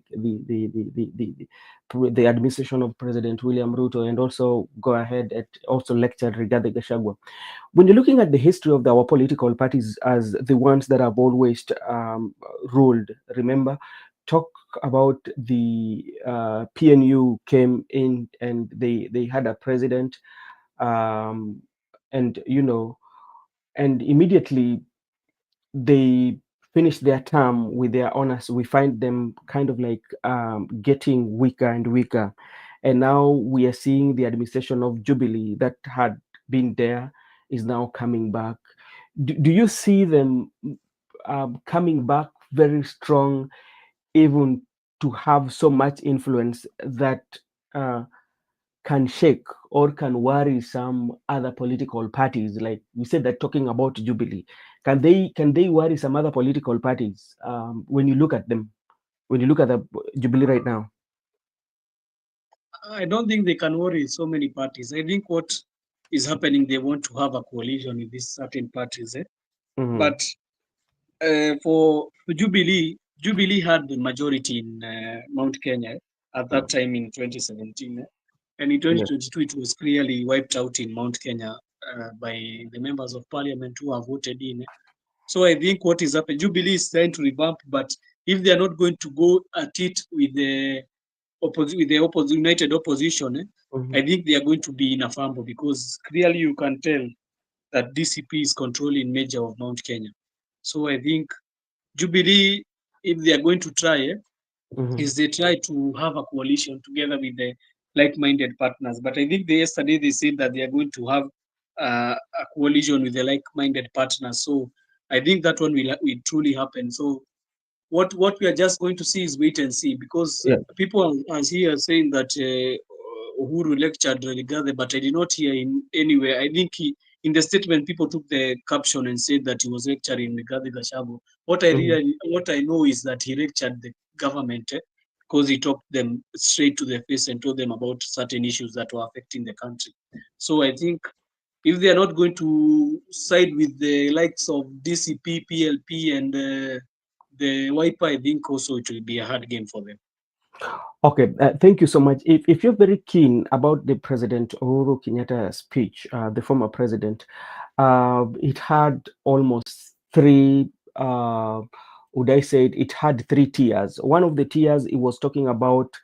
administration of President William Ruto, and also go ahead and also lectured regarding Gachagua. When you're looking at the history of our political parties as the ones that have always ruled, remember, talk about the PNU came in and they had a president, um, and and immediately they finish their term with their honors. We find them kind of like getting weaker and weaker. And now we are seeing the administration of Jubilee that had been there is now coming back. Do you see them coming back very strong, even to have so much influence that uh, can shake or can worry some other political parties? Like we said, that talking about Jubilee, can they worry some other political parties when you look at them, when you look at the Jubilee right now? I don't think they can worry so many parties. I think what is happening, they want to have a coalition with these certain parties. Hmm. But for Jubilee had the majority in Mount Kenya at that time in 2017. And in Yes. 2022, it was clearly wiped out in Mount Kenya by the members of parliament who have voted in. So I think what is happening, Jubilee is trying to revamp, but if they are not going to go at it with the united opposition, Mhm. I think they are going to be in a fumble, because clearly you can tell that DCP is controlling major of Mount Kenya. So I think Jubilee, if they are going to try, Mhm. is they try to have a coalition together with the like-minded partners. But I think yesterday they said that they are going to have a coalition with the like-minded partners. So I think that one will truly happen. So what we are just going to see is wait and see, because Yeah. people are here saying that Uhuru lectured Rigathi, but I did not hear him anywhere. I think in the statement, people took the caption and said that he was lecturing Rigathi Gachagua. Mhm. What I know is that he lectured the government, because he talked them straight to their face and told them about certain issues that were affecting the country. So I think if they are not going to side with the likes of DCP, PLP, and the Wiper, I think also it will be a hard game for them. Okay, thank you so much. If you're very keen about the President Uhuru Kenyatta speech, the former president, it had almost three, would I say it had three tiers. One of the tiers, it was talking about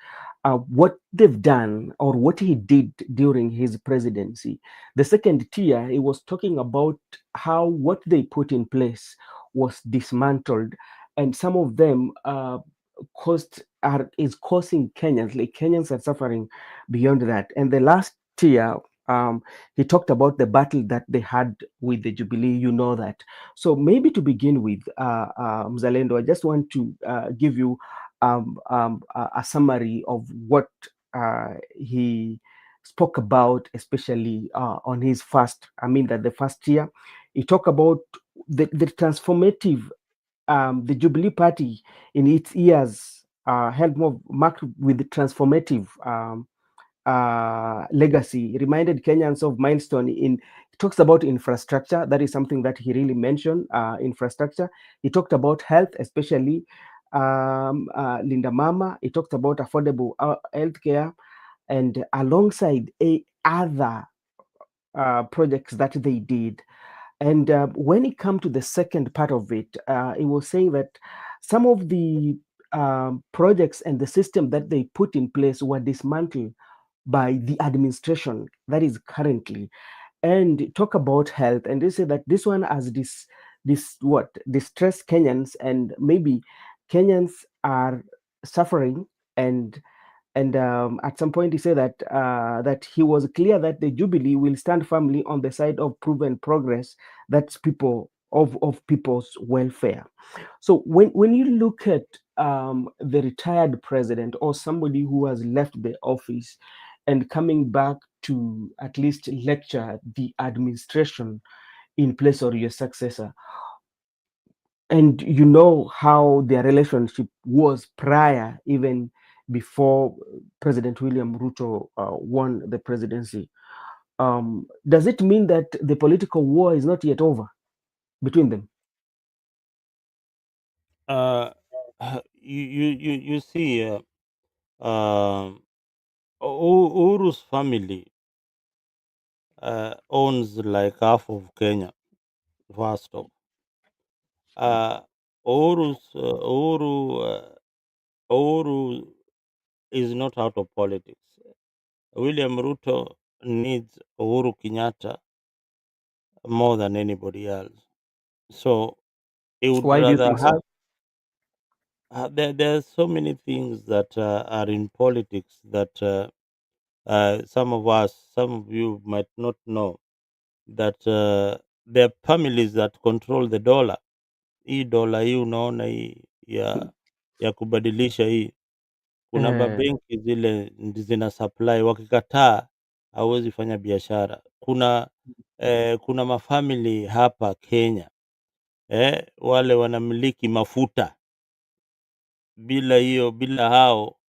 what they've done or what he did during his presidency. The second tier, he was talking about how what they put in place was dismantled, and some of them is causing Kenyans, like Kenyans are suffering beyond that. And the last tier, he talked about the battle that they had with the Jubilee, you know that. So maybe to begin with, Mzalendo, I just want to give you a summary of what he spoke about, especially on his first, I mean that the first year, he talked about the transformative, the Jubilee Party in its years held more marked with transformative legacy, reminded Kenyans of milestone in. He talks about infrastructure. That is something that he really mentioned. Infrastructure. He talked about health, especially Linda Mama. He talked about affordable healthcare, and alongside other projects that they did. And when it comes to the second part of it, it was saying that some of the projects and the system that they put in place were dismantled by the administration that is currently, and talk about health. And they say that this one has this what distressed Kenyans, and maybe Kenyans are suffering. And at some point, he said that he was clear that the Jubilee will stand firmly on the side of proven progress, that's people of people's welfare. So when you look at the retired president or somebody who has left the office and coming back to at least lecture the administration in place or your successor, and you know how their relationship was prior, even before President William Ruto won the presidency. Does it mean that the political war is not yet over between them? Uh, you see, um, Uru's family owns like half of Kenya. First off, Uru's Uhuru is not out of politics. William Ruto needs Uhuru Kenyatta more than anybody else. So he would Why do you rather think so? have. There are so many things that are in politics that some of you might not know, that there are families that control the dollar. Hii dola hii unaona hii ya kubadilisha hii, kuna Uh, mabenki zile zina supply, wakikataa hauwezi fanya biashara. Kuna mafamili hapa Kenya, wale wanamiliki mafuta. Bila hao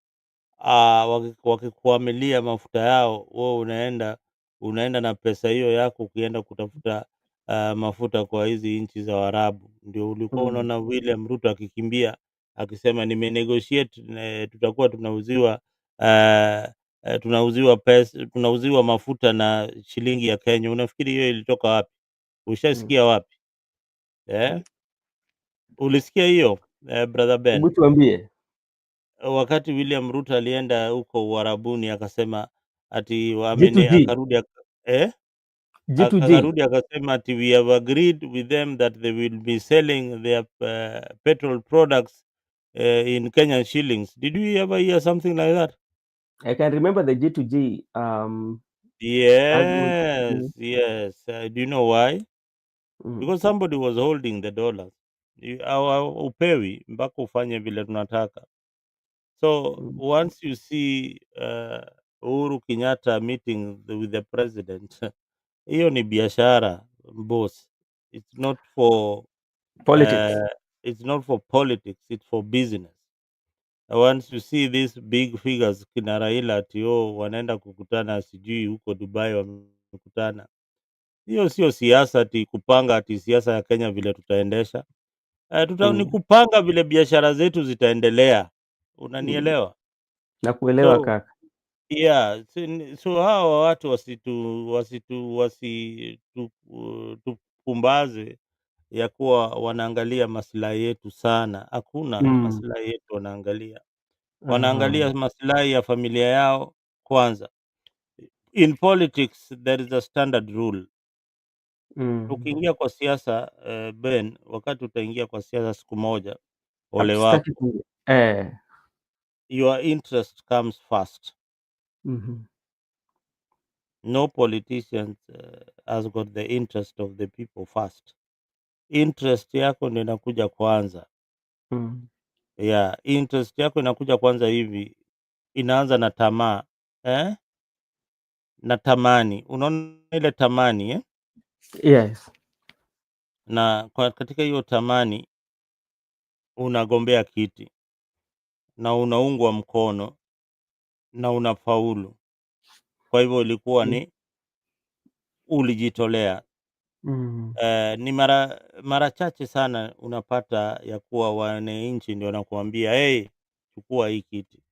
wakikuamilia mafuta yao, wewe unaenda na pesa hiyo yako ukienda kutafuta mafuta kwa hizi nchi za Waarabu. Ndio ulikuwa mm, unaona William Ruto akikimbia akisema nimenegotiate, tutakuwa tunauziwa mafuta na shilingi ya Kenya. Unafikiri hiyo ilitoka wapi? mm. Ushasikia wapi? Eh? Ulisikia hiyo brother Ben? Hebu tuambie. Wakati William Ruto alienda huko Uarabuni akasema ati G2G. G2G. akarudi akasema ati we have agreed with them that they will be selling their petrol products in Kenyan shillings. Did you ever hear something like that? I can remember the G2G argument. Yes, yes. Do you know why? Mm, Because somebody was holding the dollars. Upewi mpaka ufanye vile tunataka. So mm, once you see Uhuru Kenyatta meeting with the president, hiyo ni biashara boss. It's not for politics. uh, it's not for politics, it's for business. Once you see these big figures kina Raila ati wanaenda kukutana sijui huko Dubai wamekutana. Hiyo sio siasa ati kupanga ati siasa ya Kenya vile tutaendesha. Ni Mm, kupanga vile biashara zetu zitaendelea. mm. Unanielewa? Na kuelewa So kaka. yeah, so hawa watu tupumbaze ya kuwa wanaangalia maslahi yetu sana. Hakuna Mm. maslahi yetu wanaangalia. Aha. Wanaangalia maslahi ya familia yao kwanza. In politics there is a standard rule. Mm. Ukiingia kwa siasa Ben, wakati utaingia kwa siasa siku moja, ole Hatustaki wako. ku Your interest comes first. Mhm. No politician has got the interest of the people first. Interest yako ndio inakuja kwanza. Mm. Yeah, interest yako inakuja kwanza hivi, inaanza na tamaa na tamani. Unaona ile tamani Yes. na katika hiyo tamani unagombea kiti na unaungwa mkono na unafaulu. Kwa hivyo ilikuwa Mm. ni ulijitolea. Mm. Ni mara chache sana unapata ya kuwa wananchi ndio wanakuambia hey, chukua hii kiti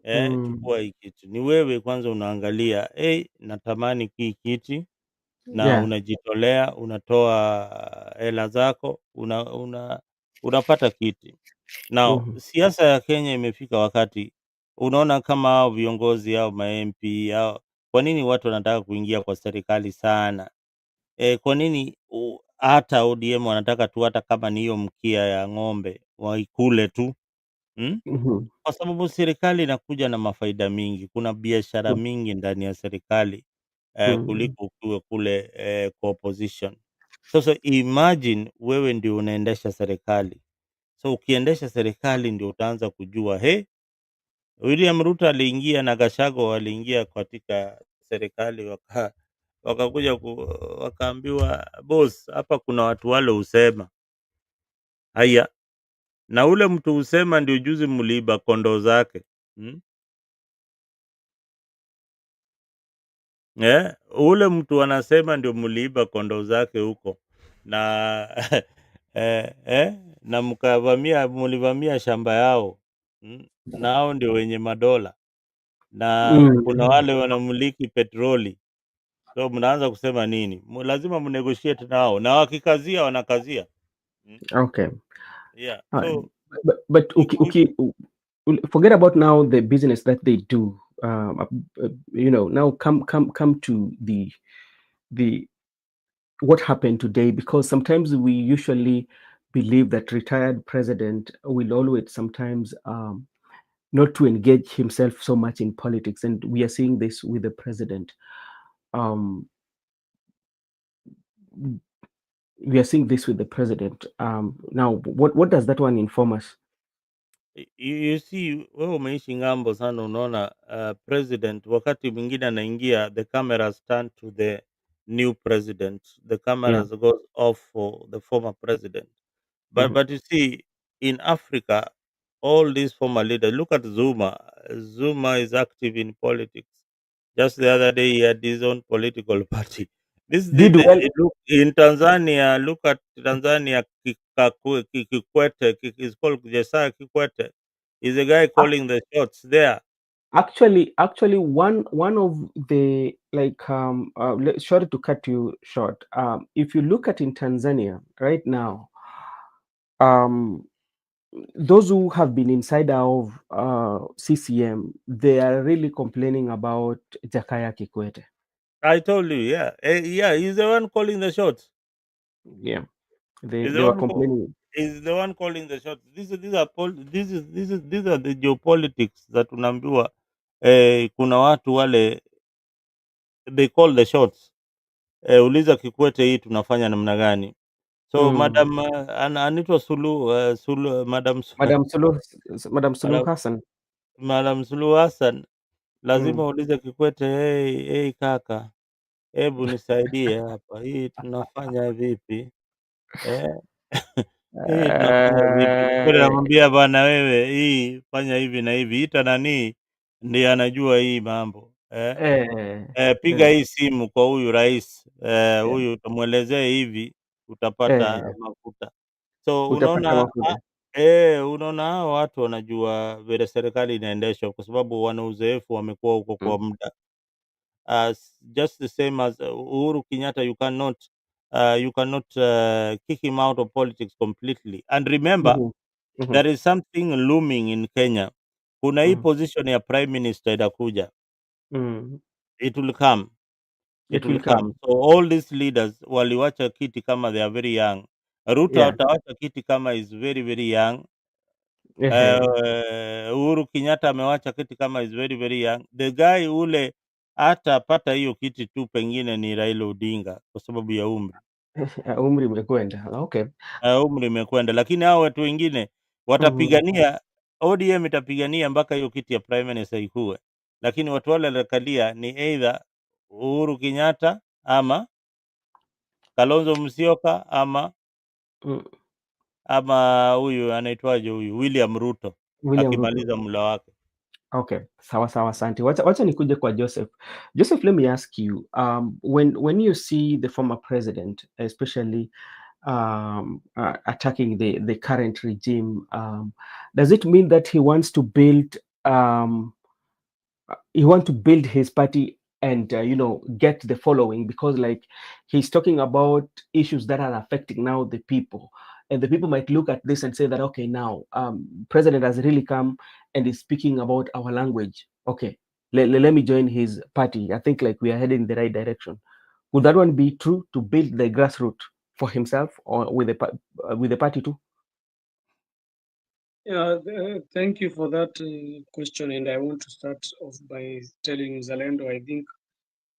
Mm. chukua hii kiti. Ni wewe kwanza unaangalia hey, natamani hii kiti na Yeah. unajitolea, unatoa hela zako, unapata kiti. Now Mhm. siasa ya Kenya imefika wakati unaona kama hao viongozi hao ma-MP hao, kwa nini watu wanataka kuingia kwa serikali sana? Kwa nini hata ODM wanataka tu hata kama ni hiyo mkia ya ng'ombe waikule tu? Hmm? Mhm. Kwa sababu serikali inakuja na mafaida mingi. Kuna biashara Mm. mingi ndani ya serikali Mm. kuliko ukiwa kule kwa opposition. Sasa imagine wewe ndio unaendesha serikali. So ukiendesha serikali ndio utaanza kujua William Ruto aliingia na Gachagua waliingia katika serikali wakakuja wakaambiwa boss, hapa kuna watu wale husema. Haya, na ule mtu husema ndio juzi mliiba kondoo zake. Hmm? Ule mtu anasema ndio mliiba kondoo zake huko na na mlivamia shamba yao. Na hao ndio wenye madola na kuna Mm. wale wanamiliki petroli. So mnaanza kusema nini? Lazima mnegotiate nao na wakikazia wanakazia. Mm, Okay. yeah. Uh, So but i- i- forget about now the business that they do. Now come to the what happened today, because sometimes we usually believe that retired president will always sometimes not to engage himself so much in politics, and we are seeing this with the president. Um, we are seeing this with the president. Now, what does that one inform us? you see, wewe umeishi ng'ambo sana, unaona president wakati mwingine anaingia, the cameras turn to the new president, the Yeah. cameras goes off for the former president. But Mhm. but you see, in Africa, all these former leaders, look at Zuma. Zuma is active in politics. Just the other day, he had his own political party. This is Did well. look in Tanzania. Look at Tanzania. Kikwete is called Jesa Kikwete. Is a guy calling the shots there. Actually, one of the like sorry to cut you short. If you look at in Tanzania right now, those who have been inside of CCM, they are really complaining about Jakaya Kikwete. I told you, yeah. Yeah, he's the one calling the shots. Yeah, He's they the were one complaining. he's the one calling the shots. These are the geopolitics that unaambiwa kuna watu wale they call the shots. Uliza Kikwete, hii tunafanya namna gani? So Mm. madam anaitwa madam Madam Suluhu madam, Hassan. madam Suluhu Hassan Mm. lazima ulize Kikwete, hey kaka, hebu nisaidie hapa, hii tunafanya vipi? Eh, hii tunafanya vipi? Kikwete Uh, anamwambia bana, wewe hii fanya hivi na hivi, ita nani ndiye anajua hii mambo eh, piga eh, hii simu kwa huyu rais eh, huyu utamwelezea hivi, utapata eh, mafuta. So utapata unaona mafuta. unaona hao watu wanajua vile serikali inaendeshwa, kwa sababu wana uzoefu, wamekuwa huko kwa Mm. muda. Just the same as Uhuru Kenyatta, you cannot kick him out of politics completely. And remember, Mhm, mhm, there is something looming in Kenya. Kuna hii mhm, position ya prime minister itakuja, mm. it will come, it It will will come. come. So all these leaders waliwacha kiti kama they are very young. Ruto Yeah. atawacha kiti kama is very very young. Ehe. Uhuru Kenyatta amewacha kiti kama is very very young. The guy ule hatapata hiyo kiti tu, pengine ni Raila Odinga kwa sababu ya umri. Umri umekwenda. Okay. Umri imekwenda, lakini hao watu wengine Mhm, watapigania, ODM itapigania mpaka hiyo kiti ya prime minister ikuwe, lakini watu wale walikalia ni either Uhuru Kenyatta ama Kalonzo Musyoka mm. ama huyu anaitwaje huyu William Ruto William Ruto. akimaliza muda wake. Okay. Sawa sawa, asante. Wacha nikuje kwa Joseph. Joseph, let me ask you, when you see the former president, especially attacking the current regime, does it mean that um, he want to build his party and get the following, because like he's talking about issues that are affecting now the people, and the people might look at this and say that, okay, now president has really come and is speaking about our language. Okay, let me join his party. I think like we are heading in the right direction. Would that one be true, to build the grassroots for himself or with the party too? Yeah, thank you for that question, and I want to start off by telling Zalendo, I think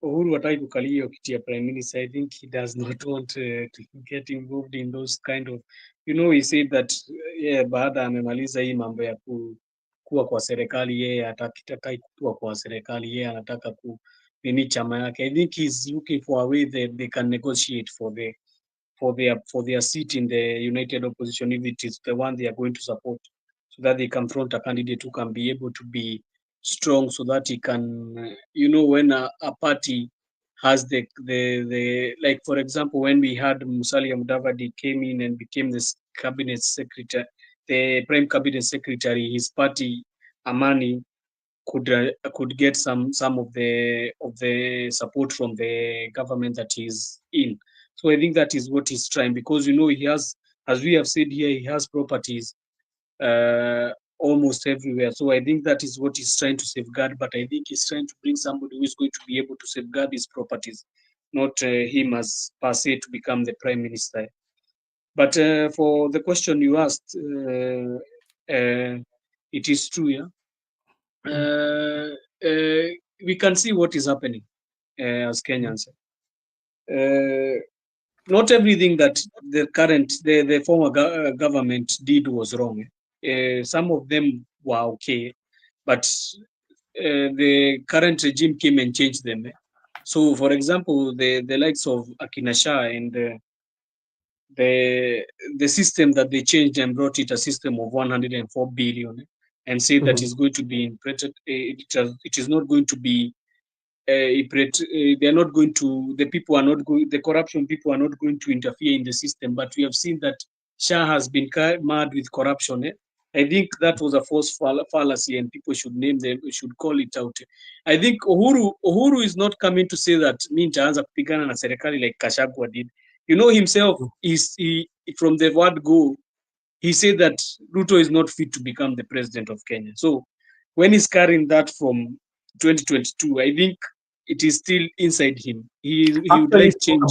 Uhuru hataki kukalia hiyo kiti ya prime minister. I think he does not want to get involved in those kind of, he said that yeah, baada amemaliza hii mambo ya kuwa kwa serikali, yeye hataki kuwa kwa serikali, yeye anataka nini chama yake. I think he's looking for a way that they can negotiate for their seat in the united opposition, if it is the one they are going to support, so that they can front a candidate who can be able to be strong, so that he can, when a party has the like, for example, when we had Musalia Mudavadi came in and became the cabinet secretary, the prime cabinet secretary, his party Amani could get some of the support from the government that he's in. So I think that is what he's trying, because he has, as we have said here, he has properties uh, almost everywhere. So I think that is what he's trying to safeguard. But I think he's trying to bring somebody who is going to be able to safeguard his properties, not him as per se to become the prime minister. But for the question you asked, it is true, yeah. Mm, uh, we can see what is happening as mm, Kenyans. Uh, Not everything that the former government did was wrong. Some of them were okay, but the current regime came and changed them. So, for example, the likes of Akina Shah and the system that they changed and brought it a system of 104 billion, and said that mhm, is going to be implemented. It is not going to be they are not going to, the people are not going, the corruption people are not going to interfere in the system. But we have seen that Shah has been mad with corruption. I think that was a false fallacy, and people should name them, should call it out. I think Uhuru is not coming to say that mi nitaanza kupigana na serikali like Kashagwa did. Himself mm, is, from the word go, he said that Ruto is not fit to become the president of Kenya. So when he's carrying that from 2022, I think it is still inside him. He would Actually like change.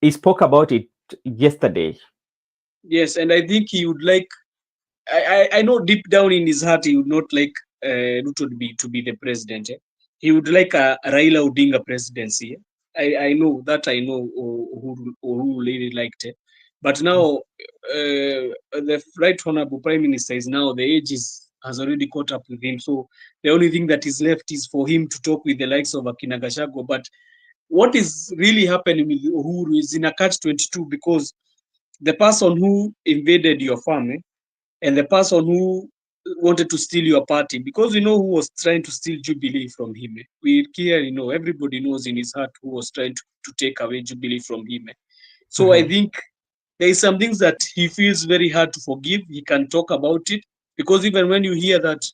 he spoke about it yesterday. Yes, and I think he would like. I know deep down in his heart he would not like Ruto to be the president. He would like a Raila Odinga presidency. I know that. I know who really liked it. But now the right honorable prime minister is now, the age has already caught up with him. So the only thing that is left is for him to talk with the likes of Akina Gachagua. But what is really happening with Uhuru is in a catch-22, because the person who invaded your farm, and the person who wanted to steal your party, because you know who was trying to steal Jubilee from him. We clearly know, everybody knows in his heart who was trying to take away Jubilee from him. So I think there is some things that he feels very hard to forgive. He can talk about it, because even when you hear that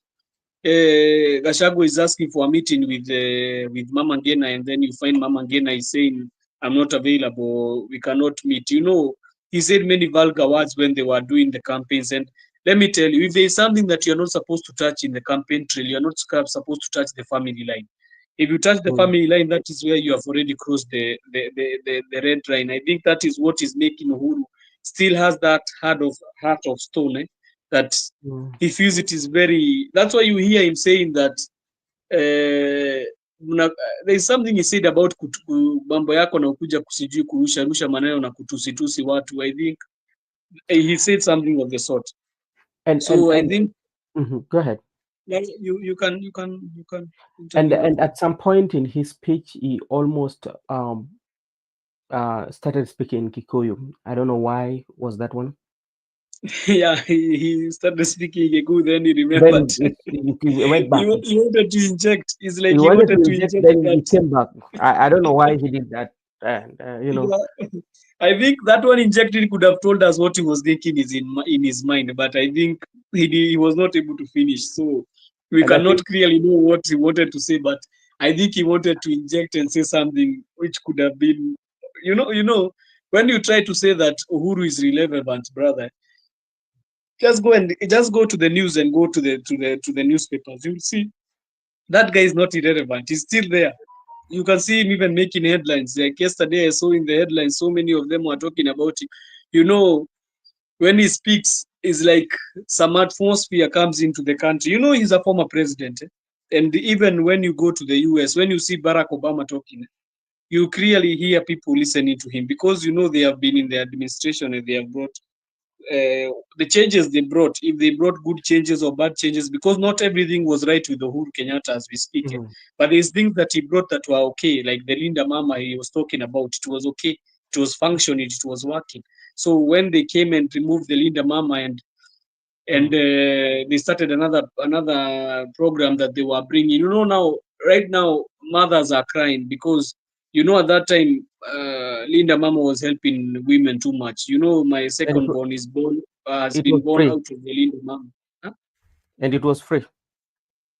Gachagua is asking for a meeting with Mama Ngina, and then you find Mama Ngina is saying, "I'm not available. We cannot meet." You know, he said many vulgar words when they were doing the campaigns. And let me tell you, if there is something that you're not supposed to touch in the campaign trail, you're not supposed to touch the family line. If you touch the family line, that is where you have already crossed the red line. I think that is what is making Uhuru still has that heart of stone, that he feels it is very. That's why you hear him saying that there's something he said about mambo yako na ukuja kusijui kurusha maneno na kutusitusi watu. I think he said something of the sort. And I think go ahead. You can And intervene. at some point in his speech, he almost started speaking Kikuyu. I don't know why was that one. Yeah, he started speaking Gegu, then he Then remembered. he went back. He wanted to inject. It's like He he wanted to wanted to inject, inject then he that. came back. I don't know why he did that. And you know, Yeah. I think that one injected could have told us what he was thinking is in his mind, but I think he was not able to finish. So we and I cannot think clearly know what he wanted to say, but I think he wanted to inject and say something which could have been, when you try to say that Uhuru is relevant, brother, just go to the news and go to the newspapers. You'll see that guy is not irrelevant. He's still there. You can see him even making headlines. Like yesterday, I saw in the headlines, so many of them were talking about him. You know, when he speaks, it's like some atmosphere comes into the country. You know, he's a former president. And even when you go to the US, when you see Barack Obama talking, you clearly hear people listening to him, because, they have been in the administration and they have brought the changes they brought, if they brought good changes or bad changes, because not everything was right with Uhuru Kenyatta as we speak. But there's things that he brought that were okay, like the Linda Mama he was talking about. It was okay, it was functioning, it was working. So when they came and removed the Linda Mama and they started another program that they were bringing, now right now mothers are crying, because at that time Linda Mama was helping women too much. My and second born has it been was born free, out of the Linda Mama. Huh? and it was free.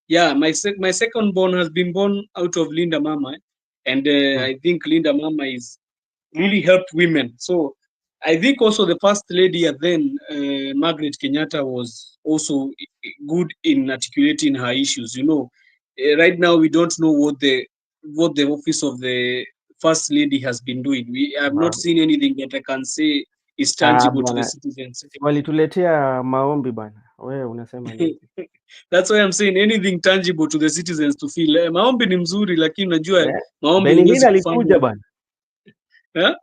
Yeah, my second born has been born out of Linda Mama, and I think Linda Mama is really helped women. So I think also the first lady then, Margaret Kenyatta, was also good in articulating her issues. Right now we don't know what the office of the first lady has been doing. We have not seen anything that I can say is tangible to the Bwana, citizens. walituletea maombi bwana. Wewe unasema nini? That's why I'm saying anything tangible to the citizens to feel. Maombi ni mzuri, lakini unajua Eh? maombi Benny Hinn huwezi alikuja kufanya. bwana. Eh?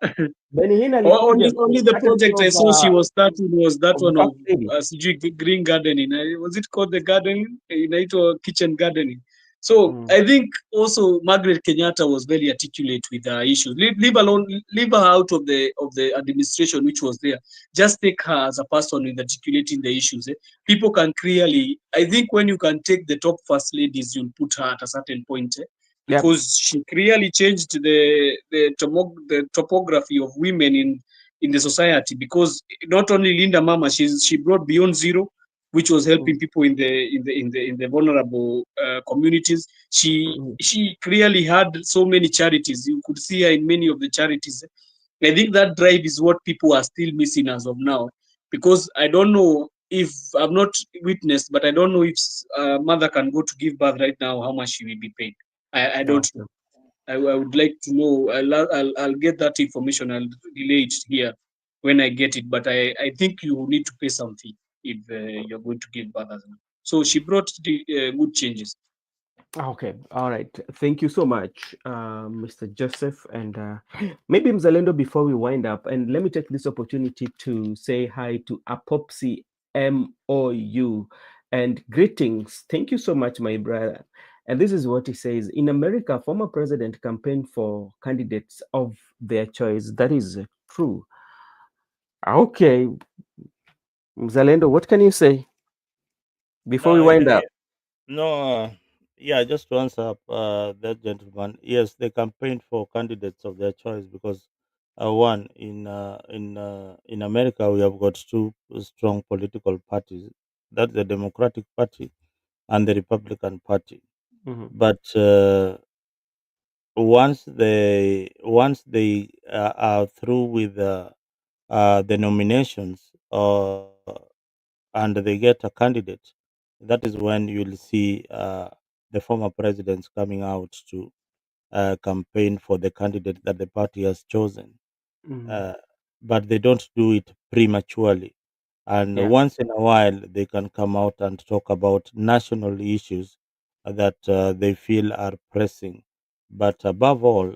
Benny Hinn alikuja. Only the project I saw she was starting was that Of the one of first lady. green gardening. Was it called the gardening? Inaitwa kitchen gardening. So I think also Margaret Kenyatta was very articulate with her issues. Leave her out of the administration which was there. Just take her as a person with articulating the issues. People can clearly. I think when you can take the top first ladies, you'll put her at a certain point. Because she clearly changed the topography of women in the society. Because not only Linda Mama, she brought Beyond Zero, which was helping people in the vulnerable communities. She clearly had so many charities. You could see her in many of the charities. I think that drive is what people are still missing as of now. because I don't know if I've not witnessed, but I don't know if a mother can go to give birth right now, how much she will be paid. I don't know. Okay. I would like to know. I'll get that information. I'll relay it here when I get it. But I think you need to pay something if you're going to give birth as well. So she brought the good changes. Okay, all right. Thank you so much, Mr. Joseph. And maybe Mzalendo, before we wind up, and let me take this opportunity to say hi to Apopsy MOU and greetings. Thank you so much, my brother. And this is what he says. In America, former president campaign for candidates of their choice. That is true. Okay, Mzalendo, what can you say before we No, wind up? no, yeah, just to answer up that gentleman, yes, they campaigned for candidates of their choice because one in America we have got two strong political parties. That's the Democratic Party and the Republican Party. Mhm, But once they are through with the nominations and they get a candidate, that is when you'll see the former presidents coming out to campaign for the candidate that the party has chosen. mhm. Uh, but they don't do it prematurely. And Yeah. once in a while, they can come out and talk about national issues that they feel are pressing. But above all,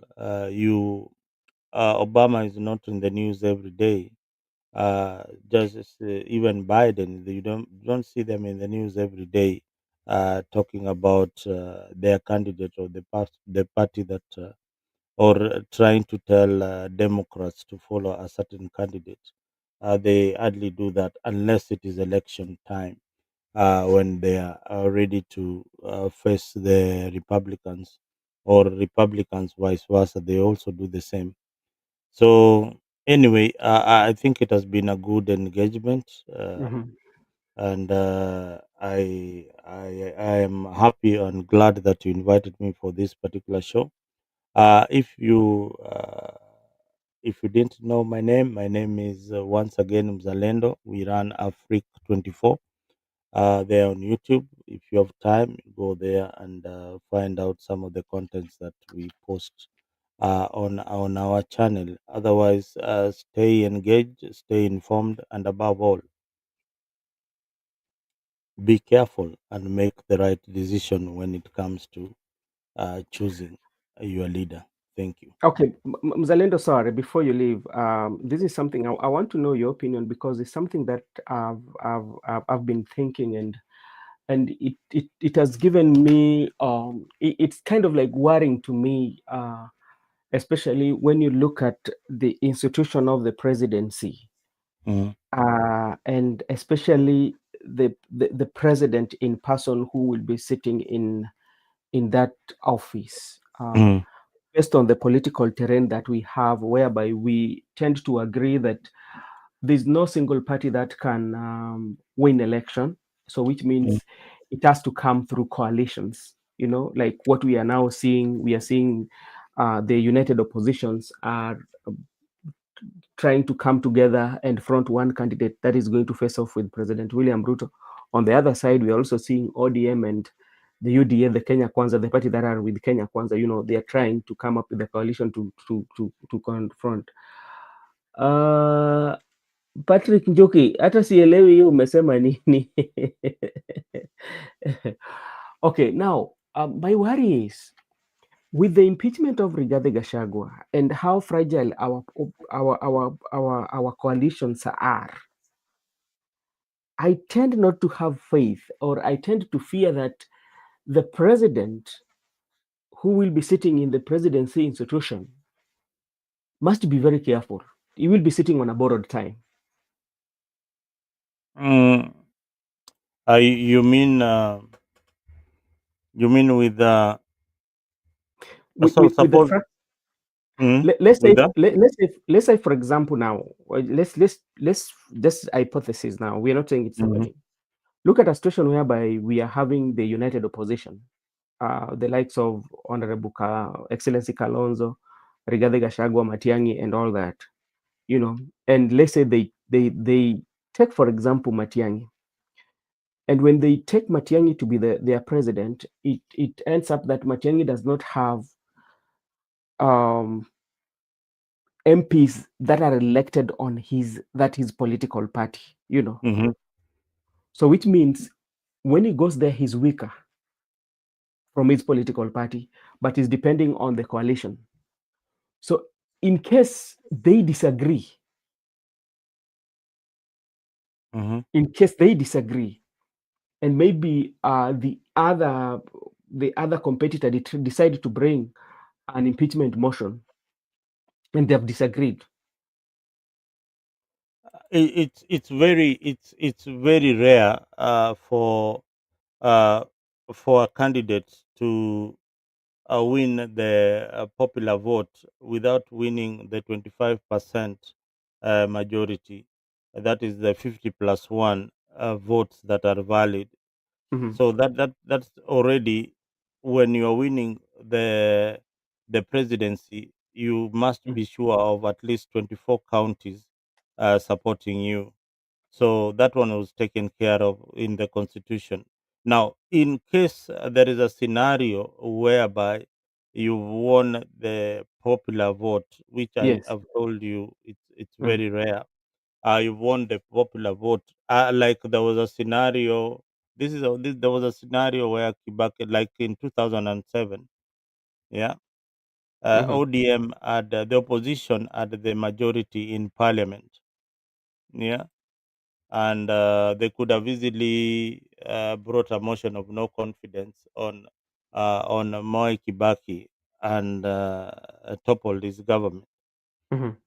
Obama is not in the news every day. Just even Biden, you don't see them in the news every day talking about their candidate or the party that or trying to tell Democrats to follow a certain candidate. They hardly do that unless it is election time when they are ready to face the Republicans, or Republicans vice versa. They also do the same. So anyway, I think it has been a good engagement, Mhm. and I am happy and glad that you invited me for this particular show. If you didn't know my name is once again Mzalendo. We run Afrique 24. There on YouTube. If you have time, go there and find out some of the contents that we post on our channel. Otherwise, stay engaged, stay informed, and above all, be careful and make the right decision when it comes to choosing your leader. Thank you. Okay, Mzalendo, sorry, before you leave, this is something I want to know your opinion because it's something that I've been thinking, and it has given me it's kind of like worrying to me, especially when you look at the institution of the presidency, Mm, and especially the president in person who will be sitting in that office. mm, Based on the political terrain that we have, whereby we tend to agree that there's no single party that can win election. So, which mm, means it has to come through coalitions. Like what we are now seeing, we are seeing the united oppositions are trying to come together and front one candidate that is going to face off with President William Ruto. On the other side, we are also seeing ODM and the UDA, the Kenya Kwanza, the party that are with Kenya Kwanza. They are trying to come up with a coalition to confront. Uh, Patrick Njoki, hata sielewi hiyo umesema nini. Okay, now my worry is with the impeachment of Rigathi Gachagua and how fragile our coalitions are. I tend not to have faith, or I tend to fear that the president who will be sitting in the presidency institution must be very careful. He will be sitting on a borrowed time. mm. You mean with so With the suppose fact, let's with say that? let's say, for example, now let's just hypothesis. Now we are not saying it's Mm-hmm. happening. Look at a situation whereby we are having the united opposition, the likes of Honorable Excellency Kalonzo, Rigathi Gachagua, Matiang'i, and all that. And let's say they take for example Matiang'i. And when they take Matiang'i to be their president, it ends up that Matiang'i does not have um, MPs that are elected on his political party, Mm-hmm. So which means when he goes there, he's weaker from his political party, but is depending on the coalition. So in case they disagree, Mm-hmm. and maybe the other competitor decided to bring an impeachment motion, and they have disagreed. It's very rare uh, for a candidate to win the popular vote without winning the 25% majority. That is the 50 plus one votes that are valid. Mhm. So that's already, when you are winning the presidency, you must Mhm. be sure of at least 24 counties supporting you. So that one was taken care of in the constitution. Now, in case there is a scenario whereby you won the popular vote, which I Yes. have told you, it's Mhm. very rare. You won the popular vote. Like there was a scenario. There was a scenario where Kibaki, like in 2007, yeah, Mhm. ODM had the opposition had the majority in parliament, yeah, and they could have easily brought a motion of no confidence on Moi Kibaki and toppled his government. Mhm.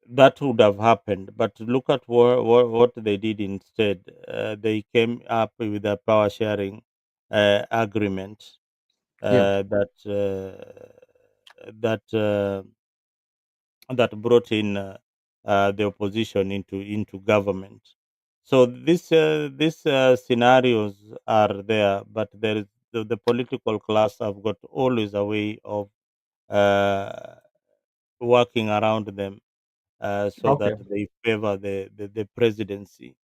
That would have happened, but look at what they did instead. They came up with a power sharing agreement Yeah. that that that brought in the opposition into government. So these scenarios are there, but there is the political class have got always a way of uh, working around them so Okay. that they favor the presidency.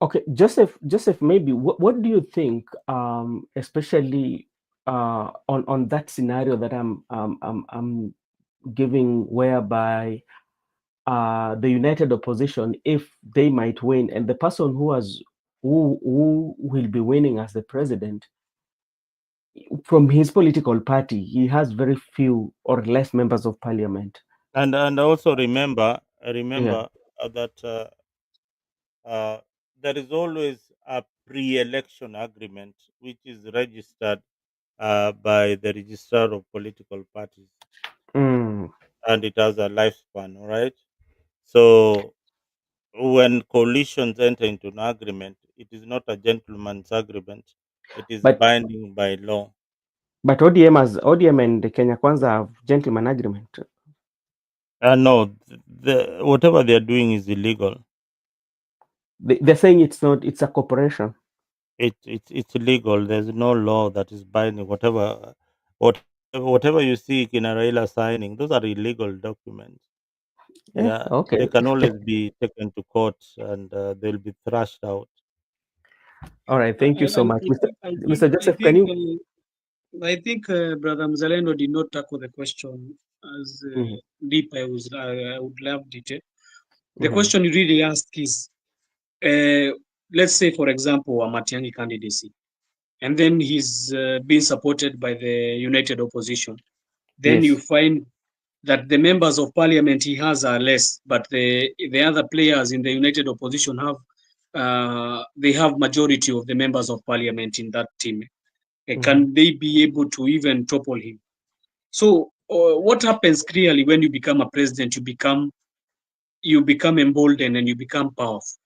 Okay, Joseph, maybe what do you think, especially on that scenario that I'm giving, whereby the united opposition, if they might win, and the person who will be winning as the president, from his political party, he has very few or less members of parliament. And also Yeah. remember that uh, there is always a pre-election agreement which is registered by the registrar of political parties, Mm. and it has a lifespan. All right. So when coalitions enter into an agreement, it is not a gentleman's agreement. It is But binding by law. ODM and the Kenya Kwanza have gentleman agreement. No, whatever they are doing is illegal. They're saying it's not. It's a corporation. It's illegal. There's no law that is binding. Whatever you see Raila signing, those are illegal documents. Yeah. Yeah, Okay. they can always be taken to court and they'll be thrashed out. All right. Thank you so much, Mr. I Joseph. Can think you? Brother Mzalendo did not tackle the question as Mhm. deep I would love it. The Mhm. question you really ask is, let's say, for example, a Matiang'i candidacy, and then he's being supported by the united opposition. Then you Yes. find that the members of parliament he has are less, but the other players in the united opposition they have majority of the members of parliament in that team. Mhm. Can they be able to even topple him? So what happens clearly when you become a president? You become emboldened and you become powerful.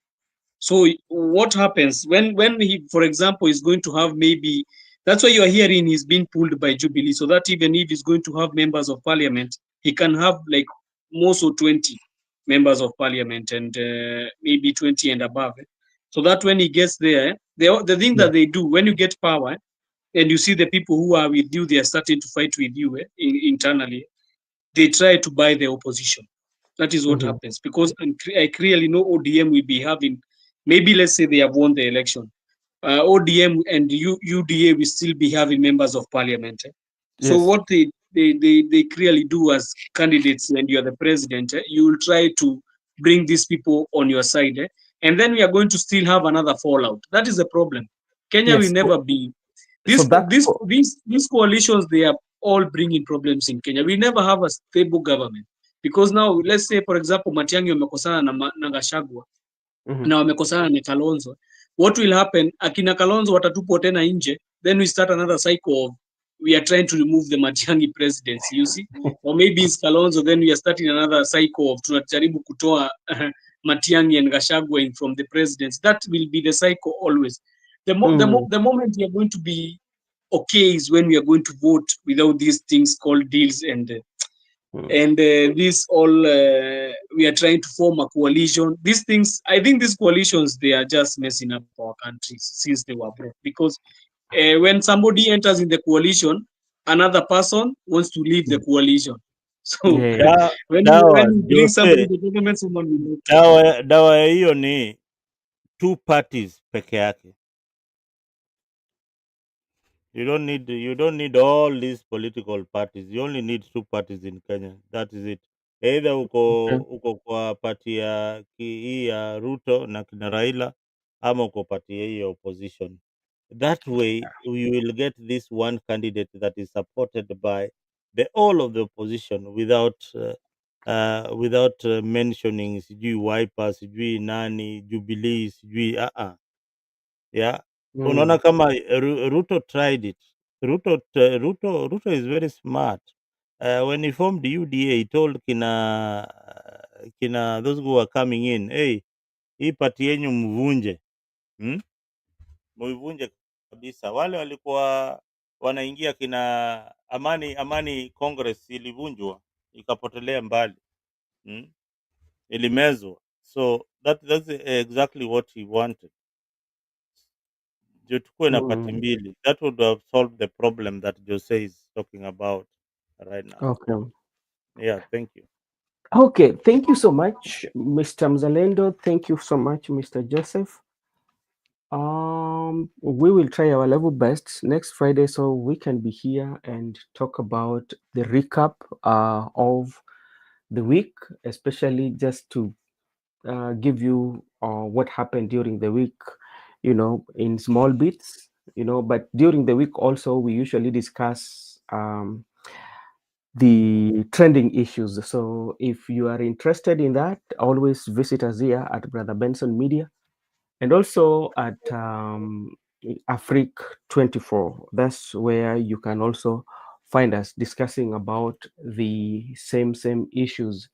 So what happens when he, for example, is going to have maybe, that's why you are hearing he's being pulled by Jubilee, so that even if he's going to have members of parliament, he can have like most or 20 members of parliament and maybe 20 and above. So that when he gets there, the thing Yeah. that they do when you get power and you see the people who are with you, they are starting to fight with you internally. They try to buy the opposition. That is what Mhm. happens, because I clearly know ODM will be having, maybe let's say they have won the election. ODM and UDA will still be having members of parliament. So Yes. what they clearly do as candidates, and you are the president, you will try to bring these people on your side. And then we are going to still have another fallout. That is the problem. Kenya will Yes. never be, So that. these coalitions, they are all bringing problems in Kenya. We never have a stable government, because now let's say for example Matiang'i wamekosana na Gachagua Mhm. na wamekosana na Kalonzo. What will happen? Akina Kalonzo watatupwa tena nje, then we start another cycle of, we are trying to remove the Matiang'i presidency, you see, or maybe it's Kalonzo, then we are starting another cycle of tunajaribu kutoa Matiang'i and Gachagua in from the presidency. That will be the cycle always. Mm. The moment we are going to be okay is when we are going to vote without these things called deals, Mm. and this all we are trying to form a coalition. These things, I think these coalitions, they are just messing up our countries since they were brought, because when somebody enters in the coalition, another person wants to leave the coalition. So Yeah. Da, when dawa you bring somebody Jose, in the government, someone will not. dawa ya hiyo ni two parties peke yake. You don't need all these political parties. You only need two parties in Kenya. That is it. Either Okay. uko kwa party ya hii ya Ruto na kina Raila, ama uko party ya hii ya opposition. That way we will get this one candidate that is supported by the all of the opposition without mentioning sijui Wiper, sijui nani, Jubilee, sijui yeah. Unaona Mm. kama Ruto tried it. Ruto is very smart. When he formed the UDA, he told kina those who were coming in, hey, hii pati yenyu mvunje, hmm? Muivunje kabisa. Wale walikuwa wanaingia kina Amani Congress ilivunjwa ikapotelea mbali, hmm? Ilimezwa. So that's exactly what he wanted. Ndio tukuwe na pati Mm. mbili. That would have solved the problem that Jose is talking about right now. Okay. Yeah, thank you. Okay. Thank you so much, Mr. Mzalendo. Thank you so much, Mr. Joseph. We will try our level best next Friday so we can be here and talk about the recap of the week, especially just to give you what happened during the week, in small bits, but during the week also we usually discuss the trending issues. So if you are interested in that, always visit us here at Brother Benson Media and also at Afrique 24. That's where you can also find us discussing about the same issues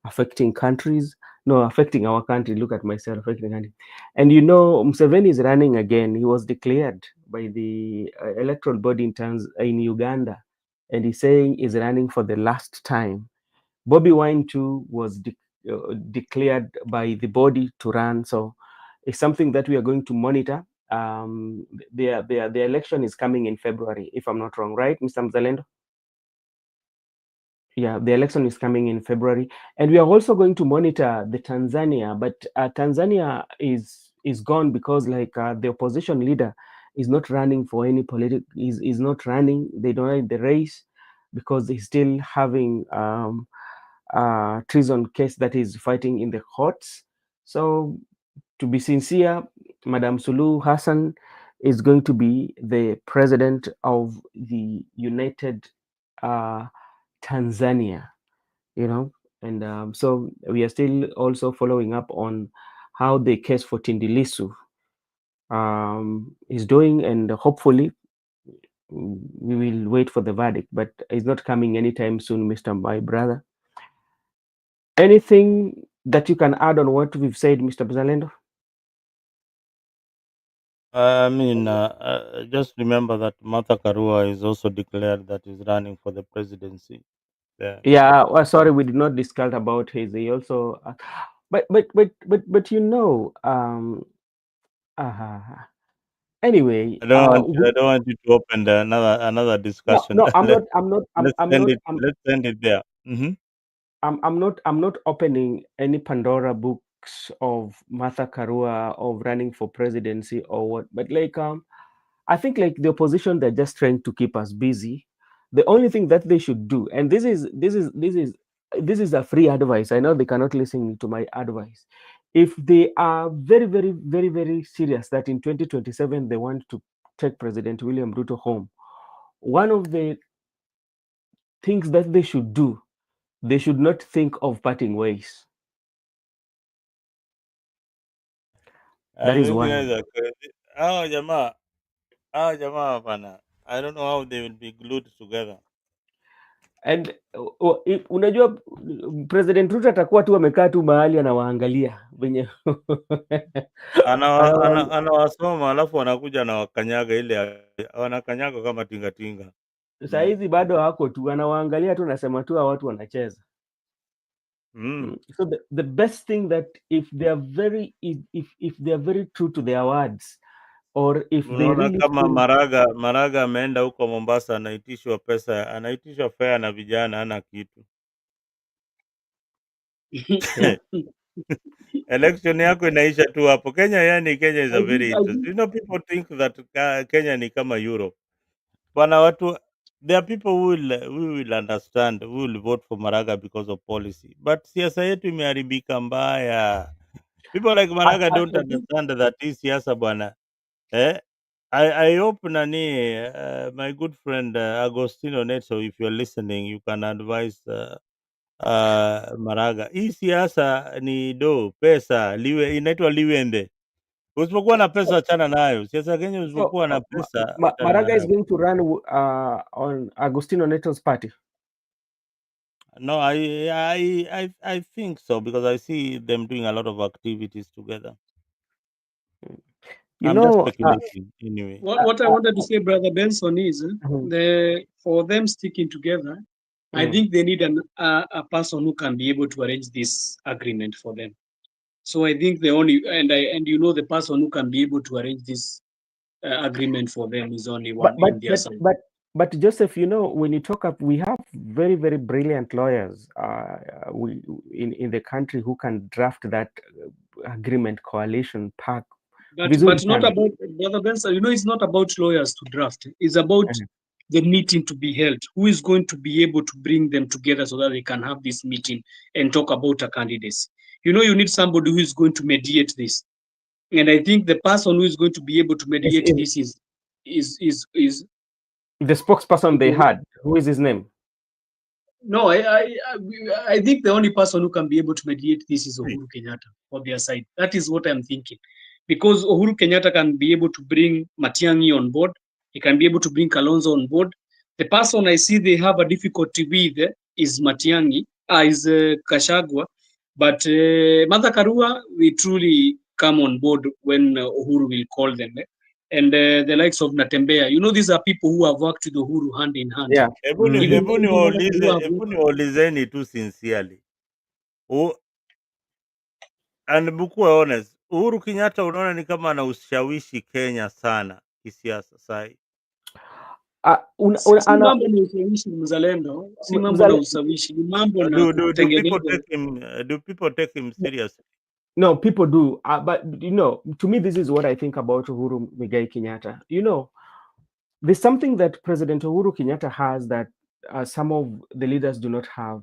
affecting countries. No, affecting our country. Look at myself, affecting country. And Museveni is running again. He was declared by the electoral body in Uganda, and he's saying he's running for the last time. Bobby Wine too was declared by the body to run. So it's something that we are going to monitor. The election is coming in February, if I'm not wrong, right, Mr. Mzalendo? Yeah, the election is coming in February, and we are also going to monitor the Tanzania. But Tanzania is gone because the opposition leader is not running for any political. Is not running. They don't like the race because he's still having treason case that is fighting in the courts. So to be sincere, Madam Suluhu Hassan is going to be the president of the United Tanzania, and so we are still also following up on how the case for Tindilisu is doing, and hopefully we will wait for the verdict, but it's not coming anytime soon, Mr. My brother. Anything that you can add on what we've said, Mr. Bazalendo? I mean, just remember that Martha Karua is also declared that is running for the presidency. Yeah. Yeah, well, sorry, we did not discuss about his. He also, but anyway, I don't want you to open another no, discussion. no, I'm not, I'm not, Let's I'm end not, it. Let's end it there. I'm not opening any Pandora books of Martha Karua of running for presidency or what, but like I think like the opposition, they're just trying to keep us busy. The only thing that they should do, and this is a free advice. I know they cannot listen to my advice. If they are very, very, very, very serious that in 2027 they want to take President William Ruto home, one of the things that they should do, they should not think of parting ways. That is Those one. guys are crazy. Hapana. I don't know how they will be glued together. And unajua President Ruto atakuwa tu amekaa tu mahali anawaangalia venye Anawasoma alafu wanakuja na wakanyaga ile wanakanyaga kama tingatinga. saa hizi bado wako tu anawaangalia tu, nasema tu watu wanacheza. So the best thing that if they are very if they are very true to their words, or if they Unaona really kama think, Maraga ameenda huko Mombasa, anaitishwa pesa, anaitishwa fare na vijana, hana kitu. yeah. Election yako inaisha tu hapo. Kenya is a I very think, I interesting. think You know, people think that Kenya ni kama Europe. Bana watu, there are people who will understand, who will vote for Maraga because of policy. But siasa yetu imeharibika mbaya. People like Maraga don't I think understand that hii siasa bwana. I hope nani, my good friend Agostino Neto, if you're listening, you can advise Maraga. Hii siasa ni pesa, inaitwa liwende. Usipokuwa na pesa achana nayo. Siasa Kenya So usipokuwa na pesa achana Maraga is nayo. going to run on Agostino Neto's party. No, I think so because I see them doing a lot of activities together. You I'm just know, speculating anyway. what I wanted to say, Brother Benson, is mhm. for them sticking together, I think they need a person who can be able to arrange this agreement for them. So I think the only and you know the person who can be able to arrange this agreement for them is only but one but in their but side. but but Joseph, you know, when you talk up, we have very, very brilliant lawyers we in the country who can draft that agreement coalition pact vizuri But not sana. about Brother Benson. You know, it's not about lawyers to draft. It's about Mhm. the meeting to be held. Who is going to be able to bring them together so that they can have this meeting and talk about a candidacy? You know, you need somebody who is going to mediate this. And I think the person who is going to be able to mediate Is this is the spokesperson they had? Who is his name? no, I think the only person who can be able to mediate this is Uhuru Kenyatta for their side. That is what I'm thinking, because Uhuru Kenyatta can be able to bring Matiang'i on board. He can be able to bring Kalonzo on board. The person I see they have a difficulty with is Matiang'i, is Kashagwa, but Martha Karua will truly come on board when Uhuru will call them. And the likes of Natembea, you know, these are people who have worked with Uhuru hand in hand. Yeah. Even Martha Karua have Hebu worked. niwaulizeni tu sincerely. And mkuwe honest. Uhuru Kenyatta unaona ni kama ana ushawishi Kenya sana kisiasa sahi. Si mambo na ushawishi mzalendo, si mambo na ushawishi, ni mambo na kutengeneza. Do people take him seriously? No, people do. But, you know, to me, this is what I think about Uhuru Muigai Kenyatta. You know, there's something that President Uhuru Kenyatta has that some of the leaders do not have.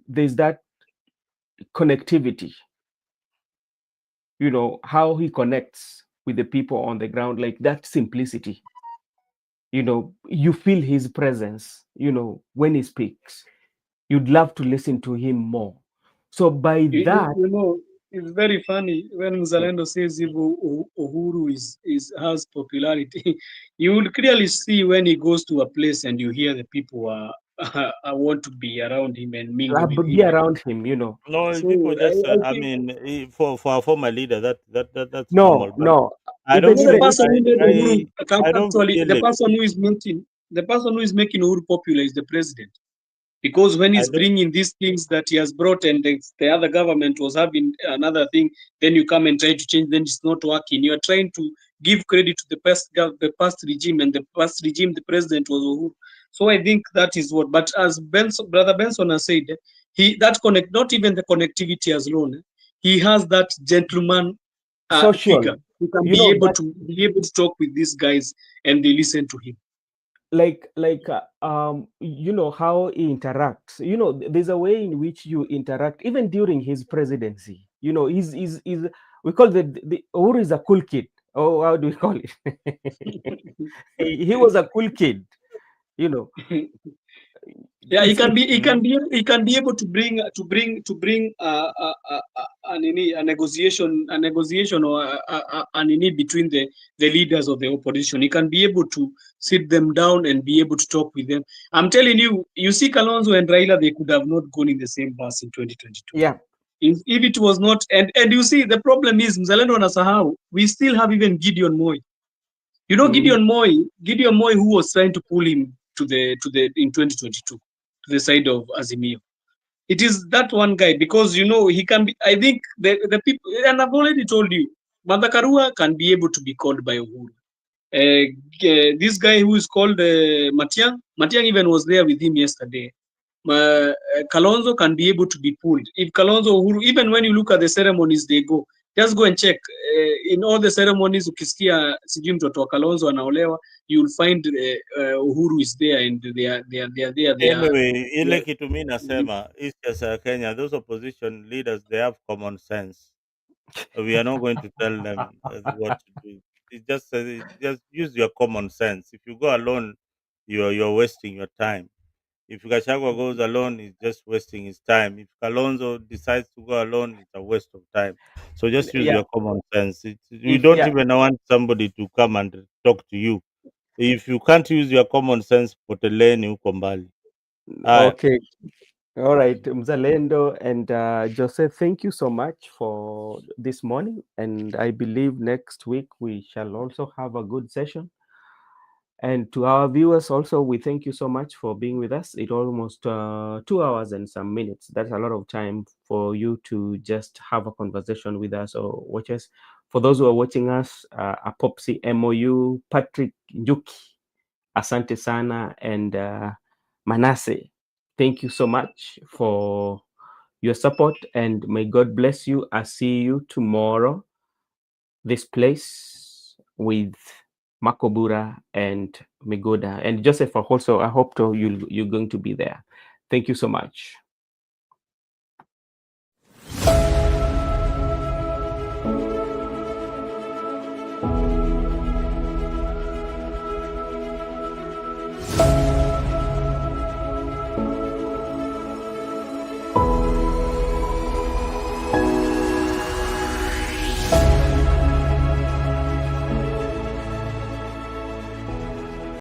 There's that connectivity, you know, how he connects with the people on the ground, like that simplicity. You know, you feel his presence, you know, when he speaks. You'd love to listen to him more. So by that, You know, it's very funny when Mzalendo says if Uhuru has popularity. You will clearly see when he goes to a place and you hear the people I want to be around him and mingle with be him. around him, you know. No, So people just, I I think mean, for a former leader, that's normal. No, But no. I you don't know Even the feel, even person who made Uhuru I don't actually feel it. the person who is making Uhuru popular is the president. Because when I he's don't, bringing these things that he has brought and the other government was having another thing, then you come and try to change, then it's not working. You are trying to give credit to the past regime, and the past regime, the president was Uhuru. So I think that is what. But as Brother Benson has said, that connect, not even the connectivity as alone. He has that gentleman figure Social, who can you know, that be able to talk with these guys and they listen to him. you know how he interacts. You know, there's a way in which you interact even during his presidency. You know, he's we call the Uhuru is a cool kid. Oh, how do we call it? He was a cool kid, you know. Yeah, It's it he can be able to bring a negotiation or an ini between the leaders of the opposition. He can be able to sit them down and be able to talk with them. I'm telling you, you see Kalonzo and Raila, they could have not gone in the same bus in 2022. yeah. If it was not, and you see, the problem is Mzalendo Nasahau, we still have even Gideon Moi. You know, Mhm. Gideon Moi, who was trying to pull him to the in 2022 to the side of Azimio. It is that one guy because you know he can be. I think the people, and I've already told you, Madakarua can be able to be called by Uhuru. This guy who is called Matiang even was there with him yesterday. Kalonzo can be able to be pulled. If Kalonzo Uhuru, even when you look at the ceremonies they go, just go and check. In all the ceremonies, ukisikia sijui mtoto wa Kalonzo anaolewa, you'll find Uhuru is there and Anyway, they ile are kitu mi nasema East ya Kenya, those opposition leaders, they have common sense. We are not going to tell them what to do. It's just use your common sense. If you go alone, you're wasting your time. If Gachagua goes alone, he's just wasting his time. If Kalonzo decides to go alone, it's a waste of time. So just use Yeah. your common sense. You If don't yeah. even want somebody to come and talk to you. If you can't use your common sense, poteleni huko mbali. Haya. Okay. All right, Mzalendo and Joseph, thank you so much for this morning. And I believe next week we shall also have a good session. And to our viewers also, we thank you so much for being with us. It almost 2 hours and some minutes. That's a lot of time for you to just have a conversation with us or watch us. For those who are watching us, Apopsi MOU, Patrick Njuki, Asante Sana, and Manasseh, thank you so much for your support and may God bless you. I see you tomorrow, this place with Makobura and Migoda and Joseph also. I hope you're going to be there. Thank you so much.